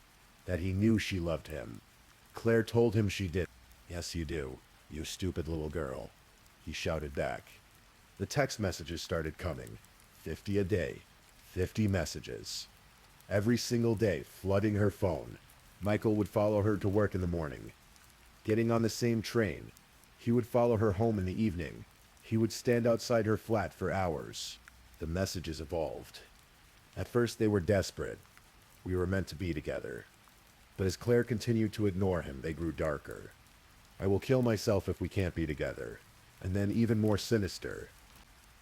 Speaker 1: that he knew she loved him. Claire told him she did. Yes, you do, you stupid little girl, he shouted back. The text messages started coming. 50 a day. 50 messages. Every single day, flooding her phone. Michael would follow her to work in the morning. getting on the same train. He would follow her home in the evening. He would stand outside her flat for hours. The messages evolved. At first they were desperate. We were meant to be together. But as Claire continued to ignore him, they grew darker. I will kill myself if we can't be together. And then even more sinister.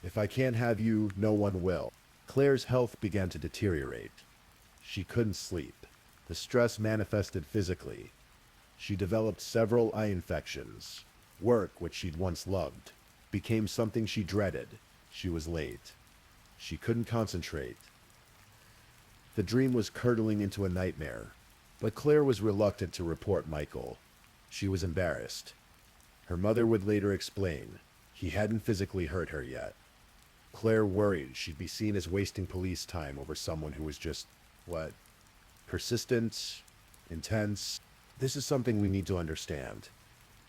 Speaker 1: If I can't have you, no one will. Claire's health began to deteriorate. She couldn't sleep. The stress manifested physically. She developed several eye infections. Work, which she'd once loved, became something she dreaded. She was late. She couldn't concentrate. The dream was curdling into a nightmare. But Claire was reluctant to report Michael. She was embarrassed. Her mother would later explain. He hadn't physically hurt her yet. Claire worried she'd be seen as wasting police time over someone who was just, persistent, intense. This is something we need to understand.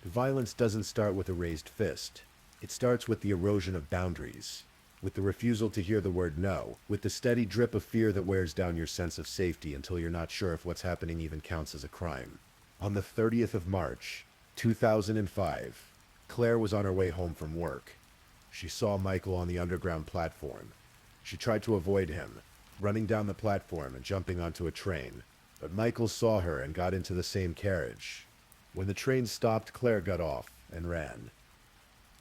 Speaker 1: Violence doesn't start with a raised fist. It starts with the erosion of boundaries, with the refusal to hear the word no, with the steady drip of fear that wears down your sense of safety until you're not sure if what's happening even counts as a crime. On the 30th of March, 2005, Claire was on her way home from work. She saw Michael on the underground platform. She tried to avoid him, running down the platform and jumping onto a train. But Michael saw her and got into the same carriage. When the train stopped, Claire got off and ran.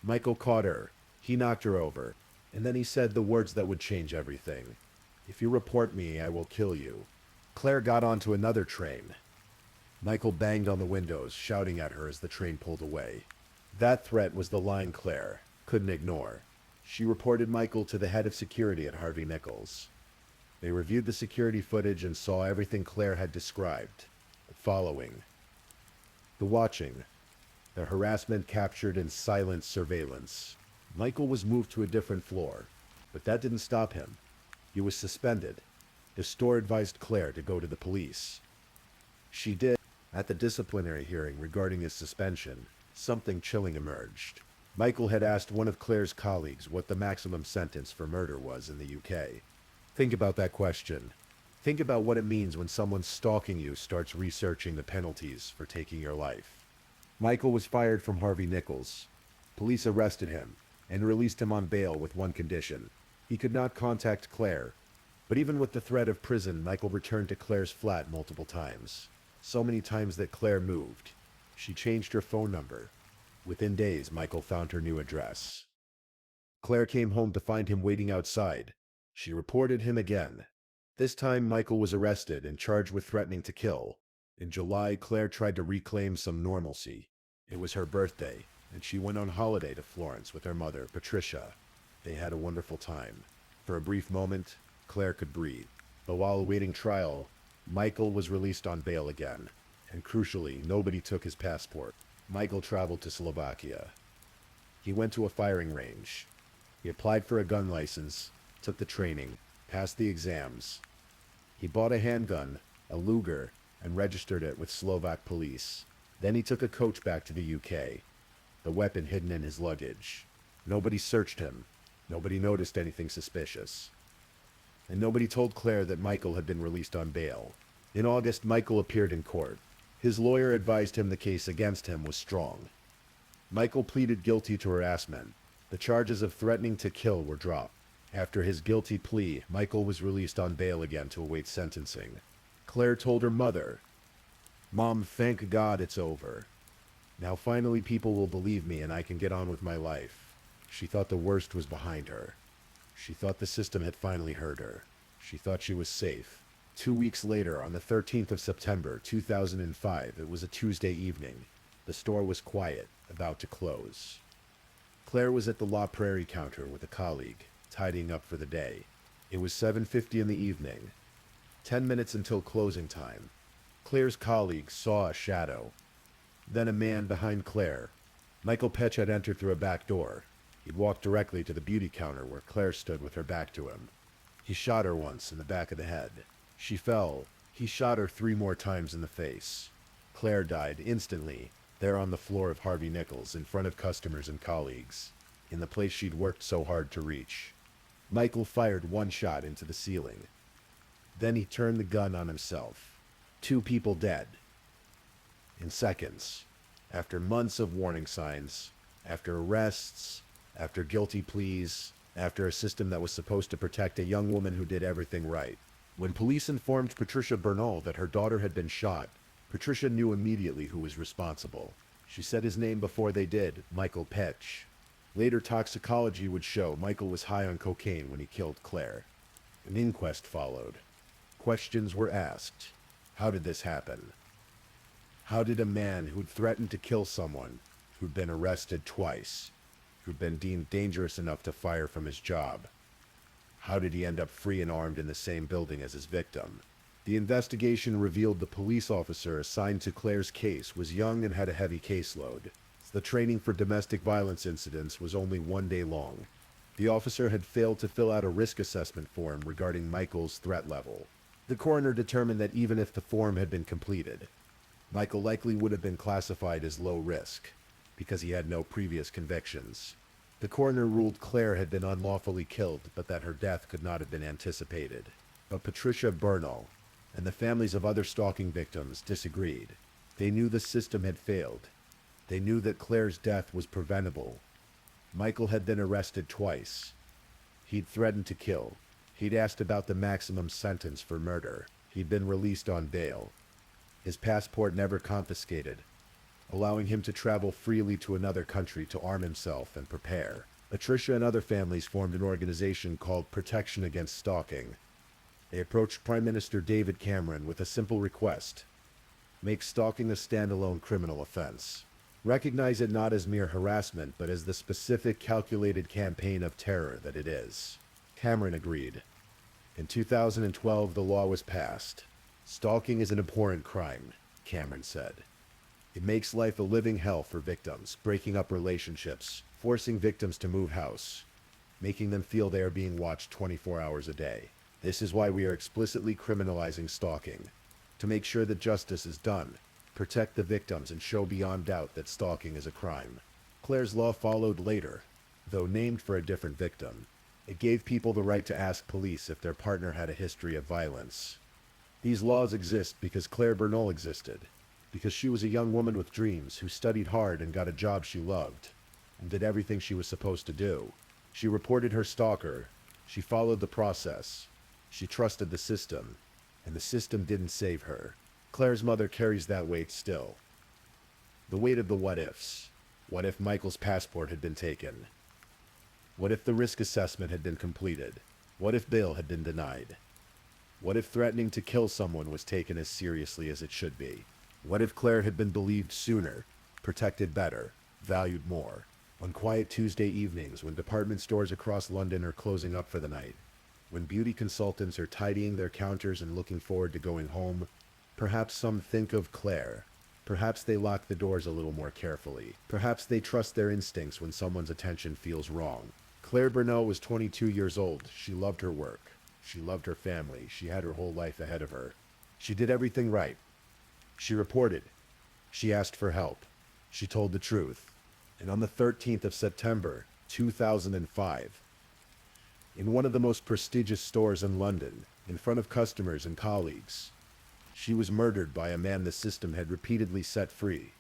Speaker 1: Michael caught her. He knocked her over. And then he said the words that would change everything. "If you report me, I will kill you." Claire got onto another train. Michael banged on the windows, shouting at her as the train pulled away. That threat was the line Claire couldn't ignore. She reported Michael to the head of security at Harvey Nichols. They reviewed the security footage and saw everything Claire had described. The following: the watching, the harassment captured in silent surveillance. Michael was moved to a different floor, but that didn't stop him. He was suspended. The store advised Claire to go to the police. She did. At the disciplinary hearing regarding his suspension, something chilling emerged. Michael had asked one of Claire's colleagues what the maximum sentence for murder was in the UK. Think about that question. Think about what it means when someone stalking you starts researching the penalties for taking your life. Michael was fired from Harvey Nichols. Police arrested him and released him on bail with one condition. He could not contact Claire. But even with the threat of prison, Michael returned to Claire's flat multiple times. So many times that Claire moved. She changed her phone number. Within days, Michael found her new address. Claire came home to find him waiting outside. She reported him again. This time, Michael was arrested and charged with threatening to kill. In July, Claire tried to reclaim some normalcy. It was her birthday, and she went on holiday to Florence with her mother, Patricia. They had a wonderful time. For a brief moment, Claire could breathe. But while awaiting trial, Michael was released on bail again. And crucially, nobody took his passport. Michael traveled to Slovakia. He went to a firing range. He applied for a gun license, took the training, passed the exams. He bought a handgun, a Luger, and registered it with Slovak police. Then he took a coach back to the UK, the weapon hidden in his luggage. Nobody searched him. Nobody noticed anything suspicious. And nobody told Claire that Michael had been released on bail. In August, Michael appeared in court. His lawyer advised him the case against him was strong. Michael pleaded guilty to harassment. The charges of threatening to kill were dropped. After his guilty plea, Michael was released on bail again to await sentencing. Claire told her mother, "Mom, thank God it's over. Now finally people will believe me and I can get on with my life." She thought the worst was behind her. She thought the system had finally heard her. She thought she was safe. 2 weeks later, on the 13th of September, 2005, it was a Tuesday evening. The store was quiet, about to close. Claire was at the La Prairie counter with a colleague, tidying up for the day. It was 7:50 in the evening. 10 minutes until closing time. Claire's colleague saw a shadow. Then a man behind Claire. Michael Petch had entered through a back door. He'd walked directly to the beauty counter where Claire stood with her back to him. He shot her once in the back of the head. She fell. He shot her 3 more times in the face. Claire died instantly, there on the floor of Harvey Nichols in front of customers and colleagues, in the place she'd worked so hard to reach. Michael fired 1 shot into the ceiling. Then he turned the gun on himself. 2 people dead. In seconds. After months of warning signs, after arrests, after guilty pleas, after a system that was supposed to protect a young woman who did everything right. When police informed Patricia Bernal that her daughter had been shot, Patricia knew immediately who was responsible. She said his name before they did, Michael Petch. Later toxicology would show Michael was high on cocaine when he killed Claire. An inquest followed. Questions were asked. How did this happen? How did a man who'd threatened to kill someone, who'd been arrested twice, who'd been deemed dangerous enough to fire from his job, how did he end up free and armed in the same building as his victim? The investigation revealed the police officer assigned to Claire's case was young and had a heavy caseload. The training for domestic violence incidents was only 1 day long. The officer had failed to fill out a risk assessment form regarding Michael's threat level. The coroner determined that even if the form had been completed, Michael likely would have been classified as low risk, because he had no previous convictions. The coroner ruled Claire had been unlawfully killed, but that her death could not have been anticipated. But Patricia Bernal and the families of other stalking victims disagreed. They knew the system had failed. They knew that Claire's death was preventable. Michael had been arrested twice. He'd threatened to kill. He'd asked about the maximum sentence for murder. He'd been released on bail. His passport never confiscated, allowing him to travel freely to another country to arm himself and prepare. Patricia and other families formed an organization called Protection Against Stalking. They approached Prime Minister David Cameron with a simple request: make stalking a standalone criminal offense. Recognize it not as mere harassment, but as the specific, calculated campaign of terror that it is. Cameron agreed. In 2012, the law was passed. Stalking is an abhorrent crime, Cameron said. It makes life a living hell for victims, breaking up relationships, forcing victims to move house, making them feel they are being watched 24 hours a day. This is why we are explicitly criminalizing stalking, to make sure that justice is done, protect the victims, and show beyond doubt that stalking is a crime. Claire's law followed later, though named for a different victim. It gave people the right to ask police if their partner had a history of violence. These laws exist because Claire Bernal existed, because she was a young woman with dreams who studied hard and got a job she loved, and did everything she was supposed to do. She reported her stalker. She followed the process. She trusted the system, and the system didn't save her. Claire's mother carries that weight still. The weight of the what-ifs. What if Michael's passport had been taken? What if the risk assessment had been completed? What if bail had been denied? What if threatening to kill someone was taken as seriously as it should be? What if Claire had been believed sooner, protected better, valued more? On quiet Tuesday evenings, when department stores across London are closing up for the night, when beauty consultants are tidying their counters and looking forward to going home, perhaps some think of Claire. Perhaps they lock the doors a little more carefully. Perhaps they trust their instincts when someone's attention feels wrong. Claire Bernal was 22 years old. She loved her work. She loved her family. She had her whole life ahead of her. She did everything right. She reported. She asked for help. She told the truth. And on the 13th of September, 2005, in one of the most prestigious stores in London, in front of customers and colleagues, she was murdered by a man the system had repeatedly set free.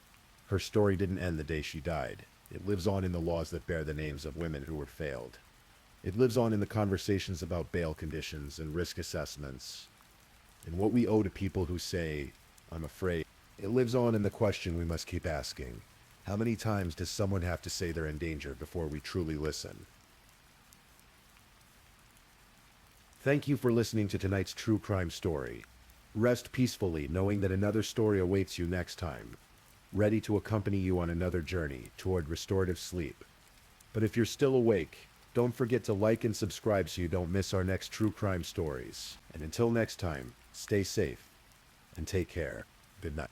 Speaker 1: Her story didn't end the day she died. It lives on in the laws that bear the names of women who were failed. It lives on in the conversations about bail conditions and risk assessments, and what we owe to people who say, "I'm afraid." It lives on in the question we must keep asking: how many times does someone have to say they're in danger before we truly listen? Thank you for listening to tonight's true crime story. Rest peacefully knowing that another story awaits you next time, ready to accompany you on another journey toward restorative sleep. But if you're still awake, don't forget to like and subscribe so you don't miss our next true crime stories. And until next time, stay safe and take care. Good night.